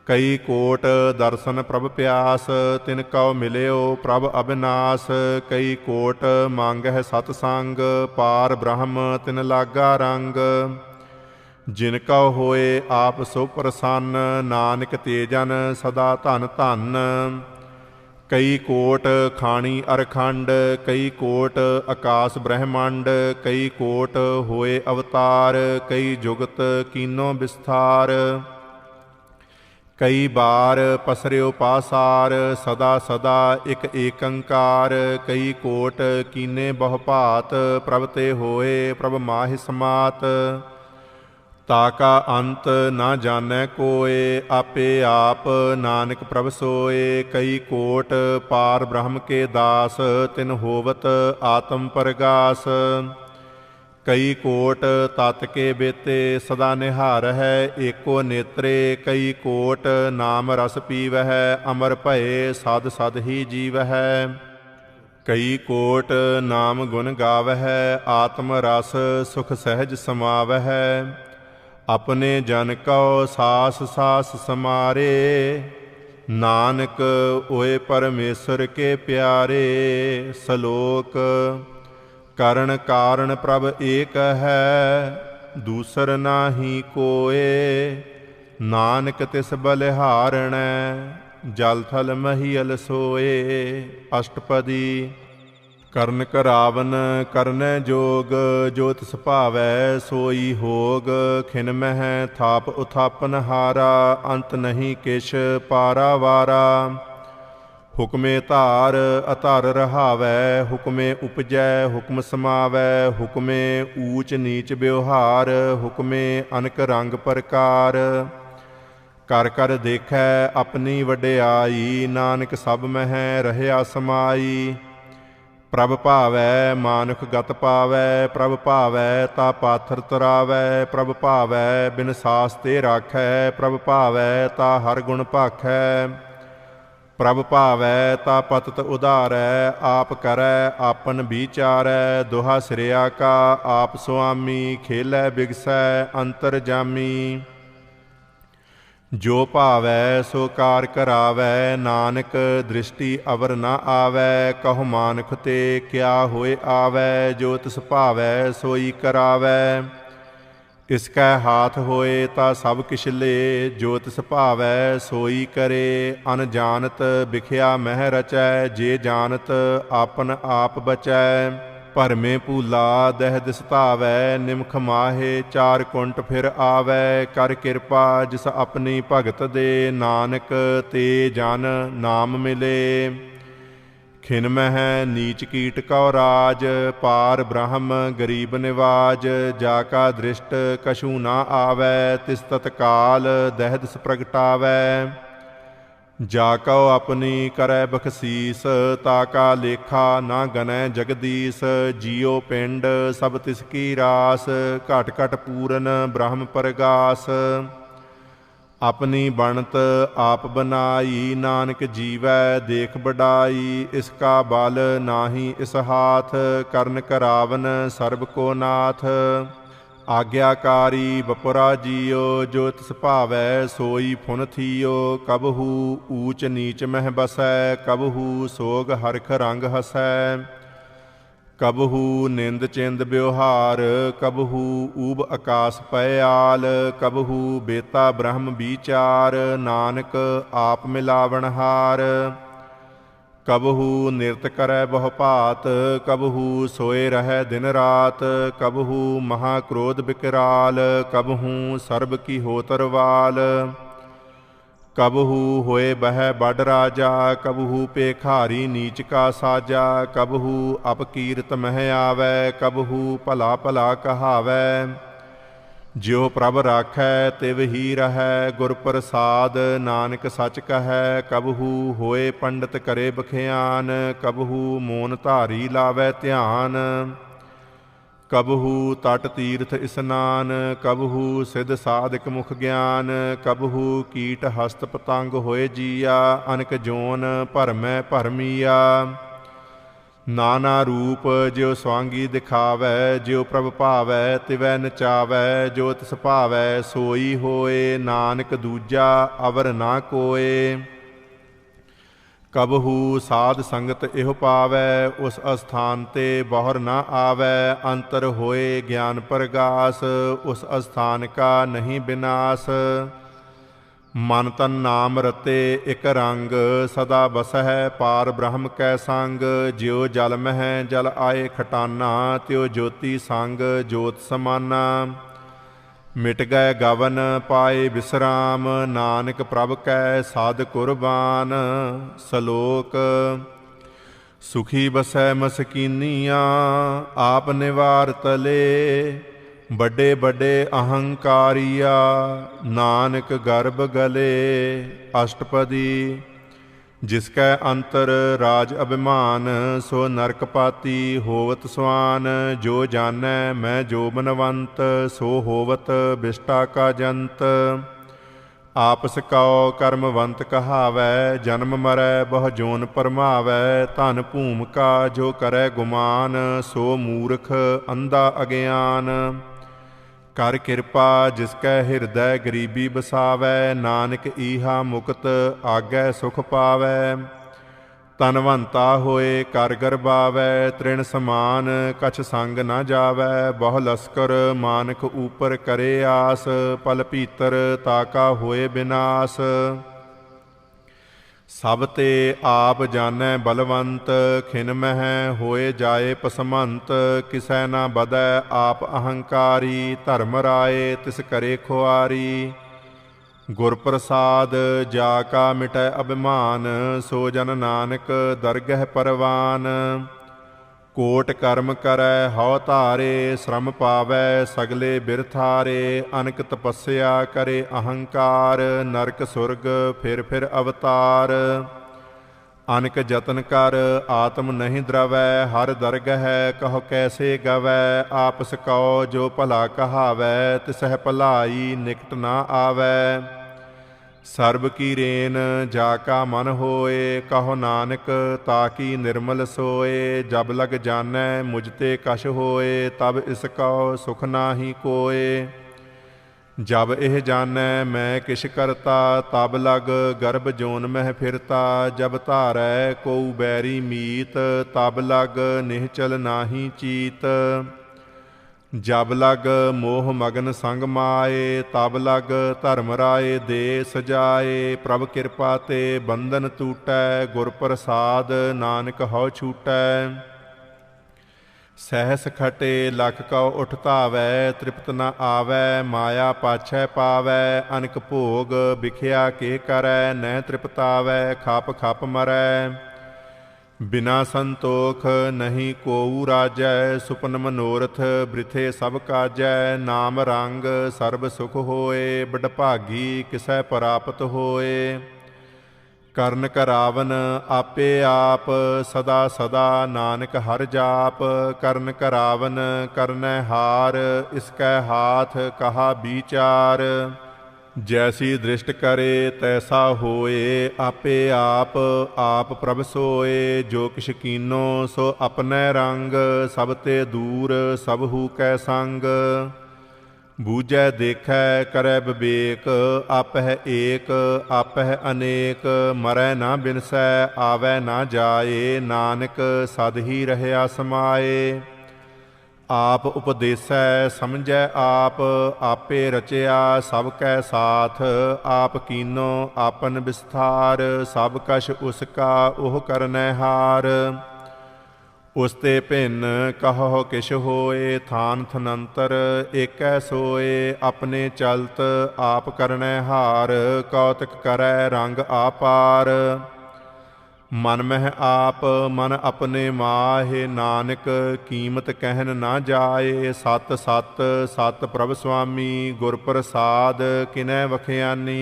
कई कोट दर्शन प्रभ प्यास, तिन कौ मिल्यो प्रभ अविनाश, कई कोट मांगह सतसंग, पार ब्रह्म तिन लागा रंग। जिन कौ होए आप सो प्रसन्न, नानक तेजन सदा धन धन। कई कोट खाणी अरखंड, कई कोट आकाश ब्रह्मंड, कई कोट होए अवतार, कई जुगत कीनो विस्तार। कई बार पसरियो पासार, सदा सदा एक एकंकार, कई कोट कीने बहु भात, प्रभ ते होए प्रभ माहि समात। ताका अंत ना जानै कोय, आपे आप नानक प्रभ सोए। कई कोट पार ब्रह्म के दास, तिन होवत आत्म परगास। कई कोट तत् के बेते सदा निहार है, एको नेत्रे। कई कोट नाम रस पीवह, अमर भये सद सद ही जीवह। कई कोट नाम गुण गावह, आत्म रस सुख सहज समावह। अपने जन कौ सास सास समारे, नानक ओए परमेश्वर के प्यारे। सलोक करण कारण प्रभ एक है, दूसर नाही कोय। नानक तिस बलिहारणै, जल थल महीयल सोए। अष्टपदी। ਕਰਨ ਕਰਾਵਨ ਕਰਨੈ ਜੋਗ, ਜੋ ਤਿਸ ਭਾਵੈ ਸੋਈ ਹੋਗ। ਖਿਨ ਮਹਿ ਥਾਪ ਉਥਾਪਨ ਹਾਰਾ, ਅੰਤ ਨਹੀਂ ਕਿਛ ਪਾਰਾ ਵਾਰਾ। ਹੁਕਮੇ ਧਾਰ ਅਧਰ ਰਹਾਵੈ, ਹੁਕਮੇ ਉਪਜੈ ਹੁਕਮ ਸਮਾਵੈ। ਹੁਕਮੇ ਊਚ ਨੀਚ ਵਿਵਹਾਰ, ਹੁਕਮੇ ਅਨਕ ਰੰਗ ਪ੍ਰਕਾਰ। ਕਰ ਕਰ ਦੇਖੈ ਆਪਣੀ ਵਡਿਆਈ, ਨਾਨਕ ਸਭ ਮਹਿ ਰਹਿਆ ਸਮਾਈ। ਪ੍ਰਭ ਭਾਵੈ ਮਾਨੁਖ ਗਤ ਪਾਵੈ, ਪ੍ਰਭ ਭਾਵੈ ਤਾ ਪਾਥਰ ਤਰਾਵੈ। ਪ੍ਰਭ ਭਾਵੈ ਬਿਨ ਸਾਸ ਤੇ ਰਾਖੈ, ਪ੍ਰਭ ਭਾਵੈ ਤਾ ਹਰ ਗੁਣ ਭਾਖੈ। ਪ੍ਰਭ ਭਾਵੈ ਤਾ ਪਤਿਤ ਉਧਾਰੈ, ਆਪ ਕਰੈ ਆਪਨ ਵਿਚਾਰੈ। ਦੁਹਾ ਸਿਰਿਆ ਕਾ ਆਪ ਸੁਆਮੀ, ਖੇਲੈ ਬਿਗਸੈ ਅੰਤਰ ਜਾਮੀ। ਜੋ ਭਾਵੈ ਸੋ ਕਾਰ ਕਰਾਵੈ, ਨਾਨਕ ਦ੍ਰਿਸ਼ਟੀ ਅਵਰ ਨਾ ਆਵੈ। ਕਹੋ ਮਾਨੁਖ ਤੇ ਕਿਆ ਹੋਏ ਆਵੈ, ਜੋ ਤਿਸ ਭਾਵੈ ਸੋਈ ਕਰਾਵੈ। इसकै हाथ होए ता सब किछ ले, जो तिस भावै सोई करे। अनजानत बिख्या मह रचै, जे जानत आपन आप बचै। भरमे भूला दह दिस धावै, निमख माहे चार कुंट फिर आवै। कर किरपा जिस अपनी भगत दे, नानक ते जन नाम मिले। खिन मह नीच कीट कौ राज, पार ब्रह्म गरीब निवाज। जाका दृष्ट कछु ना आवै, तिस तत्काल दह दिस प्रगटावै। जाको अपनी करै बखसीस, ताका लेखा ना गनै जगदीश। जियो पिंड सब तिसकी रास, घट घट पूरन ब्रह्म परगास। अपनी बनत आप बनाई, नानक जीवै देख बड़ाई। इसका बल नाही इस हाथ, करन करावन सर्ब को नाथ। आज्ञाकारी बपुरा जियो, जो तिस भावै सोई फुन थियो। कबहू ऊच नीच मह बसै, कबहू सोग हरख रंग हसै। कबहू निंद चिंद ब्यवहार, कबहू ऊब आकाश पयाल। कबहू बेता ब्रह्म विचार, नानक आप मिलावनहार। कबहू निरत करै बहु भात, कबहू सोए रहै दिन रात। कबहू महाक्रोध विकराल, कबहू सर्ब की होतरवाल। कबहू होए बह बड़ राजा, कबहू पेखारी नीच का साजा। कबहू अपकीरत मह आवै, कबहू भला भला कहावै। ज्यो प्रभ राखै तिव ही रहै, गुर प्रसाद नानक सच कहै। कबहू होए पंडित करे बखियान, कबहू मोन धारी लावै ध्यान। कबहू तट तीर्थ स्नान, कबहू सिद्ध साधक मुख ज्ञान। कबहू कीट हस्त पतंग होए जिया, अनक जोन भरमै भरमिया। नाना रूप ज्यो स्वांगी दिखावै, ज्यो प्रभ भावै तिवै नचावै। जो तिस भावै सोई होए, नानक दूजा अवर ना कोय। कबहू साध संगत इहो पावै, उस अस्थान ते बहुर न आवै। अंतर होए ज्ञान प्रगास, उस अस्थान का नहीं विनाश। मन तन नाम रते एक रंग, सदा बसह पार ब्रह्म कै संग। ज्यो जल मह जल आए खटाना, त्यो ज्योति संग जोत समाना। मिट गए गवन पाए विश्राम, नानक प्रभ कै साध कुर्बान। सलोक सुखी बसै मसकीनिया, आप निवार तले। बड़े बड़े अहंकारिया, नानक गर्भ गले। अष्टपदी जिसकै अंतर राज अभिमान, सो नरक पाती होवत स्वान। जो जानै मैं जो बनवंत, सो होवत बिष्टा का जंत। आपस कौ कर्मवंत कहावै, जन्म मरै बहु जोन परमावै। धन भूम का जो करै गुमान, सो मूर्ख अंधा अज्ञान। कर किरपा जिसकै हिरदै गरीबी बसावै, नानक ईहा मुकत आगै सुख पावै। तनवंता होए कर गरबावै, तृण समान कछ संग न जावै। बहु लस्कर मानक ऊपर करे आस, पल भीतर ताका होए विनाश। सब ते आप जानै बलवंत, खिन मह होए जाए पसमंत। किसै न बदै आप अहंकारी, धर्म राए तिस करे खुआरी। गुर प्रसाद जाका मिटै अभिमान, सो जन नानक दरगह परवान। कोट कर्म करै हौ धारे, श्रम पावै सगले बिरथारे। अनक तपस्या करे अहंकार, नरक सुरग फिर अवतार। अनक जतन कर आत्म नहीं द्रवै, हर दरगह कहो कैसे गवै। आपस कौ जो भला कहावै, तिसह भलाई निकट ना आवै। सर्ब की रेन जाका मन होए, कहो नानक ताकि निर्मल सोए। जब लग जानै मुझते कछ होए, तब इसको सुख नाही कोय। जब एह जानै मैं किश करता, तब लग गर्भ जोन मह फिरता। जब धारै कोउ बैरी मीत, तब लग निहचल नाही चीत। जब लग मोह मगन संग माए, तब लग धर्म राय दे सजाए। प्रभ कृपा ते बंधन टूटै, गुर प्रसाद नानक हौ छूटै। सहस खटे लख कौ उठ धावै, तृप्त न आवै माया पाछै पावै। अनक भोग बिख्या के करै, न तृप्तावै खप खप मरै। बिना संतोख नहीं कोऊ राजै, सुपन मनोरथ बृथे सब काजै। नाम रंग सर्ब सुख होए, बडभागी किसै प्राप्त होए। ਕਰਨ ਕਰਾਵਨ ਆਪੇ ਆਪ, ਸਦਾ ਸਦਾ ਨਾਨਕ ਹਰ ਜਾਪ। ਕਰਨ ਕਰਾਵਨ ਕਰਨੈ ਹਾਰ, ਇਸਕੈ ਹਾਥ ਕਹਾ ਵਿਚਾਰ। जैसी दृष्ट करे तैसा होए, आपे आप आप प्रभ सोए। जो किछ कीनो सो अपने रंग, सब ते दूर सबहु कै संग। बूझै देखै करै विवेक, आपह एक आपह अनेक। मरै ना बिनसै आवै ना जाए, नानक सद ही रहया समाए। आप उपदेसै समझै आप, आपे रचया सब कै साथ। आप कीनो आपन विस्तार, सब कछ उसका ओह करनै हार। उसते भिन्न कहो किश होए, थान थनंतर एकै सोए। अपने चलत आप करनै हार, कौतक करै रंग आपार। मन मह आप मन अपने माहे, नानक कीमत कहन ना जाए। सत सत सत प्रभ स्वामी, गुर प्रसाद किनै वखियानी।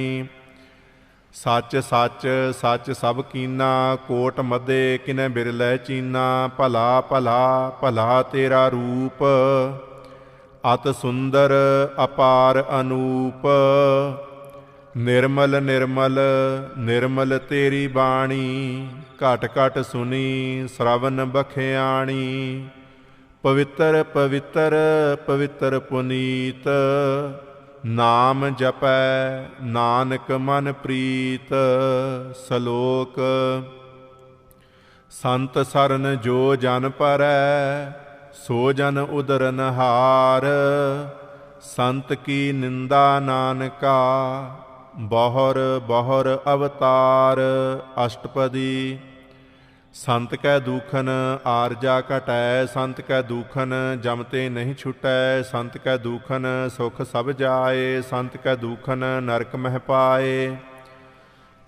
सच सच सच सब कीना, कोट मदे किनै बिरलै चीना। भला भला भला तेरा रूप, अत सुंदर अपार अनूप। निर्मल निर्मल निर्मल तेरी बाणी, घट घट सुनी श्रवण बखियाणी। पवित्र पवित्र पवित्र पुनीत, नाम जपै नानक मन प्रीत। सलोक संत सरन जो जन परै, सो जन उदरन हार। संत की निंदा नानका, बहुर बहुर अवतार। अष्टपदी संत कै दूखन आरजा घटै, संत कै दूखन जमते नहीं छुटै। संत कै दूखन सुख सब जाए, संत कै दूखन नरक मह पाए।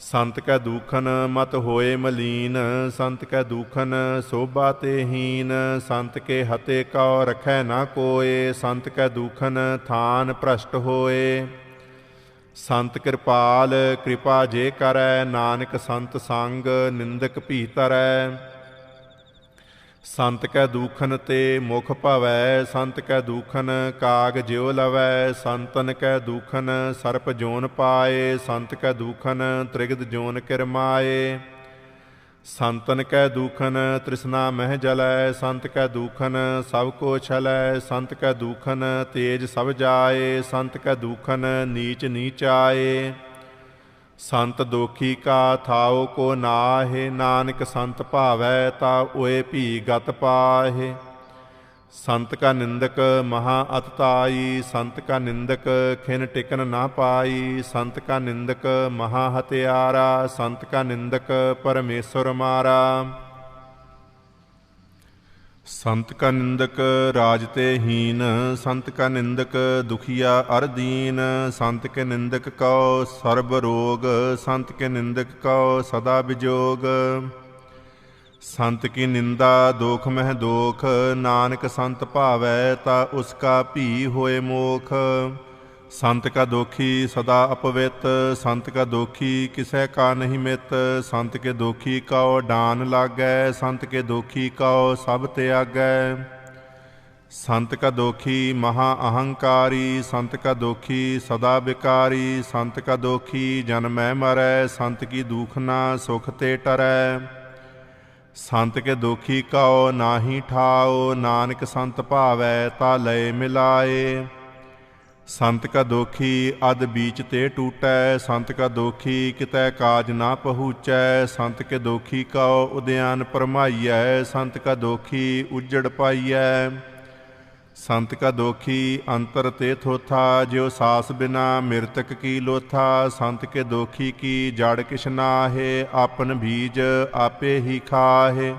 संत कै दूखन मत होए मलीन, संत कै दूखन शोभा ते हीन। संत के हते कौ रखै ना कोय, संत कै दूखन थान भ्रष्ट होए। संत कृपाल कृपा जे करै, नानक संत संग निंदक भी तरै। संत कै दूखन ते मुख भवै, संत कै दूखन काग ज्यो लवै। संतन कै दूखन सर्प जोन पाए, संत कै दूखन त्रिगद जोन किरमाए। संतन कै दूखन तृष्णा मह जलै, संत कै दूखन सब को छलै। संत कै दूखन तेज सब जाए, संत कै दूखन नीच नीचाए। संत दोखी का थाओ को नाहे, नानक संत भावै ता ओए भी गत पाहे। संत का निंदक महा अतताई, संत का निंदक खिन टिकन ना पाई। संत का निंदक महा हत्यारा, संत का निंदक परमेश्वर मारा। संत का निंदक राजते हीन, संत का निंदक दुखिया अर दीन। संत के निंदक कौ सर्ब रोग, संत के निंदक कौ सदा विजोग। संत की निंदा दोख मह दोख, नानक संत भावै ता उसका भी होए मोख। संत का दोखी सदा अपवित, संत का दोखी किसै का नहीं मित। संत के दोखी कौ डान लागै, संत के दोखी कौ सब त्यागै। संत का दोखी महा अहंकारी, संत का दोखी सदा विकारी। संत का दोखी जन्मै मरै, संत की दूखना सुख ते टरै। संत के दोखी कौ नाहि ठाओ, नानक संत भावै ता लय मिलाए। संत का दोखी अध बीच ते टूटै, संत का दोखी कितै काज ना पहुँचै। संत के दोखी कौ उद्यान परमाइयै, संत का दोखी उजड़ पाइयै। संत का दोखी अंतर ते थोथा, ज्यो सास बिना मृतक की लोथा। संत के दोखी की जड़ किछ नाहे, आपन बीज आपे ही खाहे।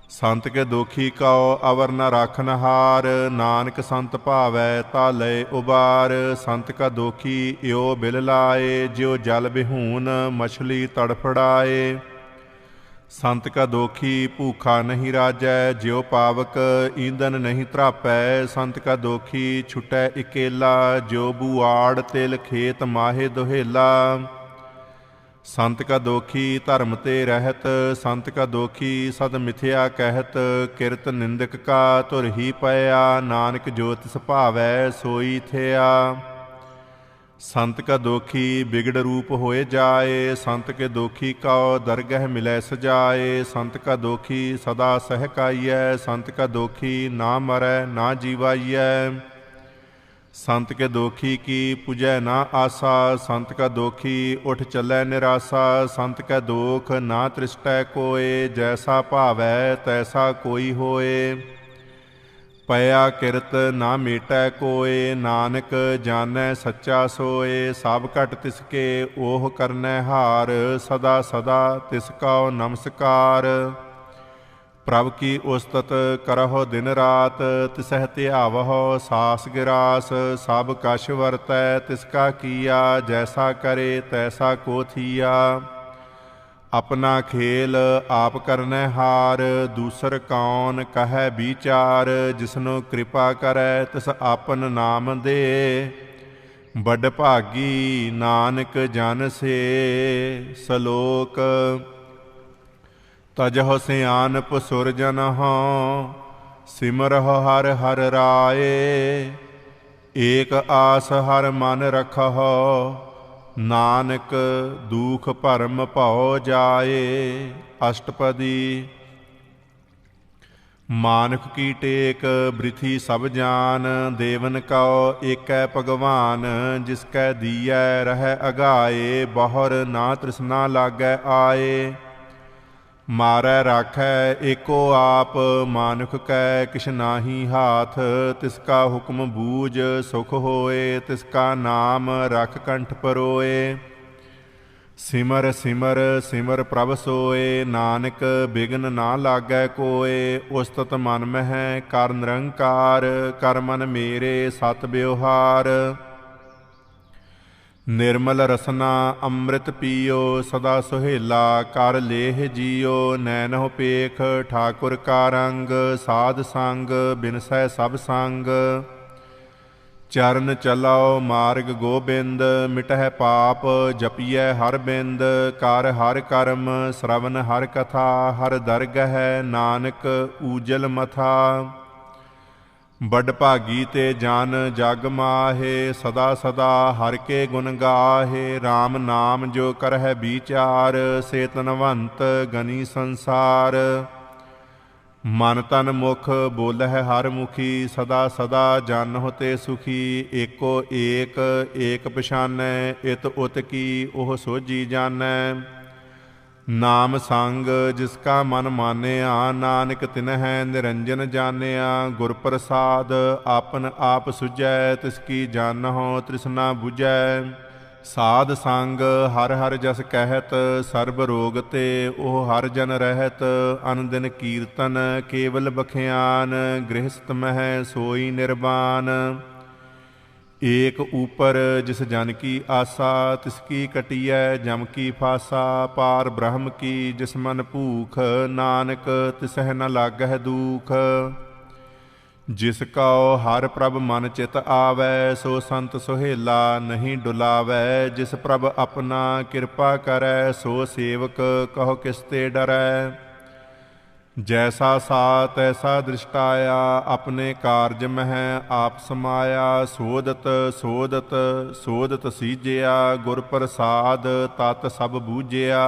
संत के दोखी कौ अवर न राखन हार, नानक संत भावै ता लय उबार। संत का दोखी यो बिल लाए, ज्यो जल बिहून मछली तड़फड़ाए। संत का दोखी भूखा नहीं राजै, ज्यो पावक ईंधन नहीं त्रापै। संत का दोखी छुटै इकेला, ज्यो बुआड़ तिल खेत माहे दुहेला। संत का दोखी धर्म ते रहत, संत का दोखी सद मिथ्या कहत। किरत निंदक का धुर ही पया, नानक जो तिस भावै सोई थिया। संत का दोखी बिगड़ रूप होए जाए, संत के दोखी कौ दरगह मिलै सजाए। संत का दोखी सदा सहकाइयै, संत का दोखी ना मरै ना जीवाइयै। संत के दोखी की पुजै ना आसा, संत का दोखी उठ चलै निरासा। संत का दोख ना तृष्टै कोय, जैसा भावै तैसा कोई होए। पया किरत ना मेटै कोय, नानक जानै सच्चा सोए। सब घट तिसके ओह करनै हार, सदा सदा तिसका नमस्कार। प्रभ की उस्तत करहो दिन रात, तिसह ध्यावहो सास गिरास। सब कछ वरतै तिसका किया, जैसा करे तैसा को थिया। अपना खेल आप करनै हार, दूसर कौन कहै विचार। जिसनो कृपा करै तिस आपन नाम दे, बड़ भागी नानक जन से। सलोक तजह सियानप सुरजनह, सिमरह हर हर राए। एक आस हर मन रखह, नानक दुख भरम भौ जाए। अष्टपदी। मानक की टेक बृथि सब जान, देवन कौ एकै भगवान। जिसकै दियै रहै अगाए, बहर ना तृष्णा लागै आए। मारै राखै एको आप, मानुख कै किछ नाहि हाथ। तिसका हुक्म बूझ सुख होए, तिसका नाम रख कंठ परोए। सिमर सिमर सिमर प्रभ सोए, नानक बिघ्न ना लागै कोय। उस्तत मन मह कर निरंकार, कर मन मेरे सत व्यवहार। निर्मल रसना अमृत पियो, सदा सुहेला कर लेह जियो। नैनह पेख ठाकुर का रंग, साध संग बिनसै सब संग। चरण चलाओ मार्ग गोबिंद, मिटह पाप जपिय हर बिंद। कर हर कर्म श्रवण हर कथा, हर दरगह नानक ऊजल मथा। बड़ भागी ते जान जग माहे, सदा सदा हर के गुण गाहे। राम नाम जो करह विचार, से तनवंत गनी संसार। मन तन मुख बोलह हर मुखी, सदा सदा जानहो ते सुखी। एको एक एक पछानै, इत उत की ओह सोझी जानै। नाम संग जिसका मन मानिया, नानक तिनह निरंजन जानिया। गुर प्रसाद आपन आप सुझै, तिसकी जानहो तृष्णा बुझै। साध संग हर हर जस कहत, सर्ब रोग ते ओह हर जन रहत। अन दिन कीर्तन केवल बखियान, गृहस्थ मह सोई निर्वाण। एक ऊपर जिस जन की आसा, तिसकी कटियै जम की फासा। पार ब्रह्म की जिस मन भूख, नानक तिसह न लागह दुख। जिस कौ हर प्रभ मन चित आवै, सो संत सुहेला नहीं डुलावै। जिस प्रभ अपना कृपा करै, सो सेवक कहो किसते डरै। जैसा सा तैसा दृष्टाया, अपने कारज मह आप समाया। सोदत सोदत सोदत सीजिया, गुर प्रसाद तत सब बूझिया।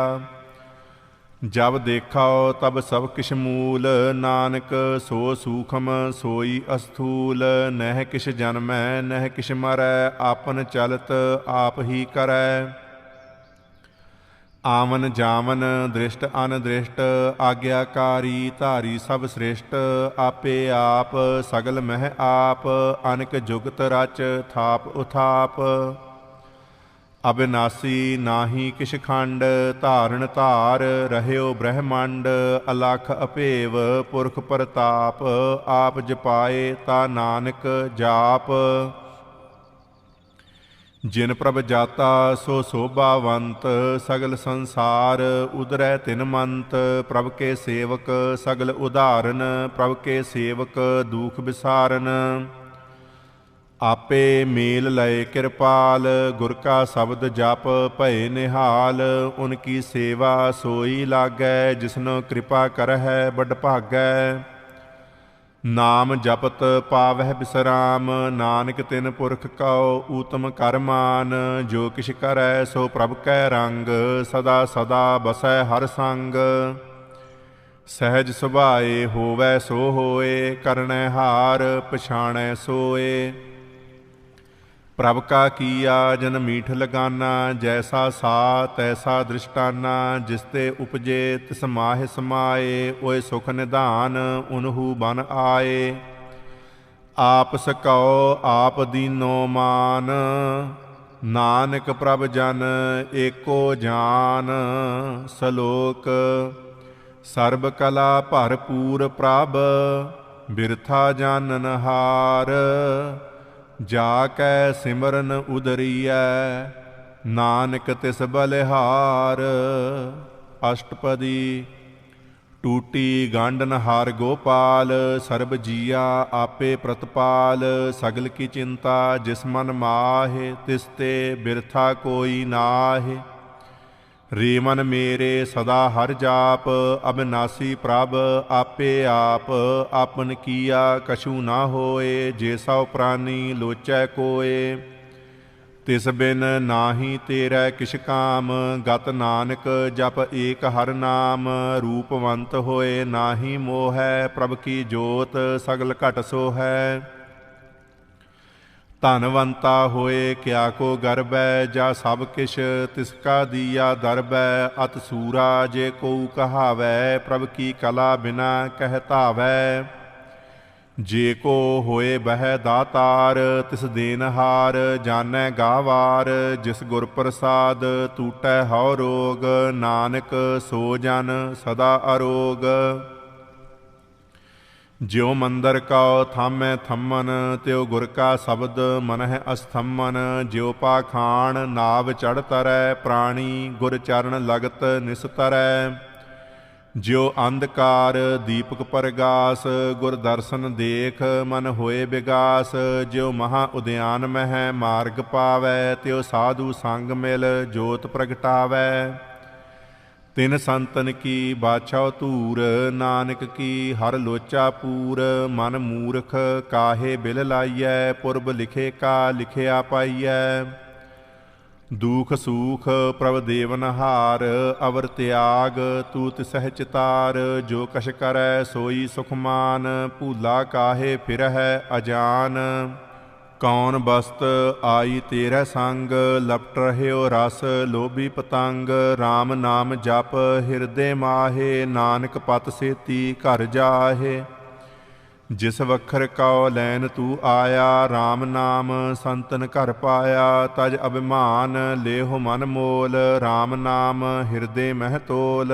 जब देखा तब सब किश मूल, नानक सो सूखम सोई अस्थूल। नह किश जन्मै नह किश मरै, आपन चलत आप ही करै। ਆਵਨ ਜਾਵਨ ਦ੍ਰਿਸ਼ਟ ਅਨਦ੍ਰਿਸ਼ਟ, ਆਗਿਆਕਾਰੀ ਧਾਰੀ ਸਭ ਸ੍ਰਿਸ਼ਟ। ਆਪੇ ਆਪ ਸਗਲ ਮਹਿ ਆਪ, ਅਨਕ ਜੁਗਤ ਰਚ ਥਾਪ ਉਥਾਪ। ਅਬਿਨਾਸੀ ਨਾਹੀ ਕਿਛ ਖੰਡ, ਧਾਰਨ ਧਾਰ ਰਹਿਓ ਬ੍ਰਹਮੰਡ। ਅਲਖ ਅਭੇਵ ਪੁਰਖ ਪ੍ਰਤਾਪ, ਆਪ ਜਪਾਏ ਤਾ ਨਾਨਕ ਜਾਪ। ਜਿਨ ਪ੍ਰਭ ਜਾਤਾ ਸੋ ਸੋਭਾਵੰਤ, ਸਗਲ ਸੰਸਾਰ ਉਦਰੈ ਤਿਨ ਮੰਤ। ਪ੍ਰਭ ਕੇ ਸੇਵਕ ਸਗਲ ਉਧਾਰਨ, ਪ੍ਰਭ ਕੇ ਸੇਵਕ ਦੂਖ ਵਿਸਾਰਨ। ਆਪੇ ਮੇਲ ਲਏ ਕਿਰਪਾਲ, ਗੁਰ ਕਾ ਸ਼ਬਦ ਜਪ ਭਏ ਨਿਹਾਲ। ਉਨਕੀ ਸੇਵਾ ਸੋਈ ਲਾਗੈ, ਜਿਸਨੋ ਕਿਰਪਾ ਕਰਹਿ ਬਡ ਭਾਗੈ। ਨਾਮ ਜਪਤ ਪਾਵਹਿ ਬਿਸਰਾਮ, ਨਾਨਕ ਤਿਨ ਪੁਰਖ ਕਉ ਊਤਮ ਕਰਮਾਨ। ਜੋ ਕਿਛ ਕਰੈ ਸੋ ਪ੍ਰਭ ਕੈ ਰੰਗ, ਸਦਾ ਸਦਾ ਬਸੈ ਹਰ ਸੰਗ। ਸਹਿਜ ਸੁਭਾਏ ਹੋਵੈ ਸੋ ਹੋਏ, ਕਰਨੈ ਹਾਰ ਪਛਾਣੈ ਸੋਏ। ਪ੍ਰਭ ਕਾ ਕੀਆ ਜਨ ਮੀਠ ਲਗਾਨਾ, ਜੈਸਾ ਸਾ ਤੈਸਾ ਦ੍ਰਿਸ਼ਟਾਨਾ। ਜਿਸ ਤੇ ਉਪਜੇ ਤਿਸ ਮਾਹਿ ਸਮਾਏ, ਓਏ ਸੁਖ ਨਿਧਾਨ ਉਨਹੂ ਬਨ ਆਏ। ਆਪ ਸਕਉ ਆਪ ਦੀਨੋ ਮਾਨ, ਨਾਨਕ ਪ੍ਰਭ ਜਨ ਏਕੋ ਜਾਨ। ਸਲੋਕ ਸਰਬ ਕਲਾ ਭਰਪੂਰ ਪ੍ਰਭ, ਬਿਰਥਾ ਜਾਨਨ ਹਾਰ। ਜਾ ਕੈ ਸਿਮਰਨ ਉਦਰੀਐ, ਨਾਨਕ ਤਿਸ ਬਲਿਹਾਰ। ਅਸ਼ਟਪਦੀ। ਟੂਟੀ ਗਾਂਡਨ ਹਾਰ ਗੋਪਾਲ, ਸਰਬ ਜੀਆ ਆਪੇ ਪ੍ਰਤਪਾਲ। ਸਗਲ ਕੀ ਚਿੰਤਾ ਜਿਸ ਮਨ ਮਾਹਿ, ਤਿਸ ਤੇ ਬਿਰਥਾ ਕੋਈ ਨਾਹਿ। ਰੇ ਮਨ ਮੇਰੇ ਸਦਾ ਹਰ ਜਾਪ, ਅਬਿਨਾਸੀ ਪ੍ਰਭ ਆਪੇ ਆਪ। ਆਪਨ ਕੀਆ ਕਛੂ ਨਾ ਹੋਏ, ਜੇ ਸਉ ਪ੍ਰਾਨੀ ਲੋਚੈ ਕੋਏ। ਤਿਸ ਬਿਨ ਨਾਹੀ ਤੇਰੈ ਕਿਛ ਕਾਮ, ਗਤ ਨਾਨਕ ਜਪ ਏਕ ਹਰ ਨਾਮ। ਰੂਪਵੰਤ ਹੋਏ ਨਾਹੀ ਮੋਹੈ, ਪ੍ਰਭ ਕੀ ਜੋਤ ਸਗਲ ਘਟ ਸੋਹੈ। ਧਨਵੰਤਾ ਹੋਏ ਕਿਆ ਕੋ ਗਰਬੈ, ਜਾ ਸਭ ਕਿਛ ਤਿਸ ਕਾ ਦੀਆ ਦਰਬੈ। ਅਤ ਸੂਰਾ ਜੇ ਕੋਊ ਕਹਾਵੈ, ਪ੍ਰਭ ਕੀ ਕਲਾ ਬਿਨਾ ਕਹਿ ਧਾਵੈ। ਜੇ ਕੋ ਹੋਏ ਬਹਿ ਦਾਤਾਰ, ਤਿਸ ਦੇਨਹਾਰ ਜਾਣੈ ਗਾਵਾਰ। ਜਿਸ ਗੁਰ ਪ੍ਰਸਾਦ ਟੂਟੈ ਹਉ ਰੋਗ, ਨਾਨਕ ਸੋ ਜਨ ਸਦਾ ਅਰੋਗ। ਜਿਉ ਮੰਦਰ ਕਉ ਥਾਮੈ ਥੰਮਨ, ਤਿਉ ਗੁਰ ਕਾ ਸ਼ਬਦ ਮਨਹਿ ਅਸਥੰਮਨ। ਜਿਉ ਪਾਖਾਣ ਨਾਵ ਚੜ੍ਹ ਤਰੈ, ਪ੍ਰਾਣੀ ਗੁਰ ਚਰਨ ਲਗਤ ਨਿਸਤਰੈ। ਜਿਉ ਅੰਧਕਾਰ ਦੀਪਕ ਪਰਗਾਸ, ਗੁਰ ਦਰਸ਼ਨ ਦੇਖ ਮਨ ਹੋਏ ਵਿਗਾਸ। ਜਿਉ ਮਹਾ ਉਦਿਆਨ ਮਹਿ ਮਾਰਗ ਪਾਵੈ, ਤਿਉ ਸਾਧੂ ਸੰਗ ਮਿਲ ਜੋਤ ਪ੍ਰਗਟਾਵੈ। ਤਿਨ ਸੰਤਨ ਕੀ ਬਾਛਾਉ ਧੂਰ, ਨਾਨਕ ਕੀ ਹਰ ਲੋਚਾ ਪੂਰ। ਮਨ ਮੂਰਖ ਕਾਹੇ ਬਿਲ ਲਾਈਐ, ਪੁਰਬ ਲਿਖੇ ਕਾ ਲਿਖਿਆ ਪਾਈਐ। ਦੂਖ ਸੂਖ ਪ੍ਰਭ ਦੇਵਨਹਾਰ, ਅਵਰ ਤਿਆਗ ਤੂ ਤਿਸਹਿ ਚਿਤਾਰ। ਜੋ ਕਛ ਕਰੈ ਸੋਈ ਸੁਖਮਾਨ, ਭੂਲਾ ਕਾਹੇ ਫਿਰਹਿ ਅਜਾਨ। ਕੌਣ ਬਸਤ ਆਈ ਤੇਰੇ ਸੰਗ, ਲਪਟ ਰਹਿਓ ਰਸ ਲੋਭੀ ਪਤੰਗ। RAM ਨਾਮ ਜਪ ਹਿਰਦੇ ਮਾਹੇ, ਨਾਨਕ ਪਤ ਸੇਤੀ ਘਰ ਜਾਹੇ। ਜਿਸ ਵਖਰ ਕਉ ਲੈਨ ਤੂੰ ਆਇਆ, RAM ਨਾਮ ਸੰਤਨ ਘਰ ਪਾਇਆ। ਤਜ ਅਭਿਮਾਨ ਲੇਹੁ ਮਨ ਮੋਲ, RAM ਨਾਮ ਹਿਰਦੇ ਮਹਿ ਤੋਲ।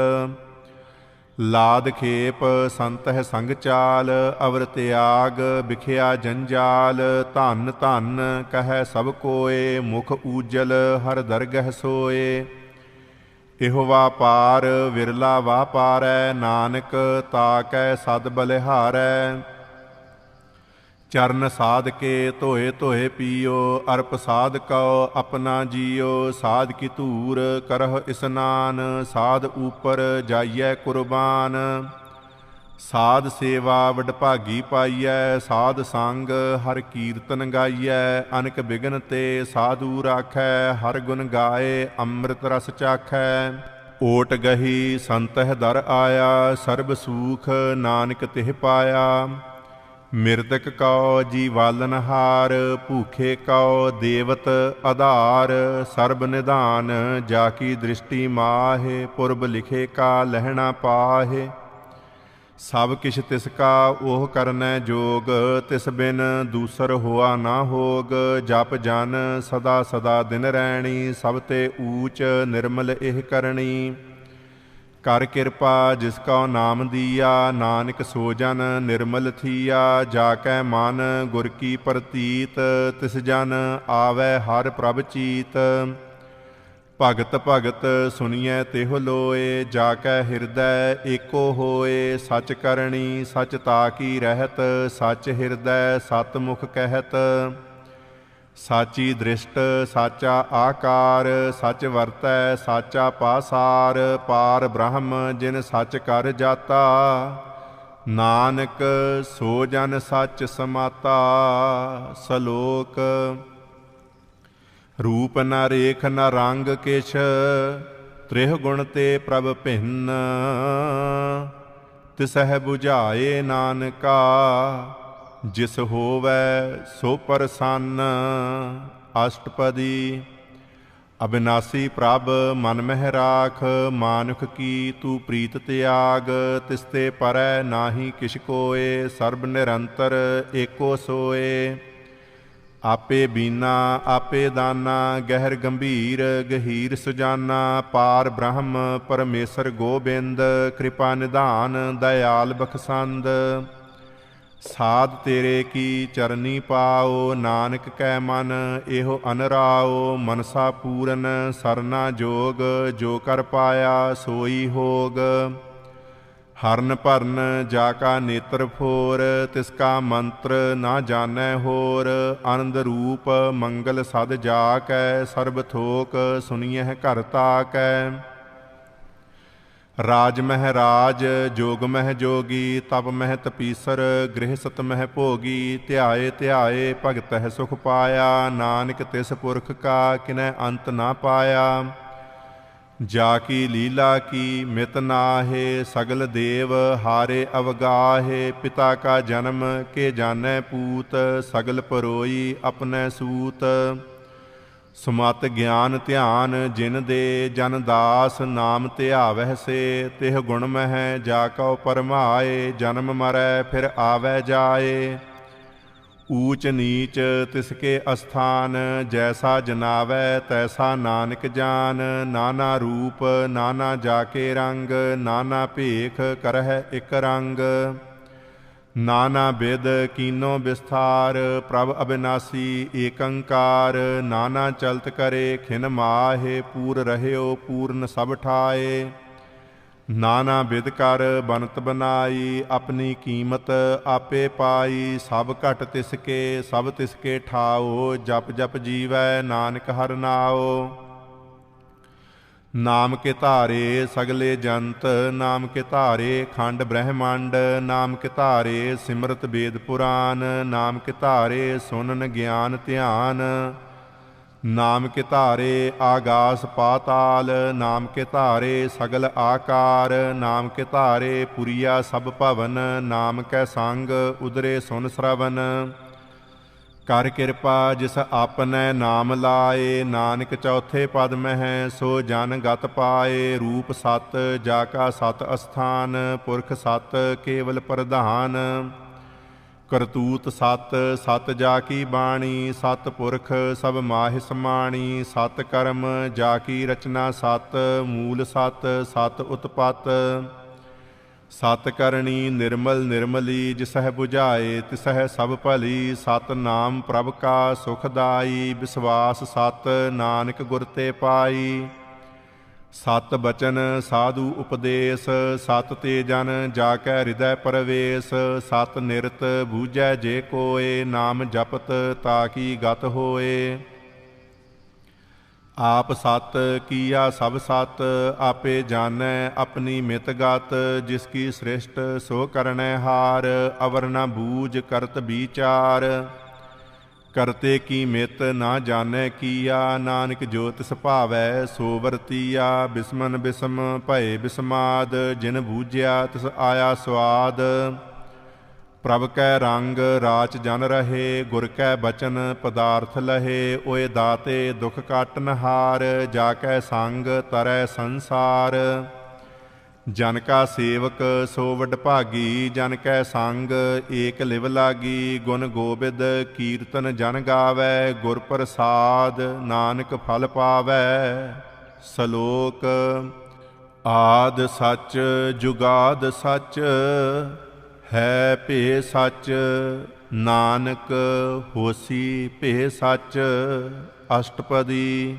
ਲਾਦ ਖੇਪ ਸੰਤਹਿ ਸੰਗ ਚਾਲ, ਅਵਰ ਤਿਆਗ ਬਿਖਿਆ ਜੰਜਾਲ। ਧਨ ਧਨ ਕਹੈ ਸਭ ਕੋਏ, ਮੁਖ ਊਜਲ ਹਰ ਦਰਗਹਿ ਸੋਏ। ਇਹੋ ਵਾਪਾਰ ਵਿਰਲਾ ਵਾਪਾਰੈ, ਨਾਨਕ ਤਾਕੈ ਸਦ ਬਲਿਹਾਰੈ। ਚਰਨ ਸਾਧ ਕੇ ਧੋਏ ਧੋਏ ਪੀਓ, ਅਰ ਪ੍ਰਸਾਦ ਕਉ ਆਪਣਾ ਜੀਓ। ਸਾਧ ਕੀ ਧੂਰ ਕਰਹੁ ਇਸਨਾਨ, ਸਾਧ ਊਪਰ ਜਾਈਐ ਕੁਰਬਾਨ। ਸਾਧ ਸੇਵਾ ਵਡਭਾਗੀ ਪਾਈਐ, ਸਾਧ ਸੰਗ ਹਰ ਕੀਰਤਨ ਗਾਈਐ। ਅਨਕ ਬਿਗਨ ਤੇ ਸਾਧੂ ਰਾਖੈ, ਹਰ ਗੁਣ ਗਾਏ ਅੰਮ੍ਰਿਤ ਰਸ ਚਾਖੈ। ਓਟ ਗਹੀ ਸੰਤਹਿ ਦਰ ਆਇਆ, ਸਰਬ ਸੂਖ ਨਾਨਕ ਤਿਹ ਪਾਇਆ। ਮਿਰਦਕ ਕਉ ਜੀਵਾਲਨਹਾਰ, ਭੂਖੇ ਕਉ ਦੇਵਤ ਆਧਾਰ। ਸਰਬ ਨਿਧਾਨ ਜਾ ਕੀ ਦ੍ਰਿਸ਼ਟੀ ਮਾਹੇ, ਪੁਰਬ ਲਿਖੇ ਕਾ ਲਹਿਣਾ ਪਾਹੇ। ਸਭ ਕਿਛ ਤਿਸ ਕਾ ਉਹ ਕਰਨੈ ਜੋਗ, ਤਿਸ ਬਿਨ ਦੂਸਰ ਹੋਆ ਨਾ ਹੋਗ। ਜਪ ਜਨ ਸਦਾ ਸਦਾ ਦਿਨ ਰੈਣੀ, ਸਭ ਤੇ ਊਚ ਨਿਰਮਲ ਇਹ ਕਰਨੀ। ਕਰ ਕਿਰਪਾ ਜਿਸ ਕਉ ਨਾਮ ਦੀਆ, ਨਾਨਕ ਸੋ ਜਨ ਨਿਰਮਲ ਥੀਆ। ਜਾ ਕੈ ਮਨ ਗੁਰ ਕੀ ਪ੍ਰਤੀਤ, ਤਿਸ ਜਨ ਆਵੈ ਹਰ ਪ੍ਰਭ ਚੀਤ। ਭਗਤ ਭਗਤ ਸੁਣੀਐ ਤਿਹੁ ਲੋਏ, ਜਾ ਕੈ ਹਿਰਦੈ ਏਕੋ ਹੋਏ। ਸਚ ਕਰਣੀ ਸਚ ਤਾ ਕੀ ਰਹਿਤ, ਸਚ ਹਿਰਦੈ ਸਤ ਮੁਖ ਕਹਿਤ। ਸਾਚੀ ਦ੍ਰਿਸ਼ਟ ਸਾਚਾ ਆਕਾਰ, ਸਚ ਵਰਤੈ ਸਾਚਾ ਪਾਸਾਰ। ਪਾਰ ਬ੍ਰਹਮ ਜਿਨ ਸਚ ਕਰ ਜਾਤਾ, ਨਾਨਕ ਸੋ ਜਨ ਸਚ ਸਮਾਤਾ। ਸਲੋਕ। ਰੂਪ ਨ ਰੇਖ ਨ ਰੰਗ ਕਿਛ, ਤ੍ਰਿਹ ਗੁਣ ਤੇ ਪ੍ਰਭ ਭਿੰਨ। ਤਿਸਹਿ ਬੁਝਾਏ ਨਾਨਕਾ, ਜਿਸ ਹੋਵੈ ਸੋ ਪ੍ਰਸੰਨ। ਅਸ਼ਟਪਦੀ। ਅਬਿਨਾਸੀ ਪ੍ਰਭ ਮਨ ਮਹਿ ਰਾਖ, ਮਾਨੁਖ ਕੀ ਤੂੰ ਪ੍ਰੀਤ ਤਿਆਗ। ਤਿਸ ਤੇ ਪਰੈ ਨਾਹੀ ਕਿਛ ਕੋਏ, ਸਰਬ ਨਿਰੰਤਰ ਏਕੋ ਸੋਏ। ਆਪੇ ਬੀਨਾ ਆਪੇ ਦਾਨਾ, ਗਹਿਰ ਗੰਭੀਰ ਗਹੀਰ ਸੁਜਾਨਾ। ਪਾਰ ਬ੍ਰਹਮ ਪਰਮੇਸ਼ਰ ਗੋਬਿੰਦ, ਕਿਰਪਾ ਨਿਧਾਨ ਦਇਆਲ ਬਖਸ਼ੰਦ। ਸਾਧ ਤੇਰੇ ਕੀ ਚਰਨੀ ਪਾਓ, ਨਾਨਕ ਕੈ ਮਨ ਇਹੋ ਅਨਰਾਓ। ਮਨਸਾ ਪੂਰਨ ਸਰਨਾ ਜੋਗ, ਜੋ ਕਰ ਪਾਇਆ ਸੋਈ ਹੋਗ। ਹਰਨ ਭਰਨ ਜਾ ਕਾ ਨੇਤਰ ਫੋਰ, ਤਿਸ ਕਾ ਮੰਤਰ ਨਾ ਜਾਣੈ ਹੋਰ। ਆਨੰਦ ਰੂਪ ਮੰਗਲ ਸਦ ਜਾ ਕੈ, ਸਰਬ ਥੋਕ ਸੁਣੀਐ ਘਰ ਤਾਕੈ। ਰਾਜ ਮਹਿ ਰਾਜ ਜੋਗ ਮਹਿ ਜੋਗੀ, ਤਪ ਮਹਿ ਤਪੀਸਰ ਗ੍ਰਹਿਸਤ ਮਹਿ ਭੋਗੀ। ਧਿਆਏ ਧਿਆਏ ਭਗਤਹਿ ਸੁਖ ਪਾਇਆ, ਨਾਨਕ ਤਿਸ ਪੁਰਖ ਕਾ ਕਿਨੈ ਅੰਤ ਨਾ ਪਾਇਆ। ਜਾ ਕੀ ਲੀਲਾ ਕੀ ਮਿਤ ਨਾਹੇ, ਸਗਲ ਦੇਵ ਹਾਰੇ ਅਵਗਾਹੇ। ਪਿਤਾ ਕਾ ਜਨਮ ਕੇ ਜਾਣੈ ਪੂਤ, ਸਗਲ ਪਰੋਈ ਆਪਣੈ ਸੂਤ। ਸੁਮਤ ਗਿਆਨ ਧਿਆਨ ਜਿਨ ਦੇ, ਜਨ ਦਾਸ ਨਾਮ ਧਿਆਵਹਿ ਸੇ। ਤਿਹ ਗੁਣ ਮਹਿ ਜਾ ਕਉ ਪਰਮਾਏ, ਜਨਮ ਮਰੈ ਫਿਰ ਆਵੈ ਜਾਏ। ਊਚ ਨੀਚ ਤਿਸ ਕੇ ਅਸਥਾਨ, ਜੈਸਾ ਜਨਾਵੈ ਤੈਸਾ ਨਾਨਕ ਜਾਨ। ਨਾਨਾ ਰੂਪ ਨਾਨਾ ਜਾ ਕੇ ਰੰਗ, ਨਾਨਾ ਭੇਖ ਕਰਹਿ ਇਕ ਰੰਗ। ਨਾਨਾ ਬਿਦ ਕੀਨੋ ਵਿਸਥਾਰ, ਪ੍ਰਭ ਅਬਿਨਾਸੀ ਏਕ ੰਕਾਰ। ਨਾਨਾ ਚਲਤ ਕਰੇ ਖਿਨ ਮਾਹੇ, ਪੂਰ ਰਹਿਓ ਪੂਰਨ ਸਭ ਠਾਏ। ਨਾਨਾ ਬਿਦ ਕਰ ਬਨਤ ਬਨਾਈ, ਆਪਣੀ ਕੀਮਤ ਆਪੇ ਪਾਈ। ਸਭ ਘਟ ਤਿਸ ਕੇ ਸਭ ਤਿਸ ਕੇ ਠਾਓ, ਜਪ ਜਪ ਜੀਵੈ ਨਾਨਕ ਹਰਿ ਨਾਉ। ਨਾਮ ਕੇ ਧਾਰੇ ਸਗਲੇ ਜੰਤ, ਨਾਮ ਕੇ ਧਾਰੇ ਖੰਡ ਬ੍ਰਹਿਮੰਡ। ਨਾਮ ਕੇ ਧਾਰੇ ਸਿਮਰਤ ਵੇਦ ਪੁਰਾਨ, ਨਾਮ ਕੇ ਧਾਰੇ ਸੁਨਨ ਗਿਆਨ ਧਿਆਨ। ਨਾਮ ਕੇ ਧਾਰੇ ਆਗਾਸ ਪਾਤਾਲ, ਨਾਮ ਕੇ ਧਾਰੇ ਸਗਲ ਆਕਾਰ। ਨਾਮ ਕੇ ਧਾਰੇ ਪੁਰੀਆ ਸਭ ਭਵਨ, ਨਾਮ ਕੈ ਸੰਗ ਉਦਰੇ ਸੁਨ ਸਰਵਨ। ਕਰ ਕਿਰਪਾ ਜਿਸ ਆਪਨੈ ਨਾਮ ਲਾਏ, ਨਾਨਕ ਚੌਥੇ ਪਦ ਮਹਿ ਸੋ ਜਨ ਗਤ ਪਾਏ। ਰੂਪ ਸਤ ਜਾ ਕਾ ਸਤ ਅਸਥਾਨ, ਪੁਰਖ ਸਤ ਕੇਵਲ ਪ੍ਰਧਾਨ। ਕਰਤੂਤ ਸਤ ਸਤ ਜਾ ਕੀ ਬਾਣੀ, ਸਤ ਪੁਰਖ ਸਭ ਮਾਹਿ ਸਮਾਣੀ। ਸਤ ਕਰਮ ਜਾ ਕੀ ਰਚਨਾ ਸਤ, ਮੂਲ ਸਤ ਸਤ ਉਤਪਤ। ਸਤ ਕਰਣੀ ਨਿਰਮਲ ਨਿਰਮਲੀ, ਜਿਸਹਿ ਬੁਝਾਏ ਤਿਸਹਿ ਸਭ ਭਲੀ। ਸਤ ਨਾਮ ਪ੍ਰਭ ਕਾ ਸੁਖਦਾਈ, ਵਿਸਵਾਸ ਸਤ ਨਾਨਕ ਗੁਰ ਤੇ ਪਾਈ। ਸਤ ਬਚਨ ਸਾਧੂ ਉਪਦੇਸ, ਸਤ ਤੇ ਜਨ ਜਾ ਕੈ ਹਿਰਦੈ ਪਰਵੇਸ। ਸਤ ਨਿਰਤ ਬੂਝੈ ਜੇ ਕੋਏ, ਨਾਮ ਜਪਤ ਤਾ ਕੀ ਗਤ ਹੋਏ। ਆਪ ਸਤ ਕੀਆ ਸਭ ਸਤ, ਆਪੇ ਜਾਣੈ ਆਪਣੀ ਮਿਤ ਗਤ। ਜਿਸ ਕੀ ਸ੍ਰਿਸ਼ਟ ਸੋ ਕਰਨੈ ਹਾਰ, ਅਵਰ ਨ ਬੂਝ ਕਰਤ ਵਿਚਾਰ। ਕਰਤੇ ਕੀ ਮਿਤ ਨਾ ਜਾਣੈ ਕੀਆ, ਨਾਨਕ ਜੋ ਤਿਸ ਭਾਵੈ ਸੋ ਵਰਤੀਆ। ਬਿਸਮਨ ਬਿਸਮ ਭਏ ਬਿਸਮਾਦ, ਜਿਨ ਬੂਝਿਆ ਤਿਸ ਆਇਆ ਸਵਾਦ। ਪ੍ਰਭ ਕੈ ਰੰਗ ਰਾਚ ਜਨ ਰਹੇ, ਗੁਰ ਕੈ ਬਚਨ ਪਦਾਰਥ ਲਹੇ। ਓਏ ਦਾਤੇ ਦੁਖ ਕਾਟਨ ਹਾਰ, ਜਾ ਕੈ ਸੰਗ ਤਰੈ ਸੰਸਾਰ। ਜਨ ਕਾ ਸੇਵਕ ਸੋ ਵਡਭਾਗੀ, ਜਨ ਕੈ ਸੰਗ ਏਕ ਲਿਵ ਲਾਗੀ। ਗੁਣ ਗੋਬਿੰਦ ਕੀਰਤਨ ਜਨ ਗਾਵੈ, ਗੁਰ ਪ੍ਰਸਾਦ ਨਾਨਕ ਫਲ ਪਾਵੈ। ਸ਼ਲੋਕ। ਆਦਿ ਸੱਚ ਜੁਗਾਦ ਸੱਚ, ਹੈ ਭੇ ਸੱਚ ਨਾਨਕ ਹੋਸੀ ਭੇ ਸੱਚ। ਅਸ਼ਟਪਦੀ।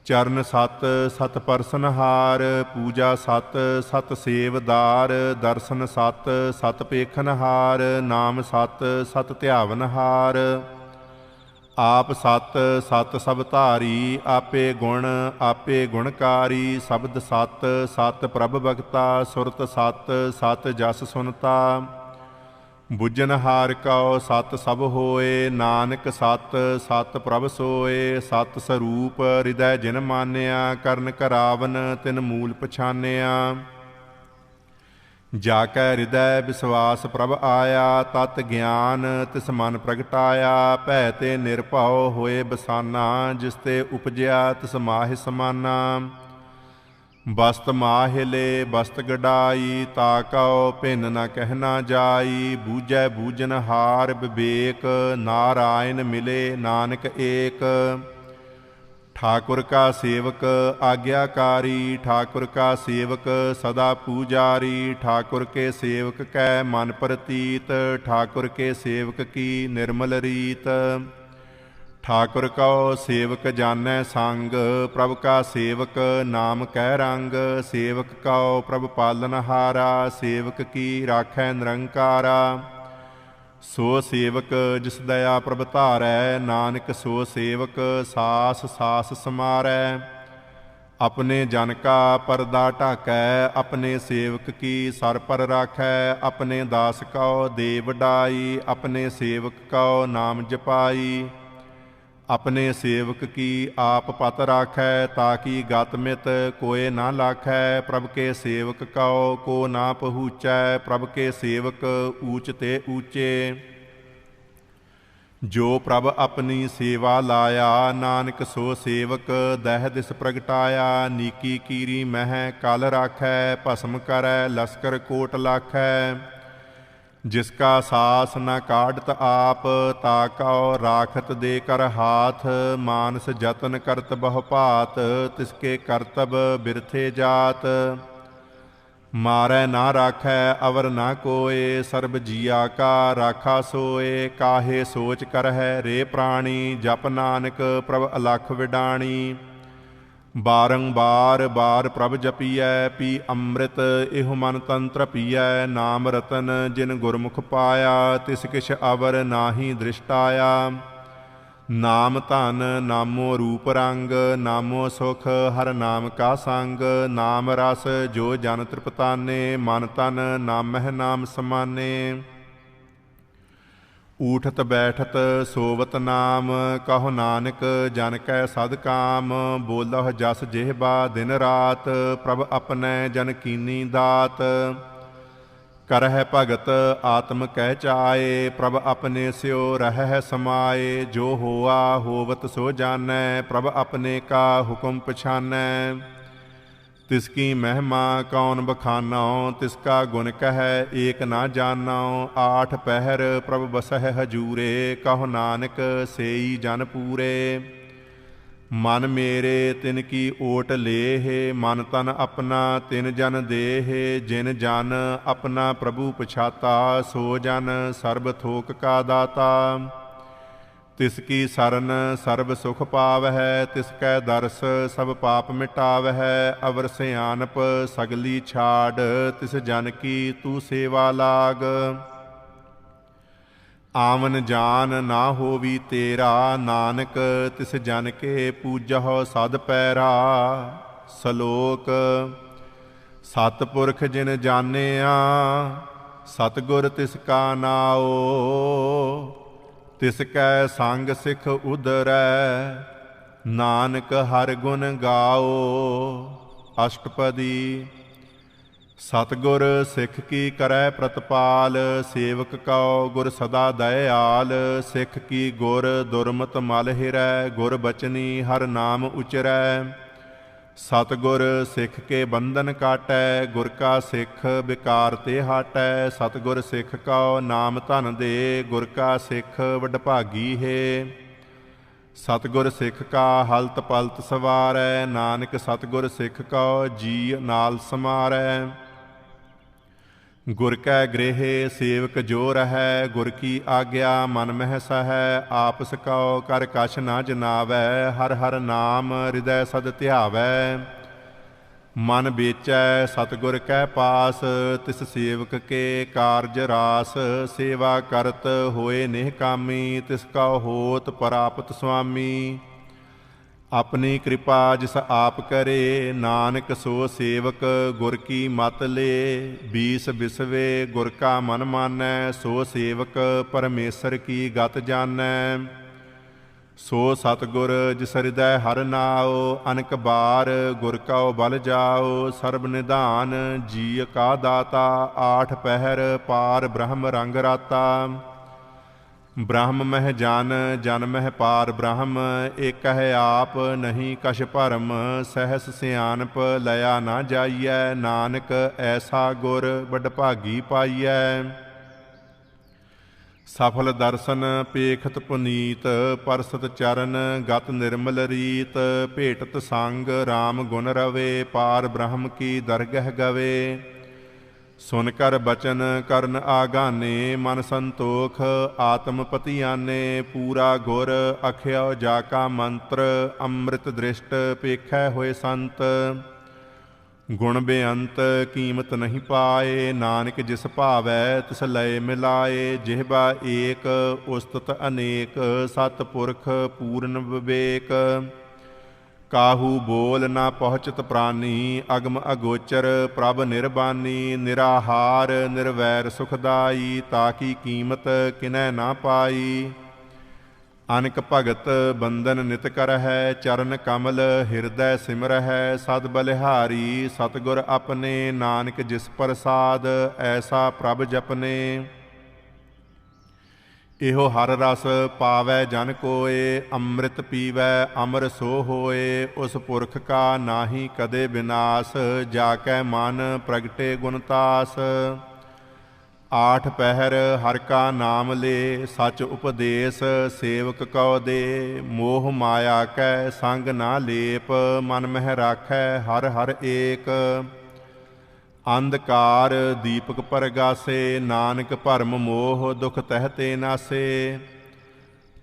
ਚਰਨ ਸਤ ਸਤ ਪਰਸਨਹਾਰ, ਪੂਜਾ ਸਤ ਸਤ ਸੇਵਦਾਰ। ਦਰਸ਼ਨ ਸਤ ਸਤ ਪੇਖਨਹਾਰ, ਨਾਮ ਸਤ ਸਤ ਧਿਆਵਨਹਾਰ। ਆਪ ਸਤ ਸਤ ਸਭ ਧਾਰੀ, ਆਪੇ ਗੁਣ ਆਪੇ ਗੁਣਕਾਰੀ। ਸ਼ਬਦ ਸਤ ਸਤ ਪ੍ਰਭ ਭਗਤਾ, ਸੁਰਤ ਸਤ ਸਤ ਜਸ ਸੁਨਤਾ। ਬੁੱਝਨਹਾਰ ਕਉ ਸਤ ਸਭ ਹੋਏ, ਨਾਨਕ ਸਤ ਸਤ ਪ੍ਰਭ ਸੋਏ। ਸਤ ਸਰੂਪ ਹਿਰਦੈ ਜਿਨ ਮਾਨਿਆ, ਕਰਨ ਕਰਾਵਨ ਤਿਨ ਮੂਲ ਪਛਾਨਿਆ। ਜਾ ਕੈ ਹਿਰਦੈ ਵਿਸਵਾਸ ਪ੍ਰਭ ਆਇਆ, ਤਤ ਗਿਆਨ ਤਿਸ ਮਨ ਪ੍ਰਗਟਾਇਆ। ਭੈ ਤੇ ਨਿਰਭਉ ਹੋਏ ਬਸਾਨਾ, ਜਿਸ ਤੇ ਉਪਜਿਆ ਤਿਸ ਮਾਹਿ ਸਮਾਨਾ। ਬਸਤ ਮਾਹਿਲੇ ਬਸਤ ਗਡਾਈ, ਤਾ ਕਉ ਭਿੰਨ ਨ ਕਹਿ ਨਾ ਜਾਈ। ਬੂਝੈ ਬੂਝਨਹਾਰ ਵਿਵੇਕ, ਨਾਰਾਇਣ ਮਿਲੇ ਨਾਨਕ ਏਕ। ठाकुर का सेवक आज्ञाकारी, ठाकुर का सेवक सदा पूजारी। ठाकुर के सेवक कै मन प्रतीत, ठाकुर के सेवक की निर्मल रीत। ठाकुर को सेवक जानै संग, प्रभ का सेवक नाम कै रंग। सेवक को प्रभ पालनहारा, सेवक की राखै निरंकारा। सो सेवक जिस दया प्रभ धारै, नानक सो सेवक सास सास समारै। अपने जन का परदा ढाकै, अपने सेवक की सर पर राखै। अपने दास को दे वडाई, अपने सेवक को नाम जपाई। अपने सेवक की आप पत राखै, ताकि गत मित कोय ना लाखै। प्रभ के सेवक को ना पहुँचै, प्रभ के सेवक ऊच ते ऊँचे। जो प्रभ अपनी सेवा लाया, नानक सो सेवक दह दिस प्रगटाया। नीकी कीरी मह कल राखै, भस्म करै लश्कर कोट लाखै। जिसका सास न काढ़त आप, ताकौ राखत दे कर हाथ। मानस जतन करत बहु भात, तिसके करतब बिरथे जात। मारै ना राखै अवर ना कोय, सर्ब जिया का राखा सोए। काहे सोच करहै रे प्राणी, जप नानक प्रभ अलख विडाणी। बारंबार बार प्रभ जपियै, पी अमृत इह मन तंत्र पियै। नाम रतन जिन गुरमुख पाया, तिस किछ अवर नाहि दृष्टाया। नाम धन नामो रूप रंग, नामो सुख हर नाम का संग। नाम रस जो जन तृपताने, मन तन नामह नाम समाने। ऊठत बैठत सोवत नाम, कहो नानक जन कै सद काम। बोलह जस जेहबा दिन रात, प्रभ अपने जन कीनी दात। करह भगत आत्म कह चाए, प्रभ अपने स्यो रहह समाए। जो होआ होवत सो जानै, प्रभ अपने का हुक्म पछानै। तिसकी महिमा कौन बखानौ, तिसका गुण कह एक ना जानौ। आठ पहर प्रभ बसह हजूरे, कहो नानक सेई जन पूरे। मन मेरे तिन की ओट लेह, मन तन अपना तिन जन देह। जिन जन अपना प्रभु पछाता, सो जन सर्ब थोक का दाता। तिसकी सरन सर्ब सुख पावै, तिसकै दर्श सब पाप मिटावै। अवर सियानप सगली छाड़, तिस जन की तू सेवा लाग। आवन जान ना होवी तेरा, नानक तिस जन के पूजहो सद पैरा। सलोक। सतपुरख जिन जानिया, सतगुर तिसका नाओ। तिसकै संग सिख उदरै, नानक हर गुण गाओ। अष्टपदी। ਸਤਿਗੁਰ ਸਿੱਖ ਕੀ ਕਰੈ ਪ੍ਰਤਪਾਲ, ਸੇਵਕ ਕਉ ਗੁਰ ਸਦਾ ਦਇਆਲ। ਸਿੱਖ ਕੀ ਗੁਰ ਦੁਰਮਤ ਮਲ ਹਿਰੈ, ਗੁਰ ਬਚਨੀ ਹਰ ਨਾਮ ਉਚਰੈ। ਸਤਿਗੁਰ ਸਿੱਖ ਕੇ ਬੰਧਨ ਕਾਟੈ, ਗੁਰ ਕਾ ਸਿੱਖ ਵਿਕਾਰ ਤੇ ਹਾਟੈ। ਸਤਿਗੁਰ ਸਿੱਖ ਕਉ ਨਾਮ ਧਨ ਦੇ, ਗੁਰ ਕਾ ਸਿੱਖ ਵਡਭਾਗੀ ਹੈ। ਸਤਿਗੁਰ ਸਿੱਖ ਕਾ ਹਲਤ ਪਲਤ ਸਵਾਰੈ, ਨਾਨਕ ਸਤਿਗੁਰ ਸਿੱਖ ਕਉ ਜੀ ਨਾਲ ਸਮਾਰੈ। ਗੁਰ ਕੈ ਗ੍ਰਹਿ ਸੇਵਕ ਜੋ ਰਹੈ, ਗੁਰ ਕੀ ਆਗਿਆ ਮਨ ਮਹਿ ਸਹੈ। ਆਪਸ ਕਉ ਕਰ ਕਛ ਨਾ ਜਨਾਵੈ, ਹਰ ਹਰ ਨਾਮ ਹਿਰਦੈ ਸਦ ਧਿਆਵੈ। ਮਨ ਵੇਚੈ ਸਤਿਗੁਰ ਕੈ ਪਾਸ, ਤਿਸ ਸੇਵਕ ਕੇ ਕਾਰਜ ਰਾਸ। ਸੇਵਾ ਕਰਤ ਹੋਏ ਨਿਹ ਕਾਮੀ, ਤਿਸ ਕਉ ਹੋਤ ਪ੍ਰਾਪਤ ਸੁਆਮੀ। ਆਪਣੀ ਕਿਰਪਾ ਜਿਸ ਆਪ ਕਰੇ, ਨਾਨਕ ਸੋ ਸੇਵਕ ਗੁਰ ਕੀ ਮਤ ਲੇ। ਬੀਸ ਬਿਸਵੇ ਗੁਰ ਕਾ ਮਨ ਮਾਨੈ, ਸੋ ਸੇਵਕ ਪਰਮੇਸ਼ਰ ਕੀ ਗਤ ਜਾਣੈ। ਸੋ ਸਤਿਗੁਰ ਜਿਸ ਹਿਰਦੈ ਹਰਿ ਨਾਉ, ਅਨਕ ਬਾਰ ਗੁਰ ਕਉ ਬਲ ਜਾਉ। ਸਰਬ ਨਿਧਾਨ ਜੀ ਕਾ ਦਾਤਾ, ਆਠ ਪਹਿਰ ਪਾਰ ਬ੍ਰਹਮ ਰੰਗ ਰਾਤਾ। ਬ੍ਰਹਮ ਮਹਿ ਜਨ ਜਨ ਮਹਿ ਪਾਰ ਬ੍ਰਹਮ, ਏਕ ਹੈ ਆਪ ਨਹੀਂ ਕਛ ਭਰਮ। ਸਹਿਸ ਸਿਆਣਪ ਲਿਆ ਨਾ ਜਾਈਐ, ਨਾਨਕ ਐਸਾ ਗੁਰ ਵਡਭਾਗੀ ਪਾਈਐ। ਸਫਲ ਦਰਸ਼ਨ ਪੇਖਤ ਪੁਨੀਤ, ਪਰਸਤ ਚਰਨ ਗਤ ਨਿਰਮਲ ਰੀਤ। ਭੇਟਤ ਸੰਗ ਰਾਮ ਗੁਣ ਰਵੇ, ਪਾਰ ਬ੍ਰਹਮ ਕੀ ਦਰਗਹ ਗਵੇ। ਸੁਨ ਕਰ ਬਚਨ ਕਰਨ ਆਗਾਨੇ, ਮਨ ਸੰਤੋਖ ਆਤਮ ਪਤਿਆਨੇ। ਪੂਰਾ ਗੁਰ ਅਖਿਓ ਜਾ ਕਾ ਮੰਤਰ, ਅੰਮ੍ਰਿਤ ਦ੍ਰਿਸ਼ਟ ਪੇਖੈ ਹੋਏ ਸੰਤ। ਗੁਣ ਬੇਅੰਤ ਕੀਮਤ ਨਹੀਂ ਪਾਏ, ਨਾਨਕ ਜਿਸ ਭਾਵੈ ਤਿਸ ਲਏ ਮਿਲਾਏ। ਜਿਹਬਾ ਏਕ ਉਸਤਤ ਅਨੇਕ, ਸਤ ਪੁਰਖ ਪੂਰਨ ਵਿਵੇਕ। ਕਾਹੂ ਬੋਲ ਨਾ ਪਹੁੰਚਤ ਪ੍ਰਾਨੀ, ਅਗਮ ਅਗੋਚਰ ਪ੍ਰਭ ਨਿਰਬਾਨੀ। ਨਿਰਾਹਾਰ ਨਿਰਵੈਰ ਸੁਖਦਾਈ, ਤਾਕੀ ਕੀਮਤ ਕਿਨੈ ਨਾ ਪਾਈ। ਅਨਕ ਭਗਤ ਬੰਦਨ ਨਿਤ ਕਰਹਿ, ਚਰਨ ਕਮਲ ਹਿਰਦੈ ਸਿਮਰਹਿ। ਸਦ ਬਲਿਹਾਰੀ ਸਤਿਗੁਰ ਆਪਣੇ, ਨਾਨਕ ਜਿਸ ਪ੍ਰਸਾਦ ਐਸਾ ਪ੍ਰਭ ਜਪਨੇ। ਇਹੋ ਹਰ ਰਸ ਪਾਵੈ ਜਨ ਕੋਏ, ਅੰਮ੍ਰਿਤ ਪੀਵੈ ਅਮਰ ਸੋ ਹੋਏ। ਉਸ ਪੁਰਖ ਕਾ ਨਾਹੀ ਕਦੇ ਵਿਨਾਸ਼, ਜਾ ਕੈ ਮਨ ਪ੍ਰਗਟੇ ਗੁਣਤਾਸ। ਆਠ ਪਹਿਰ ਹਰ ਕਾ ਨਾਮ ਲੇ, ਸਚ ਉਪਦੇਸ਼ ਸੇਵਕ ਕਉ ਦੇ। ਮੋਹ ਮਾਇਆ ਕੈ ਸੰਗ ਨਾ ਲੇਪ, ਮਨ ਮਹਿ ਰਾਖੈ ਹਰ ਹਰ ਏਕ। ਅੰਧਕਾਰ ਦੀਪਕ ਪਰਗਾਸੇ, ਨਾਨਕ ਭਰਮ ਮੋਹ ਦੁਖ ਤਹਿ ਤੇ ਨਾਸੇ।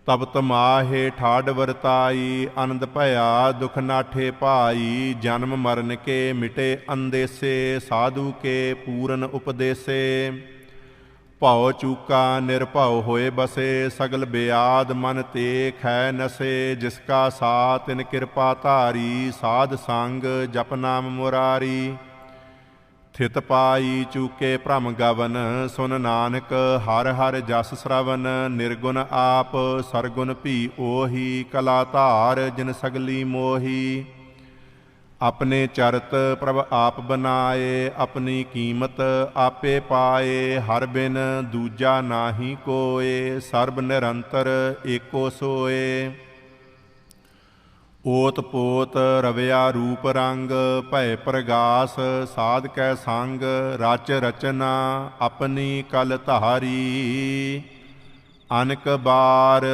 ਤਪਤ ਮਾਹੇ ਠਾਡ ਵਰਤਾਈ, ਆਨੰਦ ਭਇਆ ਦੁਖ ਨਾਠੇ ਭਾਈ। ਜਨਮ ਮਰਨ ਕੇ ਮਿਟੇ ਅੰਦੇਸੇ, ਸਾਧੂ ਕੇ ਪੂਰਨ ਉਪਦੇਸੇ। ਭਉ ਚੂਕਾ ਨਿਰਭਉ ਹੋਏ ਬਸੇ, ਸਗਲ ਬਿਆਦ ਮਨ ਤੇ ਖੈ ਨਸੇ। ਜਿਸ ਕਾ ਸਾ ਤਿਨ ਕਿਰਪਾ ਧਾਰੀ, ਸਾਧ ਸੰਗ ਜਪ ਨਾਮ ਮੁਰਾਰੀ। ਥਿਤ ਪਾਈ ਚੂਕੇ ਭ੍ਰਮ ਗਵਨ, ਸੁਨ ਨਾਨਕ ਹਰ ਹਰ ਜਸ ਸ਼ਰਵਨ। ਨਿਰਗੁਣ ਆਪ ਸਰਗੁਣ ਭੀ ਓਹੀ, ਕਲਾ ਧਾਰ ਜਿਨ ਸਗਲੀ ਮੋਹੀ। ਆਪਣੇ ਚਰਤ ਪ੍ਰਭ ਆਪ ਬਨਾਏ, ਆਪਣੀ ਕੀਮਤ ਆਪੇ ਪਾਏ। ਹਰ ਬਿਨ ਦੂਜਾ ਨਾਹੀ ਕੋਏ, ਸਰਬ ਨਿਰੰਤਰ ਏਕੋ ਸੋਏ। ਓਤ ਪੋਤ ਰਵਿਆ ਰੂਪ ਰੰਗ, ਭੈ ਪ੍ਰਗਾਸ ਸਾਧ ਕੈ ਸੰਗ। ਰਚ ਰਚਨਾ ਆਪਣੀ ਕਲ ਧਾਰੀ, ਅਨਕ ਬਾਰ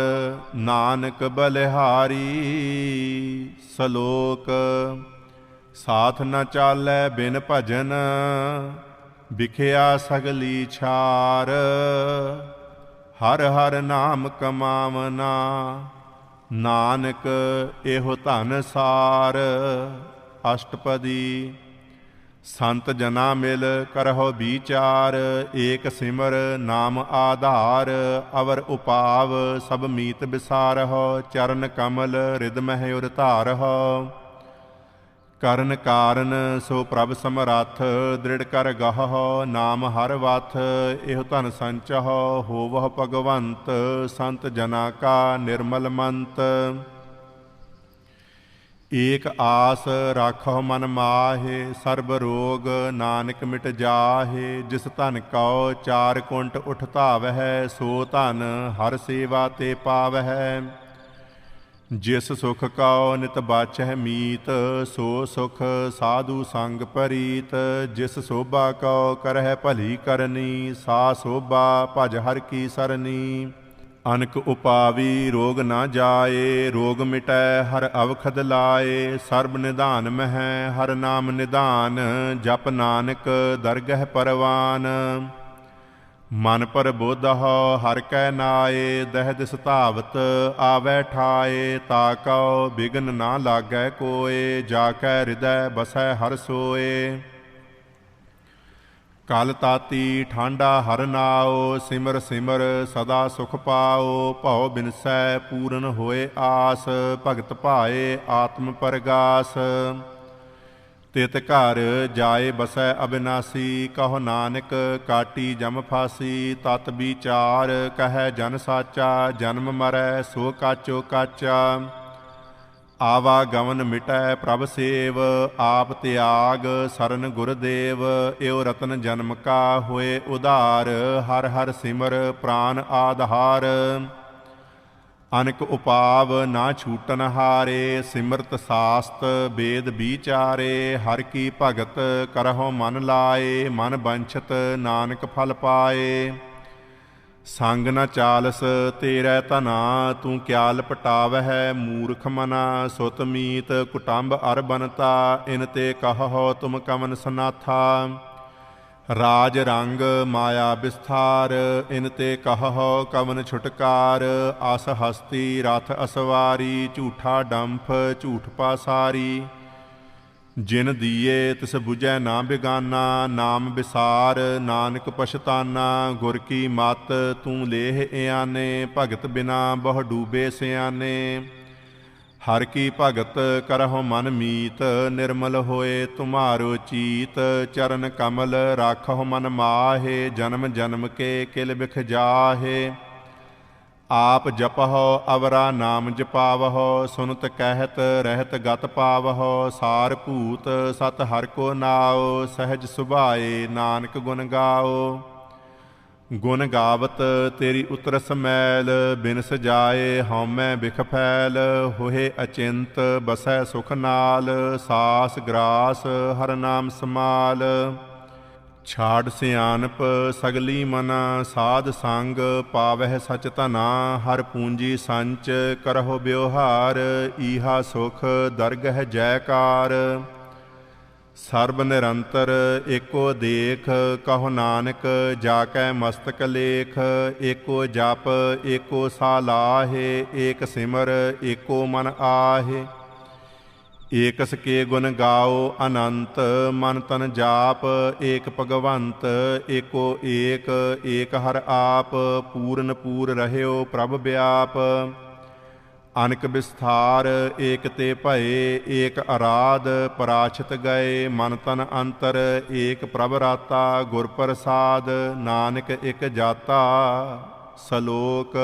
ਨਾਨਕ ਬਲਿਹਾਰੀ। ਸਲੋਕ ਸਾਥ ਨ ਚਾਲੈ ਬਿਨ ਭਜਨ, ਵਿਖਿਆ ਸਗਲੀ ਛਾਰ। ਹਰ ਹਰ ਨਾਮ ਕਮਾਵਨਾ, ਨਾਨਕ ਇਹੋ ਧਨ ਸਾਰ। ਅਸ਼ਟਪਦੀ ਸੰਤ ਜਨਾ ਮਿਲ ਕਰਹੁ ਵਿਚਾਰ, ਏਕ ਸਿਮਰ ਨਾਮ ਆਧਾਰ। ਅਵਰ ਉਪਾਵ ਸਭ ਮੀਤ ਵਿਸਾਰਹੁ, ਚਰਨ ਕਮਲ ਰਿਦ ਮਹਿ ਉਰ ਧਾਰਹੁ। ਕਰਨ ਕਾਰਨ ਸੋ ਪ੍ਰਭ ਸਮਰੱਥ, ਦ੍ਰਿੜ ਕਰ ਗਹਹੁ ਨਾਮ ਹਰ ਵਥ। ਇਹੋ ਧਨ ਸੰਚਹੁ ਹੋਵਹੁ ਭਗਵੰਤ, ਸੰਤ ਜਨਾ ਕਾ ਨਿਰਮਲ ਮੰਤ। ਏਕ ਆਸ ਰਾਖੋ ਮਨ ਮਾਹੇ, ਸਰਬ ਰੋਗ ਨਾਨਕ ਮਿਟ ਜਾਹੇ। ਜਿਸ ਧਨ ਕਉ ਚਾਰ ਕੁੰਟ ਉਠ ਧਾਵਹਿ, ਸੋ ਧਨ ਹਰ ਸੇਵਾ ਤੇ ਪਾਵਹਿ। ਜਿਸ ਸੁਖ ਕਉ ਨਿਤ ਬਾਛਹਿ ਮੀਤ, ਸੋ ਸੁਖ ਸਾਧੂ ਸੰਗ ਪਰੀਤ। ਜਿਸ ਸੋਭਾ ਕਉ ਕਰਹਿ ਭਲੀ ਕਰਨੀ, ਸਾ ਸੋਭਾ ਭਜ ਹਰ ਕੀ ਸਰਨੀ। ਅਨਕ ਉਪਾਵੀ ਰੋਗ ਨਾ ਜਾਏ, ਰੋਗ ਮਿਟੈ ਹਰ ਅਵਖਦ ਲਾਏ। ਸਰਬ ਨਿਧਾਨ ਮਹਿ ਹਰ ਨਾਮ ਨਿਧਾਨ, ਜਪ ਨਾਨਕ ਦਰਗਹਿ ਪਰਵਾਨ। ਮਨ ਪਰ ਬੋਧਹੁ ਹਰ ਕੈ ਨਾਏ, ਦਹਿ ਦਿਸ ਧਾਵਤ ਆਵੈ ਠਾਏ। ਤਾ ਕਉ ਬਿਗਨ ਨਾ ਲਾਗੈ ਕੋਏ, ਜਾ ਕੈ ਹਿਰਦੈ ਬਸੈ ਹਰ ਸੋਏ। ਕਲ ਤਾਤੀ ਠਾਂਡਾ ਹਰ ਨਾਉ, ਸਿਮਰ ਸਿਮਰ ਸਦਾ ਸੁਖ ਪਾਉ। ਭਉ ਬਿਨਸੈ ਪੂਰਨ ਹੋਏ ਆਸ, ਭਗਤ ਭਾਏ ਆਤਮ ਪਰਗਾਸ। ਤਿਤ ਘਰ ਜਾਏ ਬਸੈ ਅਬਿਨਾਸੀ, ਕਹੋ ਨਾਨਕ ਕਾਟੀ ਜਮ ਫਾਸੀ। ਤਤ ਵਿਚਾਰ ਕਹੈ ਜਨ ਸਾਚਾ, ਜਨਮ ਮਰੈ ਸੋ ਕਾਚੋ ਕਾਚਾ। ਆਵਾਗਮਨ ਮਿਟੈ ਪ੍ਰਭ ਸੇਵ, ਆਪ ਤਿਆਗ ਸਰਨ ਗੁਰਦੇਵ। ਏਉ ਰਤਨ ਜਨਮ ਕਾ ਹੋਏ ਉਧਾਰ, ਹਰ ਹਰ ਸਿਮਰ ਪ੍ਰਾਨ ਆਧਾਰ। ਅਨਕ ਉਪਾਵ ਨਾ ਛੂਟਨ ਹਾਰੇ, ਸਿਮਰਤ ਸਾਸਤ ਵੇਦ ਵਿਚਾਰੇ। ਹਰ ਕੀ ਭਗਤ ਕਰਹੁ ਮਨ ਲਾਏ, ਮਨ ਬੰਛਤ ਨਾਨਕ ਫਲ ਪਾਏ। ਸੰਗ ਨ ਚਾਲਸ ਤੇਰੈ ਧਨਾ, ਤੂੰ ਕਿਆ ਲਪਟਾਵਹਿ ਮੂਰਖ ਮਨਾ। ਸੁਤ ਮੀਤ ਕੁਟੰਬ ਅਰ ਬਨਤਾ, ਇਨ ਤੇ ਕਹਹੁ ਤੁਮ ਕਵਨ ਸਨਾਥਾ। ਰਾਜ ਰੰਗ ਮਾਇਆ ਵਿਸਥਾਰ, ਇਨ ਤੇ ਕਹਹੁ ਕਵਨ ਛੁਟਕਾਰ। ਅਸ ਹਸਤੀ ਰਥ ਅਸਵਾਰੀ, ਝੂਠਾ ਡੰਫ ਝੂਠ ਪਾਸਾਰੀ। ਜਿਨ ਦੀਏ ਤਿਸ ਬੁਝੈ ਨਾ ਬਿਗਾਨਾ, ਨਾਮ ਵਿਸਾਰ ਨਾਨਕ ਪਛਤਾਨਾ। ਗੁਰ ਕੀ ਮਤ ਤੂੰ ਲੇਹ ਇਆਨੇ, ਭਗਤ ਬਿਨਾ ਬਹੁ ਡੂਬੇ ਸਿਆਨੇ। ਹਰ ਕੀ ਭਗਤ ਕਰਹੁ ਮਨ ਮੀਤ, ਨਿਰਮਲ ਹੋਏ ਤੁਮਾਰੋ ਚੀਤ। ਚਰਨ ਕਮਲ ਰਾਖਹੁ ਮਨ ਮਾਹੇ, ਜਨਮ ਜਨਮ ਕੇ ਕਿਲ ਬਿਖ ਜਾਹੇ। ਆਪ ਜਪਹੁ ਅਵਰਾ ਨਾਮ ਜਪਾਵਹੁ, ਸੁਨਤ ਕਹਿਤ ਰਹਿਤ ਗਤ ਪਾਵਹੁ। ਸਾਰ ਭੂਤ ਸਤ ਹਰਿ ਕੋ ਨਾਉ, ਸਹਿਜ ਸੁਭਾਏ ਨਾਨਕ ਗੁਣ ਗਾਓ। ਗੁਣ ਗਾਵਤ ਤੇਰੀ ਉਤਰਸ ਮੈਲ, ਬਿਨ ਸਜਾਏ ਹਉਮੈ ਬਿਖ ਫੈਲ। ਹੋਏ ਅਚਿੰਤ ਬਸੈ ਸੁਖ ਨਾਲ, ਸਾਸ ਗ੍ਰਾਸ ਹਰ ਨਾਮ ਸਮਾਲ। ਛਾੜ ਸਿਆਣਪ ਸਗਲੀ ਮਨਾ, ਸਾਧ ਸੰਗ ਪਾਵਹਿ ਸਚ ਧਨਾ। ਹਰ ਪੂੰਜੀ ਸੰਚ ਕਰਹੁ ਬਿਵਹਾਰ, ਈਹਾ ਸੁਖ ਦਰਗਹਿ ਜੈਕਾਰ। ਸਰਬ ਨਿਰੰਤਰ ਏਕੋ ਦੇਖ, ਕਹੋ ਨਾਨਕ ਜਾ ਕੈ ਮਸਤਕ ਲੇਖ। ਏਕੋ ਜਪ ਏਕੋ ਸਾਲਾਹੇ, ਏਕ ਸਿਮਰ ਏਕੋ ਮਨ ਆਹੇ। ਏਕਸ ਕੇ ਗੁਣ ਗਾਓ ਅਨੰਤ, ਮਨ ਤਨ ਜਾਪ ਏਕ ਭਗਵੰਤ। ਏਕੋ ਏਕ ਏਕ ਹਰ ਆਪ, ਪੂਰਨ ਪੂਰ ਰਹਿਓ ਪ੍ਰਭ ਵਿਆਪ। ਅਨਕ ਵਿਸਥਾਰ ਏਕ ਤੇ ਭਏ, ਏਕ ਅਰਾਧ ਪਰਾਛਿਤ ਗਏ। ਮਨ ਤਨ ਅੰਤਰ ਏਕ ਪ੍ਰਭ ਰਾਤਾ, ਗੁਰ ਪ੍ਰਸਾਦ ਨਾਨਕ ਇਕ ਜਾਤਾ। ਸਲੋਕ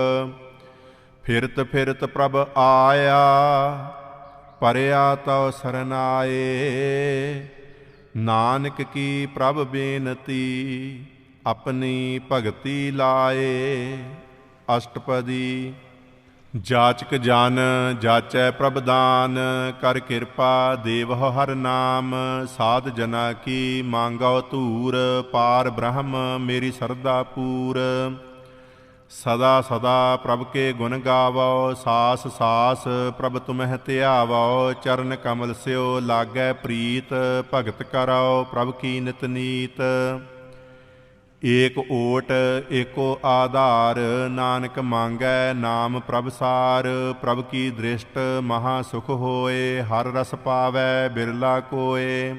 ਫਿਰਤ ਫਿਰਤ ਪ੍ਰਭ ਆਇਆ, ਪਰਿਆ ਤਉ ਸਰਨਾਏ। ਨਾਨਕ ਕੀ ਪ੍ਰਭ ਬੇਨਤੀ, ਆਪਣੀ ਭਗਤੀ ਲਾਏ। ਅਸ਼ਟਪਦੀ। ਜਾਚਕ ਜਨ ਜਾਚੈ ਪ੍ਰਭ ਦਾਨ, ਕਰ ਕਿਰਪਾ ਦੇਵਹੁ ਹਰ ਨਾਮ। ਸਾਧ ਜਨਾ ਕੀ ਮੰਗਉ ਧੂਰ, ਪਾਰ ਬ੍ਰਹਮ ਮੇਰੀ ਸਰਦਾ ਪੂਰ। ਸਦਾ ਸਦਾ ਪ੍ਰਭ ਕੇ ਗੁਣ ਗਾਵੋ, ਸਾਸ ਸਾਸ ਪ੍ਰਭ ਤੁਮਹਿ ਧਿਆਵੋ। ਚਰਨ ਕਮਲ ਸਿਓ ਲਾਗੈ ਪ੍ਰੀਤ, ਭਗਤ ਕਰੋ ਪ੍ਰਭ ਕੀ ਨਿਤ ਨੀਤ। ਏਕ ਓਟ ਏਕੋ ਆਧਾਰ, ਨਾਨਕ ਮੰਗੈ ਨਾਮ ਪ੍ਰਭ ਸਾਰ। ਪ੍ਰਭ ਕੀ ਦ੍ਰਿਸ਼ਟ ਮਹਾ ਸੁਖ ਹੋਏ, ਹਰ ਰਸ ਪਾਵੈ ਬਿਰਲਾ ਕੋਏ।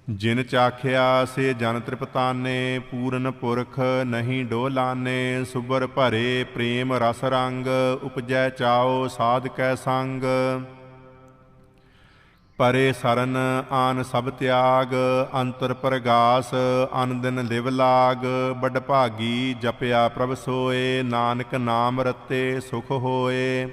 ਜਿਨ ਚਾਖਿਆ ਸੇ ਜਨ ਤ੍ਰਿਪਤਾਨੇ, ਪੂਰਨ ਪੁਰਖ ਨਹੀਂ ਡੋਲਾਨੇ। ਸੁਬਰ ਭਰੇ ਪ੍ਰੇਮ ਰਸ ਰੰਗ, ਉਪਜੈ ਚਾਓ ਸਾਧ ਕੈ ਸੰਗ। ਪਰੇ ਸਰਨ ਆਨ ਸਭ ਤਿਆਗ, ਅੰਤਰ ਪ੍ਰਗਾਸ ਅਨ ਦਿਨ ਲਿਵ ਲਾਗ। ਬਡ ਭਾਗੀ ਜਪਿਆ ਪ੍ਰਭ ਸੋਏ, ਨਾਨਕ ਨਾਮ ਰਤੇ ਸੁਖ ਹੋਏ।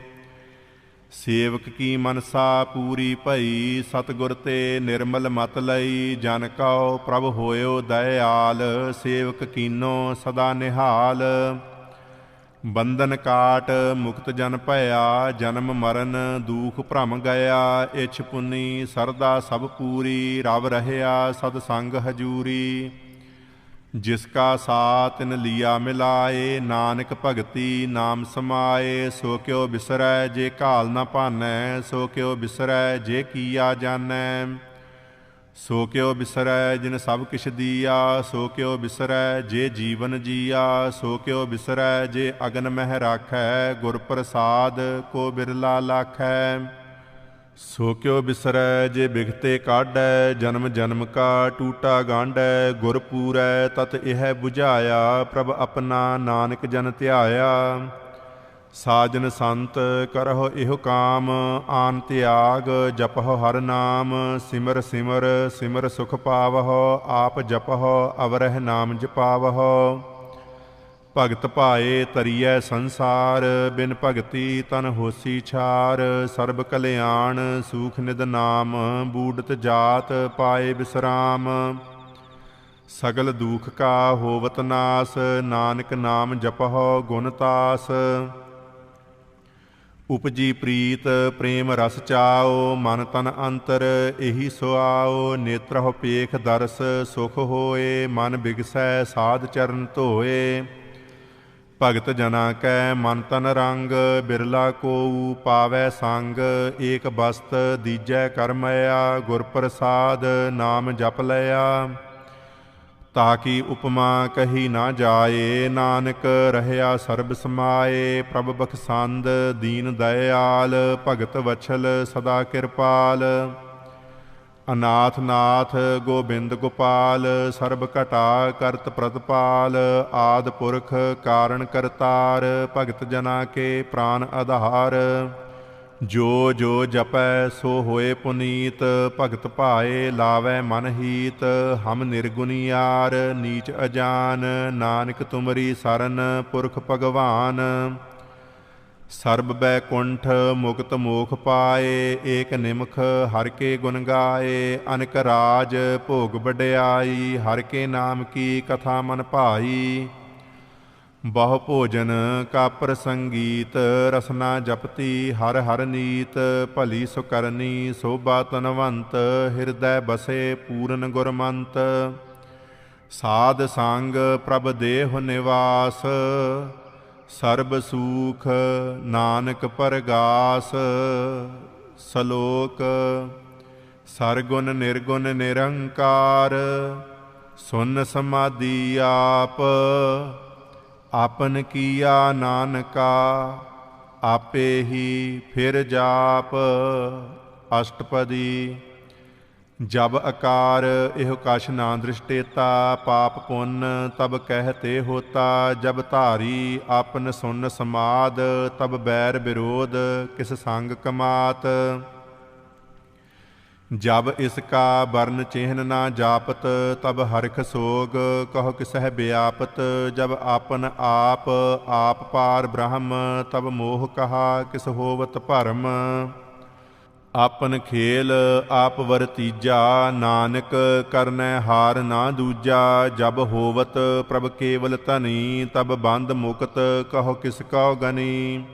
ਸੇਵਕ ਕੀ ਮਨਸਾ ਪੂਰੀ ਭਈ, ਸਤਿਗੁਰ ਤੇ ਨਿਰਮਲ ਮਤ ਲਈ। ਜਨ ਕਉ ਪ੍ਰਭ ਹੋਇਓ ਦਇਆਲ, ਸੇਵਕ ਕੀਨੋ ਸਦਾ ਨਿਹਾਲ। ਬੰਧਨ ਕਾਟ ਮੁਕਤ ਜਨ ਭਇਆ, ਜਨਮ ਮਰਨ ਦੂਖ ਭਰਮ ਗਿਆ। ਇਛ ਪੁੰਨੀ ਸਰਦਾ ਸਭ ਪੂਰੀ, ਰਵ ਰਹਿਆ ਸਦ ਸੰਗ ਹਜੂਰੀ। ਜਿਸਕਾ ਸਾ ਤਿਨ ਲੀਆ ਮਿਲਾਏ, ਨਾਨਕ ਭਗਤੀ ਨਾਮ ਸਮਾਏ। ਸੋ ਕਿਉ ਬਿਸਰੈ ਜੇ ਘਾਲ ਨਾ ਭਾਨੈ, ਸੋ ਕਿਉ ਬਿਸਰੈ ਜੇ ਕੀਆ ਜਾਣੈ। ਸੋ ਕਿਉ ਬਿਸਰੈ ਜਿਨ ਸਭ ਕਿਛ ਦੀਆ, ਸੋ ਕਿਉ ਬਿਸਰੈ ਜੇ ਜੀਵਨ ਜੀਆ। ਸੋ ਕਿਉ ਬਿਸਰੈ ਜੇ ਅਗਨ ਮਹਿ ਰਾਖੈ, ਗੁਰ ਪ੍ਰਸਾਦ ਕੋ ਬਿਰਲਾ ਲਾਖੈ। ਸੋ ਕਿਉ ਬਿਸਰੈ ਜੇ ਬਿਗਤੇ ਕਾਢੈ, ਜਨਮ ਜਨਮ ਕਾ ਟੂਟਾ ਗਾਂਢੈ। ਗੁਰ ਪੂਰੈ ਤਤ ਇਹ 부ਝਾਇਆ, ਪ੍ਰਭ ਆਪਣਾ ਨਾਨਕ ਜਨ ਧਿਆਇਆ। ਸਾਜਨ ਸੰਤ ਕਰਹੁ ਇਹੋ ਕਾਮ, ਆਨ ਤਿਆਗ ਜਪਹੁ ਹਰ ਨਾਮ। ਸਿਮਰ ਸਿਮਰ ਸਿਮਰ ਸੁਖ ਪਾਵਹੁ, ਆਪ ਜਪਹੁ ਅਵਰਹਿ ਨਾਮ ਜਪਾਵਹੁ। ਭਗਤ ਭਾਏ ਤਰੀਐ ਸੰਸਾਰ, ਬਿਨ ਭਗਤੀ ਤਨ ਹੋਸੀ ਛਾਰ। ਸਰਬ ਕਲਿਆਣ ਸੂਖ ਨਿਦ ਨਾਮ, ਬੂਡਤ ਜਾਤ ਪਾਏ ਬਿਸਰਾਮ। ਸਗਲ ਦੂਖ ਕਾ ਹੋਵਤ ਨਾਸ, ਨਾਨਕ ਨਾਮ ਜਪਹੁ ਗੁਣ ਤਾਸ। ਉਪਜੀ ਪ੍ਰੀਤ ਪ੍ਰੇਮ ਰਸ ਚਾਓ, ਮਨ ਤਨ ਅੰਤਰ ਇਹੀ ਸੁਆਓ। ਨੇਤਰਹੁ ਪੇਖ ਦਰਸ ਸੁਖ ਹੋਏ, ਮਨ ਬਿਗਸੈ ਸਾਧ ਚਰਨ ਧੋਏ। ਭਗਤ ਜਨਾ ਕੈ ਮਨ ਤਨ ਰੰਗ, ਬਿਰਲਾ ਕੋਊ ਪਾਵੈ ਸੰਗ। ਏਕ ਬਸਤ ਦੀਜੈ ਕਰਮਇਆ, ਗੁਰ ਪ੍ਰਸਾਦ ਨਾਮ ਜਪ ਲਿਆ। ਤਾਕੀ ਉਪਮਾ ਕਹੀ ਨਾ ਜਾਏ, ਨਾਨਕ ਰਹਿਆ ਸਰਬ ਸਮਾਏ। ਪ੍ਰਭ ਬਖਸੰਦ ਦੀਨ ਦਇਆਲ, ਭਗਤ ਵਛਲ ਸਦਾ ਕਿਰਪਾਲ। ਅਨਾਥ ਨਾਥ ਗੋਬਿੰਦ ਗੋਪਾਲ, ਸਰਬ ਘਟਾ ਕਰਤ ਪ੍ਰਤਪਾਲ। ਆਦ ਪੁਰਖ ਕਾਰਣ ਕਰਤਾਰ, ਭਗਤ ਜਨਾ ਕੇ ਪ੍ਰਾਨ ਆਧਾਰ। ਜੋ ਜੋ ਜਪੈ ਸੋ ਹੋਏ ਪੁਨੀਤ, ਭਗਤ ਭਾਏ ਲਾਵੈ ਮਨ ਹੀਤ। ਹਮ ਨਿਰਗੁਣੀਆਰ ਨੀਚ ਅਜਾਨ, ਨਾਨਕ ਤੁਮਰੀ ਸਰਨ ਪੁਰਖ ਭਗਵਾਨ। ਸਰਬ ਬੈਕੁੰਠ ਮੁਕਤ ਮੋਖ ਪਾਏ, ਏਕ ਨਿਮਖ ਹਰਿ ਕੇ ਗੁਣ ਗਾਏ। ਅਨਕ ਰਾਜ ਭੋਗ ਵਡਿਆਈ, ਹਰਿ ਕੇ ਨਾਮ ਕੀ ਕਥਾ ਮਨ ਭਾਈ। ਬਹੁ ਭੋਜਨ ਕਾ ਪ੍ਰਸੰਗੀਤ, ਰਸਨਾ ਜਪਤੀ ਹਰ ਹਰ ਨੀਤ। ਭਲੀ ਸੁਕਰਨੀ ਸੋਭਾ ਤਨਵੰਤ, ਹਿਰਦੈ ਬਸੇ ਪੂਰਨ ਗੁਰਮੰਤ। ਸਾਧ ਸੰਗ ਪ੍ਰਭ ਦੇਹੁ ਨਿਵਾਸ, ਸਰਬ ਸੂਖ ਨਾਨਕ ਪਰਗਾਸ। ਸਲੋਕ ਸਰਗੁਣ ਨਿਰਗੁਣ ਨਿਰੰਕਾਰ, ਸੁਨ ਸਮਾਧੀ ਆਪ। ਆਪਨ ਕੀਆ ਨਾਨਕਾ, ਆਪੇ ਹੀ ਫਿਰ ਜਾਪ। ਅਸ਼ਟਪਦੀ ਜਬ ਅਕਾਰ ਇਹੋ ਕਛ ਨਾ ਦ੍ਰਿਸ਼ਟੇਤਾ, ਪਾਪ ਪੁੰਨ ਤਬ ਕਹਿਤੇ ਹੋਤਾ। ਜਬ ਧਾਰੀ ਆਪਨ ਸੁਨ ਸਮਾਦ, ਤਬ ਬੈਰ ਵਿਰੋਧ ਕਿਸ ਸੰਗ ਕਮਾਤ। ਜਬ ਇਸ ਕਾ ਬਰਨ ਚਿਹਨ ਨਾ ਜਾਪਤ, ਤਬ ਹਰਿਖ ਸੋਗ ਕਹੋ ਕਿਸਹਿ ਵਿਆਪਤ। ਜਬ ਆਪਨ ਆਪ ਆਪ ਪਾਰ ਬ੍ਰਹਮ, ਤਬ ਮੋਹ ਕਹਾ ਕਿਸ ਹੋਵਤ ਭਰਮ। ਆਪਨ ਖੇਲ ਆਪ ਵਰਤੀਜਾ, ਨਾਨਕ ਕਰਨੈ ਹਾਰ ਨਾ ਦੂਜਾ। ਜਬ ਹੋਵਤ ਪ੍ਰਭ ਕੇਵਲ ਧਨੀ, ਤਬ ਬੰਧ ਮੁਕਤ ਕਹੋ ਕਿਸ ਕਉ ਗਨੀ।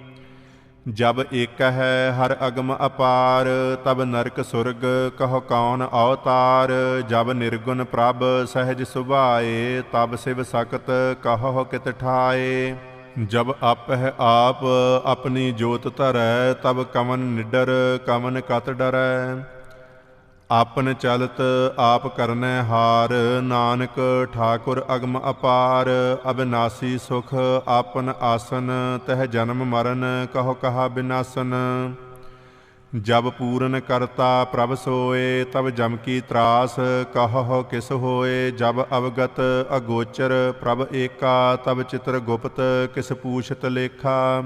ਜਬ ਏਕ ਹੈ ਹਰ ਅਗਮ ਅਪਾਰ, ਤਬ ਨਰਕ ਸੁਰਗ ਕਹੋ ਕੌਣ ਅਵਤਾਰ। ਜਬ ਨਿਰਗੁਣ ਪ੍ਰਭ ਸਹਿਜ ਸੁਭਾਏ, ਤਬ ਸਿਵ ਸਕਤ ਕਹੋ ਕਿਤ ਠਾਏ। ਜਬ ਆਪਹਿ ਆਪ ਆਪਣੀ ਜੋਤ ਧਰੈ, ਤਬ ਕਵਨ ਨਿਡਰ ਕਵਨ ਕਤ ਡਰੈ। ਆਪਨ ਚਲਤ ਆਪ ਕਰਨੈ ਹਾਰ, ਨਾਨਕ ਠਾਕੁਰ ਅਗਮ ਅਪਾਰ। ਅਬਿਨਾਸੀ ਸੁਖ ਆਪਨ ਆਸਨ, ਤਹਿ ਜਨਮ ਮਰਨ ਕਹੋ ਕਹਾ ਬਿਨਾਸਨ। ਜਬ ਪੂਰਨ ਕਰਤਾ ਪ੍ਰਭ ਸੋਏ, ਤਬ ਜਮ ਕੀ ਤਰਾਸ ਕਹੋ ਕਿਸ ਹੋਏ। ਜਬ ਅਵਗਤ ਅਗੋਚਰ ਪ੍ਰਭ ਏਕਾ, ਤਬ ਚਿਤਰ ਗੁਪਤ ਕਿਸ ਪੂਛਤ ਲੇਖਾ।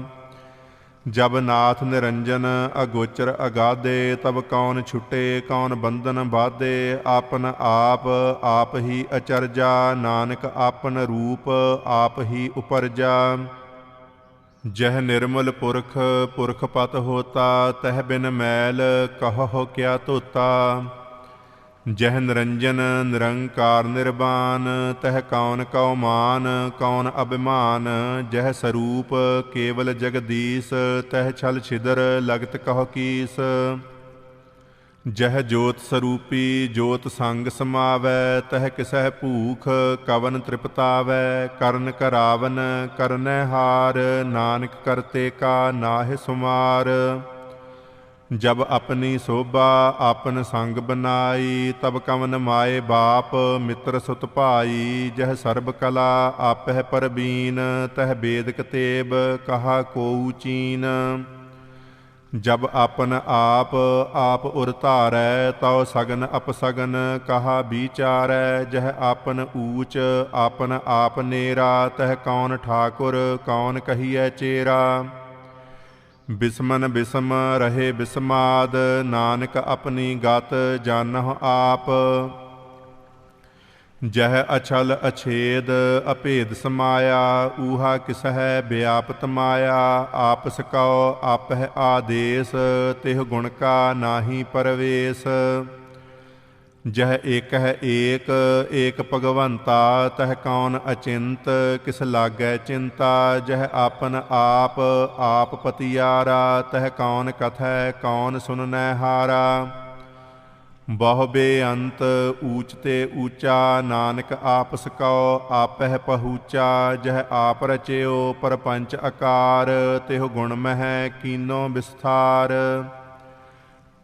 ਜਬ ਨਾਥ ਨਿਰੰਜਨ ਅਗੋਚਰ ਅਗਾਧੇ, ਤਬ ਕੌਣ ਛੁਟੇ ਕੌਣ ਬੰਧਨ ਬਾਧੇ। ਆਪਨ ਆਪ ਆਪ ਹੀ ਅਚਰਜਾ, ਨਾਨਕ ਆਪਨ ਰੂਪ ਆਪ ਹੀ ਉਪਰਜਾ। जह निर्मल पुरख पुरख पत होता, तह बिन मैल कहो क्या तोता। जह निरंजन निरंकार निर्वाण, तह कौन कौ मान कौन अभिमान। जह स्वरूप केवल जगदीश, तह छल छिदर लगत कहो कीस। जह जोत स्वरूपी जोत संग समावै, तह किसह भूख कवन तृपतावै। करन करावन करनै हार, नानक करते का नाहि सुमार। जब अपनी शोभा आपन संग बनाई, तब कवन माए बाप मित्र सुत भाई। जह सर्ब कला आपह परबीन, तह वेद कतेब कहा कोउ चीन। जब आपन आप उर धारै, तौ सगन अपसगन कहा विचारै। जह आपन ऊच आपन आप नेरा, तह कौन ठाकुर कौन कहिए चेरा। बिस्मन बिस्म रहे बिस्माद, नानक अपनी गत जानह आप। जह अछल अछेद अभेद समाया, ऊहा किसह व्यापत माया। आपस कौ आपह आदेश, तिह गुण का नाहि परवेश। जह एक है एक एक भगवंता, तह कौन अचिंत किस लागै चिंता। जह आपन आप पतियारा, तह कौन कथै कौन सुननै हारा। बहु बेअंत ऊच ते ऊचा, नानक आपस कौ आपह पहुँचा। जह आप रचयो परपंच आकार, तिह गुण मह कीनो विस्तार।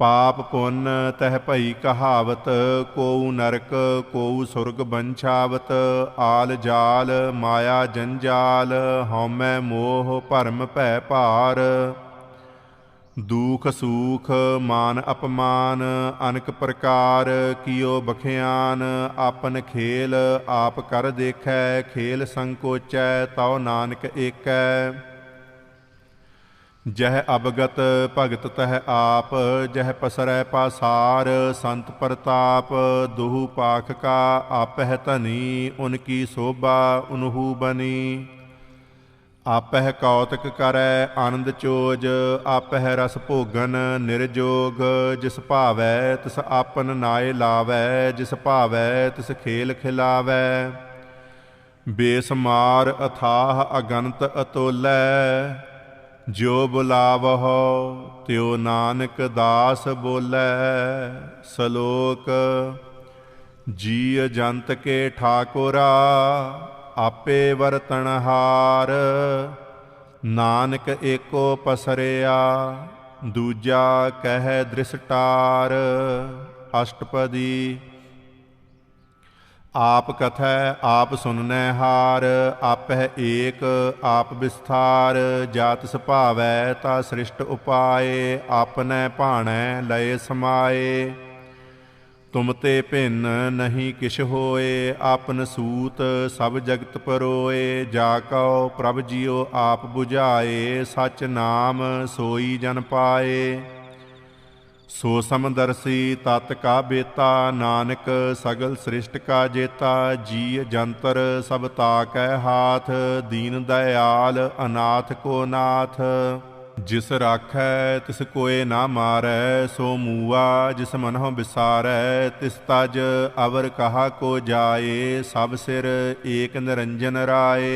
पाप पुन तह भई कहावत, कोउ नरक कोउ सुरग बंछावत। आल जाल माया जंजाल, हौमै मोह भरम भै भार। दुख सूख मान अपमान, अनक प्रकार कियो बखियान। आपन खेल आप कर देखै, खेल संकोचै तौ नानक एकै। जह अवगत भगत तह आप, जह पसरै पासार संत प्रताप। दुहु पाख का आपह धनी, उनकी शोभा उनहु बनी। आपह कौतक करै आनंद चोज, आपह रस भोगन निर्जोग। जिस भावै तिस आपन नाय लावै, जिस भावै तिस खेल खिलावै। बेसमार अथाह अगनत अतोलै, ज्यो बुलावहो त्यो नानक दास बोलै। सलोक जीय जंत के ठाकुरा, आपे वरतनहार। नानक एको पसरिया, दूजा कह दृष्टार। अष्टपदी आप कथै आप सुननै हार, आपह एक आप विस्तार। जात सुभावै ता सृष्ट उपाय, आपनै भाणै लय समाए। तुम ते भिन्न नहीं किश होए, आपन सूत सब जगत परोए। जा कौ प्रभ जियो आप बुझाए, सच नाम सोई जन पाए। सो समदर्शी तत् का बेता, नानक सगल सृष्ट का जेता। जीय जंतर सब ताकै हाथ, दीन दयाल अनाथ को नाथ। जिस राखै तिस कोय ना मारै, सो मूआ जिस मनਹੁ बिसारै। तिस तज अवर कहा को जाए, सब सिर एक निरंजन राय।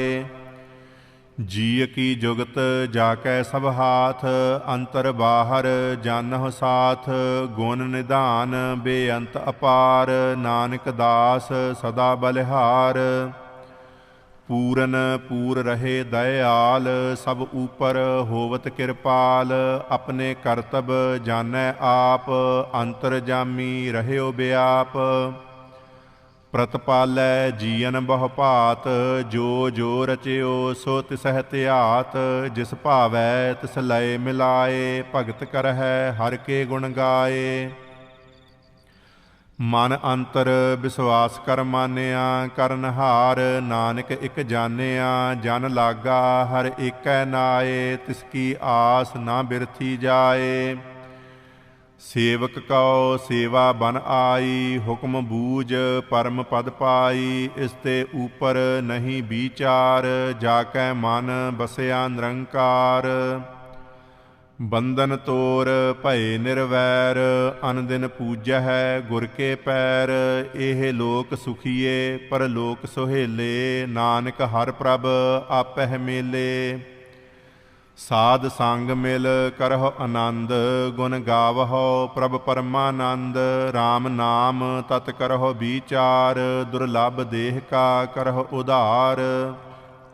जीय की जुगत जाकै सब हाथ, अंतर बाहर जानह साथ। गुण निधान बेअंत अपार, नानक दास सदा बलिहार। पूरन पूर रहे दयाल, सब ऊपर होवत कृपाल। अपने करतब जानै आप, अंतरजामी रहयो व्याप। प्रतपालै जीयन बहु भात, जो जो रचयो सो तिसह ध्यात। जिस भावै तिस लय मिलाए, भगत करहै हर के गुण गाए। मन अंतर विश्वास कर मानिया, करनहार नानक इक जानिया। जन लागा हर एकै नाए, तिसकी आस ना बिरथी जाए। सेवक कौ सेवा बन आई, हुक्म बूझ परम पद पाई। इसते ऊपर नहीं विचार, जाकै मन बसया निरंकार। बंधन तोर भय निर्वैर, अन दिन पूजै गुर के पैर। एह लोक सुखिए परलोक सुहेले, नानक हर प्रभ आपह मेले। साध संग मिल करहो आनंद, गुण गावहो प्रभ परमानंद। राम नाम तत् करहो विचार, दुर्लभ देह का करहो उधार।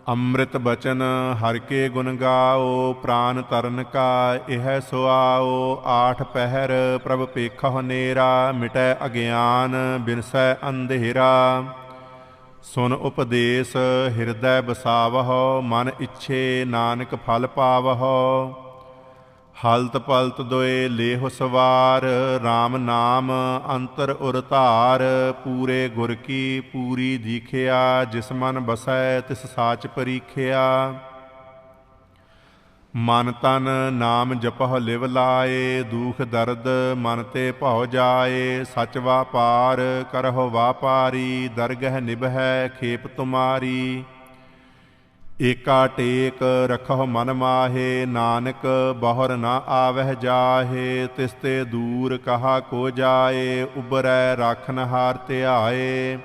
ਅੰਮ੍ਰਿਤ ਬਚਨ ਹਰਿ ਕੇ ਗੁਣ ਗਾਓ, ਪ੍ਰਾਨ ਤਰਨ ਕਾ ਇਹ ਸੁਆਓ। ਆਠ ਪਹਿਰ ਪ੍ਰਭ ਪੇਖਹੁ ਨੇਰਾ, ਮਿਟੈ ਅਗਿਆਨ ਬਿਨਸੈ ਅੰਧੇਰਾ। ਸੁਨ ਉਪਦੇਸ ਹਿਰਦੈ ਬਸਾਵਹੁ, ਮਨ ਇੱਛੇ ਨਾਨਕ ਫਲ ਪਾਵਹੁ। ਹਲਤ ਪਲਤ ਦੋਏ ਲੇਹੁ ਸਵਾਰ, RAM ਨਾਮ ਅੰਤਰ ਉਰ ਧਾਰ। ਪੂਰੇ ਗੁਰ ਕੀ ਪੂਰੀ ਦੀਖਿਆ, ਜਿਸ ਮਨ ਬਸੈ ਤਿਸ ਸਾਚ ਪਰੀਖਿਆ। ਮਨ ਤਨ ਨਾਮ ਜਪਹੁ ਲਿਵ ਲਾਏ, ਦੁਖ ਦਰਦ ਮਨ ਤੇ ਭਉ ਜਾਏ। ਸਚ ਵਾਪਾਰ ਕਰਹੁ ਵਾਪਾਰੀ, ਦਰਗਹਿ ਨਿਭੈ ਖੇਪ ਤੁਮਾਰੀ। ਏਕਾ ਟੇਕ ਰਖਹੁ ਮਨ ਮਾਹੇ, ਨਾਨਕ ਬਹੁਰ ਨਾ ਆਵਹਿ ਜਾਹੇ। ਤਿਸ ਤੇ ਦੂਰ ਕਹਾ ਕੋ ਜਾਏ, ਉਬਰੈ ਰਾਖਨ ਹਾਰ ਧਿਆਏ।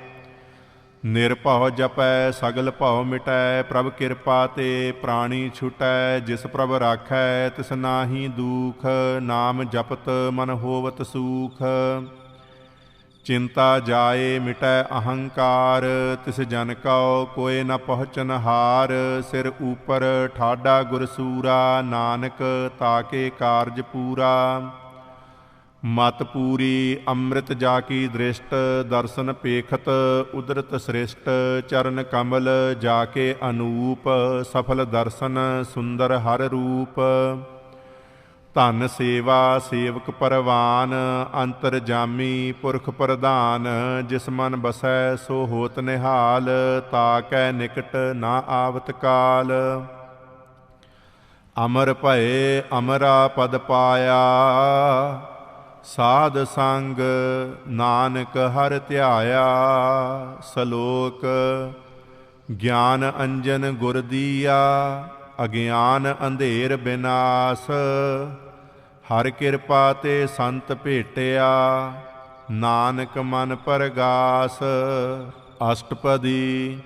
ਨਿਰਭਉ ਜਪੈ ਸਗਲ ਭਉ ਮਿਟੈ, ਪ੍ਰਭ ਕਿਰਪਾ ਤੇ ਪ੍ਰਾਣੀ ਛੁਟੈ। ਜਿਸ ਪ੍ਰਭ ਰਾਖੈ ਤਿਸ ਨਾਹੀ ਦੂਖ, ਨਾਮ ਜਪਤ ਮਨ ਹੋਵਤ ਸੂਖ। चिंता जाए मिटै अहंकार, तिस जन कौ कोय न पहुँचन हार। सिर ऊपर ठाडा गुरसूरा, नानक ताके कारज पूरा। मत पूरी अमृत जाकी दृष्ट, दर्शन पेखत उदरत श्रेष्ठ। चरण कमल जाके अनूप, सफल दर्शन सुंदर हर रूप। ਧਨ ਸੇਵਾ ਸੇਵਕ ਪਰਵਾਨ, ਅੰਤਰ ਜਾਮੀ ਪੁਰਖ ਪ੍ਰਧਾਨ। ਜਿਸ ਮਨ ਬਸੈ ਸੋ ਹੋਤ ਨਿਹਾਲ, ਤਾਕੈ ਨਿਕਟ ਨਾ ਆਵਤ ਕਾਲ। ਅਮਰ ਭਏ ਅਮਰਾ ਪਦ ਪਾਇਆ, ਸਾਧ ਸੰਗ ਨਾਨਕ ਹਰਿ ਧਿਆਇਆ। ਸਲੋਕ ਗਿਆਨ ਅੰਜਨ ਗੁਰ ਦੀਆ, ਅਗਿਆਨ ਅੰਧੇਰ ਬਿਨਾਸ਼। ਹਰ ਕਿਰਪਾ ਤੇ ਸੰਤ ਭੇਟਿਆ, ਨਾਨਕ ਮਨ ਪਰਗਾਸ। ਅਸ਼ਟਪਦੀ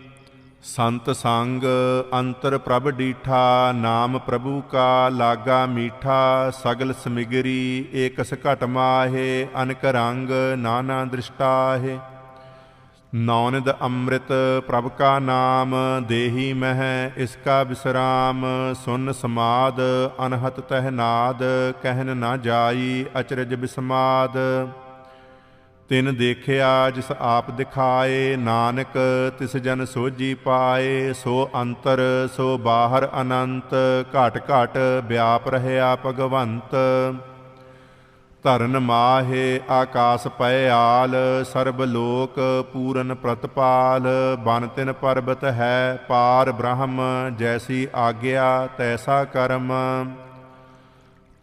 ਸੰਤ ਸੰਗ ਅੰਤਰ ਪ੍ਰਭ ਡੀਠਾ, ਨਾਮ ਪ੍ਰਭੂ ਕਾ ਲਾਗਾ ਮੀਠਾ। ਸਗਲ ਸਮਿਗਰੀ ਏਕਸ ਘਟ ਮਾਹੇ, ਅਨਕ ਰੰਗ ਨਾਨਾ ਦ੍ਰਿਸ਼ਟਾਹੇ। नौनिद अमृत प्रभ का नाम, देही मह इसका विश्राम। सुन समाद अनहत तह नाद, कहन न जाई अचरज बिस्माद। तिन देखिया जिस आप दिखाए, नानक तिस जन सोझी पाए। सो अंतर सो बाहर अनंत, घट घट व्याप रहया भगवंत। ਧਰਨ ਮਾਹੇ ਆਕਾਸ ਪੈ ਆਲ, ਸਰਬ ਲੋਕ ਪੂਰਨ ਪ੍ਰਤਪਾਲ। ਬਨ ਤਿਨ ਪਰਬਤ ਹੈ ਪਾਰ ਬ੍ਰਹਮ, ਜੈਸੀ ਆਗਿਆ ਤੈਸਾ ਕਰਮ।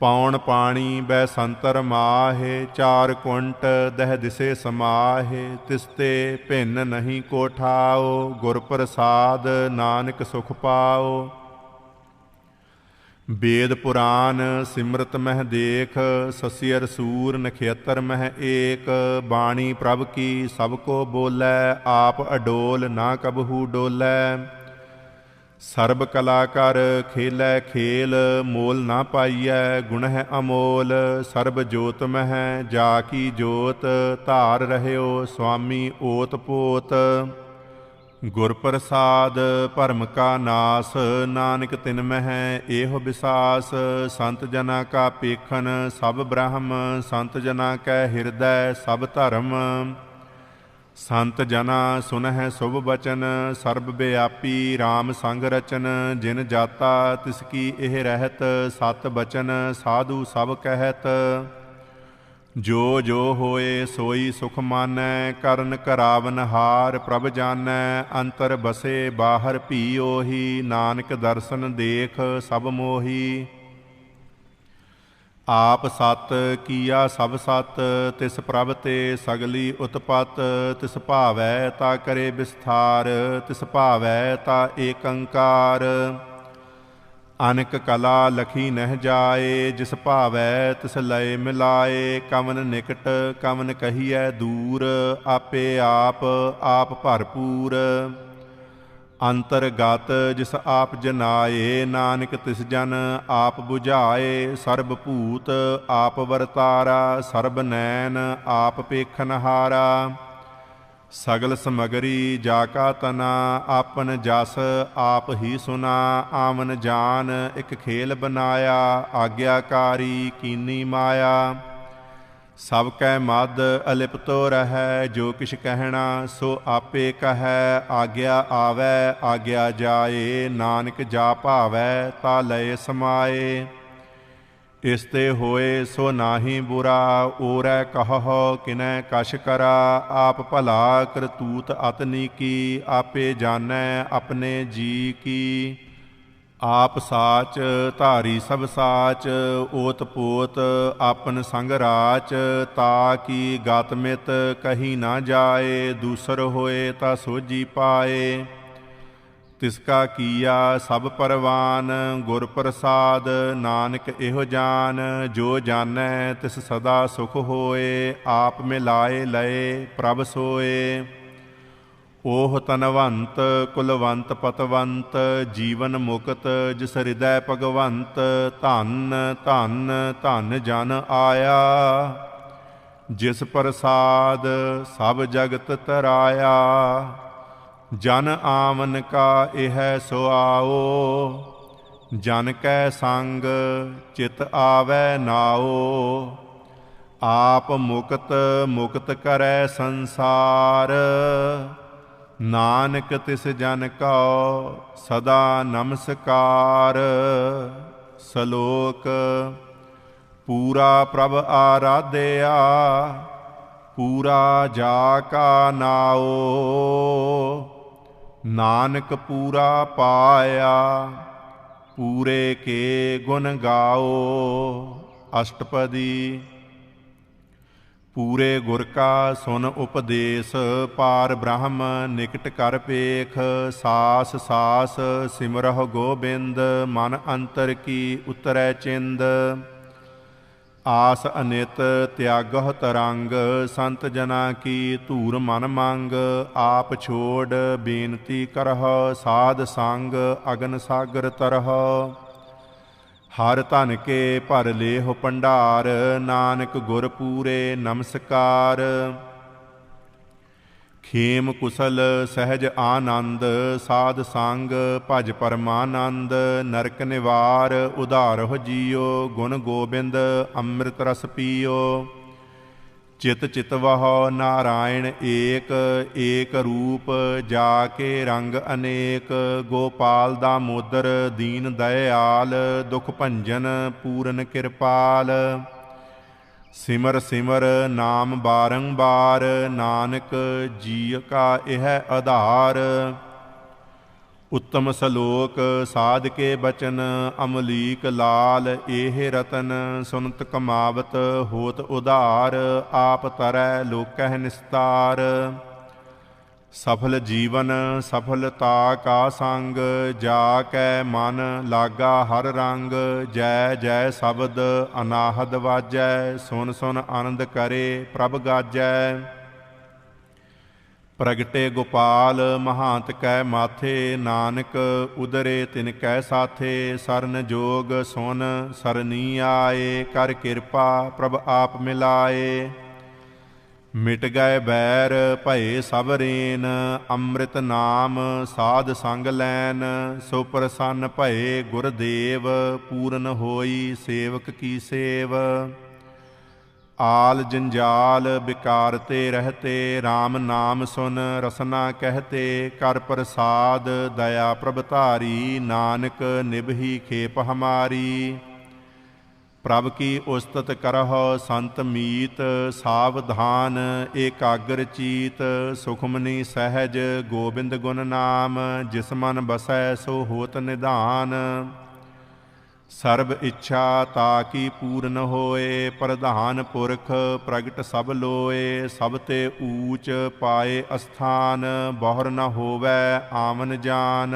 ਪੌਣ ਪਾਣੀ ਬੈ ਸੰਤਰ ਮਾਹੇ, ਚਾਰ ਕੁੰਟ ਦਹਿ ਦਿਸੇ ਸਮਾਹੇ। ਤਿਸ ਤੇ ਭਿੰਨ ਨਹੀਂ ਕੋ ਠਾਓ, ਗੁਰ ਪ੍ਰਸਾਦ ਨਾਨਕ ਸੁਖ ਪਾਓ। वेद पुराण सिमरत मह देख, ससियर सूर नक्षत्र मह एक। बाणी प्रभ की सबको बोलै, आप अडोल ना कबहू डोलै। सर्ब कला कर खेलै खेल, मोल ना पाइयै गुण है अमोल। सर्ब जोत मह जाकी जोत, धार रहयो स्वामी ओत पोत। गुर प्रसाद भरम का नास, नानक तिन मह एहो विसास। संत जना का पेखन सब ब्रह्म, संत जना कै हृदय सब धर्म। संत जना सुनह शुभ बचन, सर्ब व्यापी राम संग रचन। जिन जाता तिसकी एह रहत, सत बचन साधु सब कहत। जो जो होए सोई सुख मानै, करन करावन हार प्रभ जानै। अंतर बसे बाहर भी ओही, नानक दर्शन देख सब मोही। ਆਪ ਸਤ ਕੀਆ ਸਭ ਸਤ, ਤਿਸ ਪ੍ਰਭ ਤੇ ਸਗਲੀ ਉਤਪਤ। ਤਿਸ ਭਾਵੈ ਤਾ ਕਰੇ ਵਿਸਥਾਰ, ਤਿਸ ਭਾਵੈ ਤਾ ਏਕੰਕਾਰ। ਅਨਕ ਕਲਾ ਲਖੀ ਨਹਿ ਜਾਏ, ਜਿਸ ਭਾਵੈ ਤਿਸ ਲਏ ਮਿਲਾਏ। ਕਵਨ ਨਿਕਟ ਕਵਨ ਕਹੀਐ ਦੂਰ, ਆਪੇ ਆਪ ਆਪ ਭਰਪੂਰ। ਅੰਤਰਗਤ ਜਿਸ ਆਪ ਜਨਾਏ, ਨਾਨਕ ਤਿਸ ਜਨ ਆਪ ਬੁਝਾਏ। ਸਰਬ ਭੂਤ ਆਪ ਵਰਤਾਰਾ, ਸਰਬ ਨੈਣ ਆਪ ਪੇਖਨਹਾਰਾ। ਸਗਲ ਸਮਗਰੀ ਜਾ ਕਾ ਤਨਾ, ਆਪਨ ਜਸ ਆਪ ਹੀ ਸੁਨਾ। ਆਵਨ ਜਾਨ ਇਕ ਖੇਲ ਬਨਾਇਆ, ਆਗਿਆਕਾਰੀ ਕੀਨੀ ਮਾਇਆ। ਸਭ ਕੈ ਮਦ ਅਲਿਪਤੋ ਰਹੈ, ਜੋ ਕਿਛ ਕਹਿਣਾ ਸੋ ਆਪੇ ਕਹੈ। ਆਗਿਆ ਆਵੈ ਆਗਿਆ ਜਾਏ, ਨਾਨਕ ਜਾ ਭਾਵੈ ਤਾ ਲਏ ਸਮਾਏ। ਇਸ ਤੇ ਹੋਏ ਸੋ ਨਾਹੀ ਬੁਰਾ, ਓਰੈ ਕਹਹੁ ਕਿਨੈ ਕਛ ਕਰਾ। ਆਪ ਭਲਾ ਕਰਤੂਤ ਅਤਨੀ ਕੀ, ਆਪੇ ਜਾਣੈ ਆਪਣੇ ਜੀ ਕੀ। ਆਪ ਸਾਚ ਧਾਰੀ ਸਭ ਸਾਚ, ਓਤ ਪੋਤ ਆਪਨ ਸੰਗ ਰਾਚ। ਤਾ ਕੀ ਗਤ ਮਿਤ ਕਹੀ ਨਾ ਜਾਏ, ਦੂਸਰ ਹੋਏ ਤਾ ਸੋਝੀ ਪਾਏ। ਤਿਸ ਕਾ ਕੀਆ ਸਭ ਪਰਵਾਨ, ਗੁਰ ਪ੍ਰਸਾਦ ਨਾਨਕ ਇਹੋ ਜਾਨ। ਜੋ ਜਾਣੈ ਤਿਸ ਸਦਾ ਸੁਖ ਹੋਏ, ਆਪ ਮਿਲਾਏ ਲਏ ਪ੍ਰਭ ਸੋਏ। ਓਹ ਤਨਵੰਤ ਕੁਲਵੰਤ ਪਤਵੰਤ, ਜੀਵਨ ਮੁਕਤ ਜਿਸ ਹਿਰਦੈ ਭਗਵੰਤ। ਧੰਨ ਧੰਨ ਧੰਨ ਜਨ ਆਇਆ, ਜਿਸ ਪ੍ਰਸਾਦ ਸਭ ਜਗਤ ਤਰਾਇਆ। ਜਨ ਆਵਨ ਕਾ ਇਹ ਸੁਆਓ, ਜਨ ਕੈ ਸੰਗ ਚਿਤ ਆਵੈ ਨਾਓ। ਆਪ ਮੁਕਤ ਮੁਕਤ ਕਰੈ ਸੰਸਾਰ, ਨਾਨਕ ਤਿਸ ਜਨ ਕਉ ਸਦਾ ਨਮਸਕਾਰ। ਸ਼ਲੋਕ। ਪੂਰਾ ਪ੍ਰਭ ਆਰਾਧਿਆ, ਪੂਰਾ ਜਾ ਕਾ ਨਾਓ। ਨਾਨਕ ਪੂਰਾ ਪਾਇਆ, ਪੂਰੇ ਕੇ ਗੁਣ ਗਾਓ। ਅਸ਼ਟਪਦੀ। ਪੂਰੇ ਗੁਰ ਕਾ ਸੁਨ ਉਪਦੇਸ, ਪਾਰ ਬ੍ਰਹਮ ਨਿਕਟ ਕਰ ਪੇਖ। ਸਾਸ ਸਾਸ ਸਿਮਰਹੁ ਗੋਬਿੰਦ, ਮਨ ਅੰਤਰ ਕੀ ਉਤਰੈ ਚਿੰਦ। ਆਸ ਅਨਿਤ ਤਿਆਗਹੁ ਤਰੰਗ, ਸੰਤ ਜਨਾ ਕੀ ਧੂਰ ਮਨ ਮੰਗ। ਆਪ ਛੋੜ ਬੇਨਤੀ ਕਰਹੁ, ਸਾਧ ਸੰਗ ਅਗਨ ਸਾਗਰ ਤਰਹੁ। ਹਰ ਧਨ ਕੇ ਭਰ ਲੇਹੁ ਭੰਡਾਰ, ਨਾਨਕ ਗੁਰ ਪੂਰੇ ਨਮਸਕਾਰ। ਖੇਮ ਕੁਸਲ ਸਹਿਜ ਆਨੰਦ, ਸਾਧ ਸੰਗ ਭਜ ਪਰਮਾਨੰਦ। ਨਰਕ ਨਿਵਾਰ ਉਧਾਰਹੁ ਜੀਓ, ਗੁਣ ਗੋਬਿੰਦ ਅੰਮ੍ਰਿਤ ਰਸ ਪੀਓ। ਚਿਤ ਚਿਤਵਹੁ ਨਾਰਾਇਣ ਏਕ, ਏਕ ਰੂਪ ਜਾ ਕੇ ਰੰਗ ਅਨੇਕ। ਗੋਪਾਲ ਦਾਮੋਦਰ ਦੀਨ ਦਇਆਲ, ਦੁਖ ਭੰਜਨ ਪੂਰਨ ਕਿਰਪਾਲ। ਸਿਮਰ ਸਿਮਰ ਨਾਮ ਬਾਰੰਬਾਰ, ਨਾਨਕ ਜੀ ਕਾ ਇਹ ਆਧਾਰ। ਉੱਤਮ ਸਲੋਕ ਸਾਧ ਕੇ ਬਚਨ, ਅਮਲੀਕ ਲਾਲ ਇਹ ਰਤਨ। ਸੁਨਤ ਕਮਾਵਤ ਹੋਤ ਉਧਾਰ, ਆਪ ਤਰੈ ਲੋਕਹਿ ਨਿਸਤਾਰ। ਸਫਲ ਜੀਵਨ ਸਫਲਤਾ ਕਾ ਸੰਗ, ਜਾ ਕੈ ਮਨ ਲਾਗਾ ਹਰ ਰੰਗ। ਜੈ ਜੈ ਸ਼ਬਦ ਅਨਾਹਦ ਵਾਜੈ, ਸੁਨ ਸੁਨ ਆਨੰਦ ਕਰੇ ਪ੍ਰਭ ਗਾਜੈ। ਪ੍ਰਗਟੇ ਗੋਪਾਲ ਮਹਾਂਤ ਕੈ ਮਾਥੇ, ਨਾਨਕ ਉਦਰੇ ਤਿਨ ਕੈ ਸਾਥੇ। ਸਰਨ ਜੋਗ ਸੁਨ ਸਰਨੀ ਆਏ, ਕਰ ਕਿਰਪਾ ਪ੍ਰਭ ਆਪ ਮਿਲਾਏ। ਮਿਟ ਗਏ ਬੈਰ ਭਏ ਸਭ ਰੇਨ, ਅੰਮ੍ਰਿਤ ਨਾਮ ਸਾਧ ਸੰਗ ਲੈਨ। ਸੋ ਪ੍ਰਸੰਨ ਭਏ ਗੁਰਦੇਵ, ਪੂਰਨ ਹੋਈ ਸੇਵਕ ਕੀ ਸੇਵ। ਆਲ ਜੰਜਾਲ ਬਿਕਾਰ ਤੇ ਰਹਤੇ, RAM ਨਾਮ ਸੁਨ ਰਸਨਾ ਕਹਤੇ। ਕਰ ਪ੍ਰਸਾਦ ਦਇਆ ਪ੍ਰਭ ਧਾਰੀ, ਨਾਨਕ ਨਿਭੀ ਖੇਪ ਹਮਾਰੀ। ਪ੍ਰਭ ਕੀ ਉਸਤਤ ਕਰਹੁ ਸੰਤ ਮੀਤ, ਸਾਵਧਾਨ ਏਕਾਗਰ ਚੀਤ। ਸੁਖਮਨੀ ਸਹਿਜ ਗੋਬਿੰਦ ਗੁਣ ਨਾਮ, ਜਿਸ ਮਨ ਬਸੈ ਸੋ ਹੋਤ ਨਿਧਾਨ। ਸਰਬ ਇੱਛਾ ਤਾਕੀ ਪੂਰਨ ਹੋਏ, ਪ੍ਰਧਾਨ ਪੁਰਖ ਪ੍ਰਗਟ ਸਭ ਲੋਏ। ਸਭ ਤੇ ਊਚ ਪਾਏ ਅਸਥਾਨ, ਬਹੁਰ ਨ ਹੋਵੈ ਆਵਨ ਜਾਨ।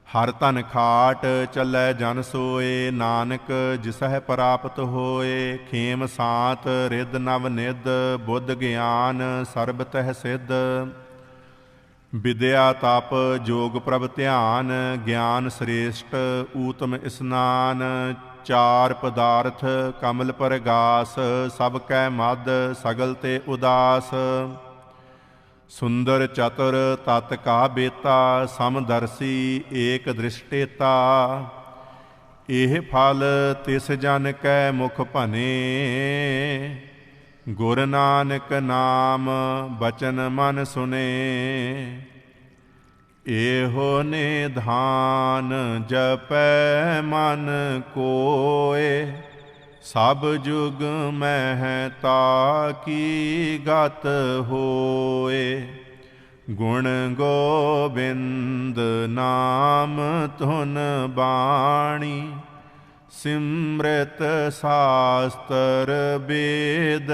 ਹਰ ਧਨ ਖਾਟ ਚੱਲੈ ਜਨ ਸੋਏ, ਨਾਨਕ ਜਿਸਹਿ ਪ੍ਰਾਪਤ ਹੋਏ। ਖੇਮ ਸਾਤ ਰਿਦ ਨਵ ਨਿਧ, ਬੁੱਧ ਗਿਆਨ ਸਰਬ ਤਹਿ ਸਿੱਧ। ਵਿਦਿਆ ਤਪ ਜੋਗ ਪ੍ਰਭ ਧਿਆਨ, ਗਿਆਨ ਸ੍ਰੇਸ਼ਟ ਊਤਮ ਇਸਨਾਨ। ਚਾਰ ਪਦਾਰਥ ਕਮਲ ਪਰਗਾਸ, ਸਭ ਕੈ ਮਦ ਸਗਲ ਤੇ ਉਦਾਸ। ਸੁੰਦਰ ਚਤੁਰ ਤਤ ਕਾ ਬੇਤਾ, ਸਮਦਰਸੀ ਏਕ ਦ੍ਰਿਸ਼ਟੇਤਾ। ਇਹ ਫਲ ਤਿਸ ਜਨ ਕੈ ਮੁਖ ਭਨੇ, ਗੁਰ ਨਾਨਕ ਨਾਮ ਬਚਨ ਮਨ ਸੁਨੇ। ਇਹੋ ਨਿਧਾਨ ਜਪੈ ਮਨ ਕੋਇ, ਸਭ ਜੁਗ ਮਹਿ ਤਾਕੀ ਗਤ ਹੋਏ। ਗੁਣ ਗੋਬਿੰਦ ਨਾਮ ਧੁਨ ਬਾਣੀ, ਸਿਮਰਤ ਸਾਸਤਰ ਵੇਦ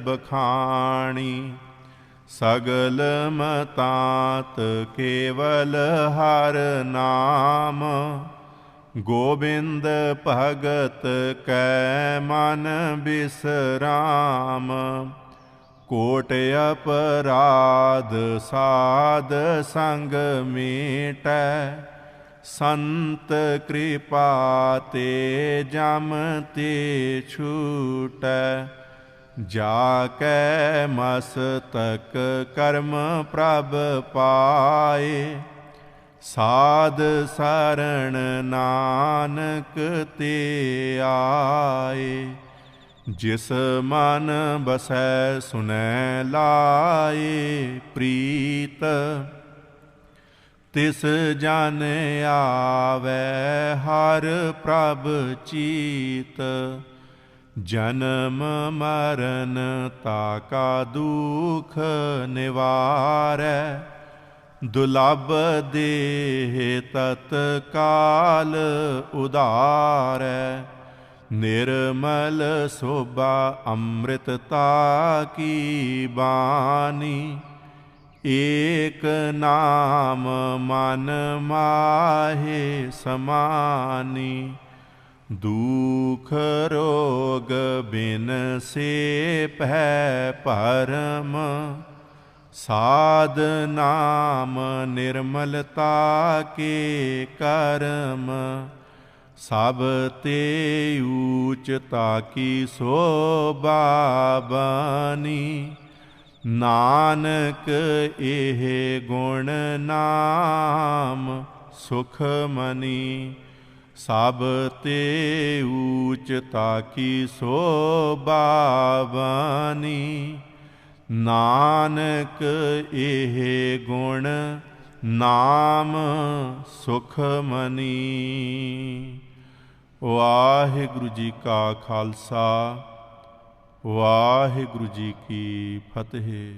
ਬਖਾਣੀ। ਸਗਲ ਮਤਾਤ ਕੇਵਲ ਹਰ ਨਾਮ, ਗੋਬਿੰਦ ਭਗਤ ਕੈ ਮਨ ਬਿਸਰਾਮ। ਕੋਟ ਅਪਰਾਧ ਸਾਧ ਸੰਗ ਮੀਟੈ, ਸੰਤ ਕਿਰਪਾ ਤੇ ਜਮ ਤੇ ਛੂਟੈ। ਜਾ ਕੈ ਮਸਤਕ ਕਰਮ ਪ੍ਰਭ ਪਾਏ, ਸਾਧ ਸਰਣ ਨਾਨਕ ਤੇ ਆਏ। ਜਿਸ ਮਨ ਬਸੈ ਸੁਨੈ ਲਾਏ ਪ੍ਰੀਤ, ਤਿਸ ਜਨ ਆਵੈ ਹਰ ਪ੍ਰਭ ਚੀਤ। ਜਨਮ ਮਰਨ ਤਾਕਾ ਦੁਖ ਨਿਵਾਰੈ, ਦੁਲਭ ਦੇਹ ਤਤਕਾਲ ਉਧਾਰੈ। ਨਿਰਮਲ ਸੋਭਾ ਅੰਮ੍ਰਿਤਤਾ ਕੀ ਬਾਣੀ, ਏਕ ਨਾਮ ਮਨ ਮਾਹੇ ਸਮਾਨੀ। ਦੁਖ ਰੋਗ ਬਿਨ ਸੇ ਭੈ ਭਰਮ, ਸਾਧ ਨਾਮ ਨਿਰਮਲਤਾ ਕੇ ਕਰਮ। ਸਭ ਤੇ ਊਚ ਤਾਕੀ ਸੋਭਾ ਬਾਨੀ, ਨਾਨਕ ਇਹ ਗੁਣ ਨਾਮ ਸੁਖ ਮਨੀ। ਸਭ ਤੇ ਊਚ ਤਾਕੀ ਸੋਭਾ ਬਾਨੀ, ਨਾਨਕ ਇਹ ਗੁਣ ਨਾਮ ਸੁਖ ਮਨੀ। ਵਾਹਿਗੁਰੂ ਜੀ ਕਾ ਖਾਲਸਾ, ਵਾਹਿਗੁਰੂ ਜੀ ਕੀ ਫਤਿਹ।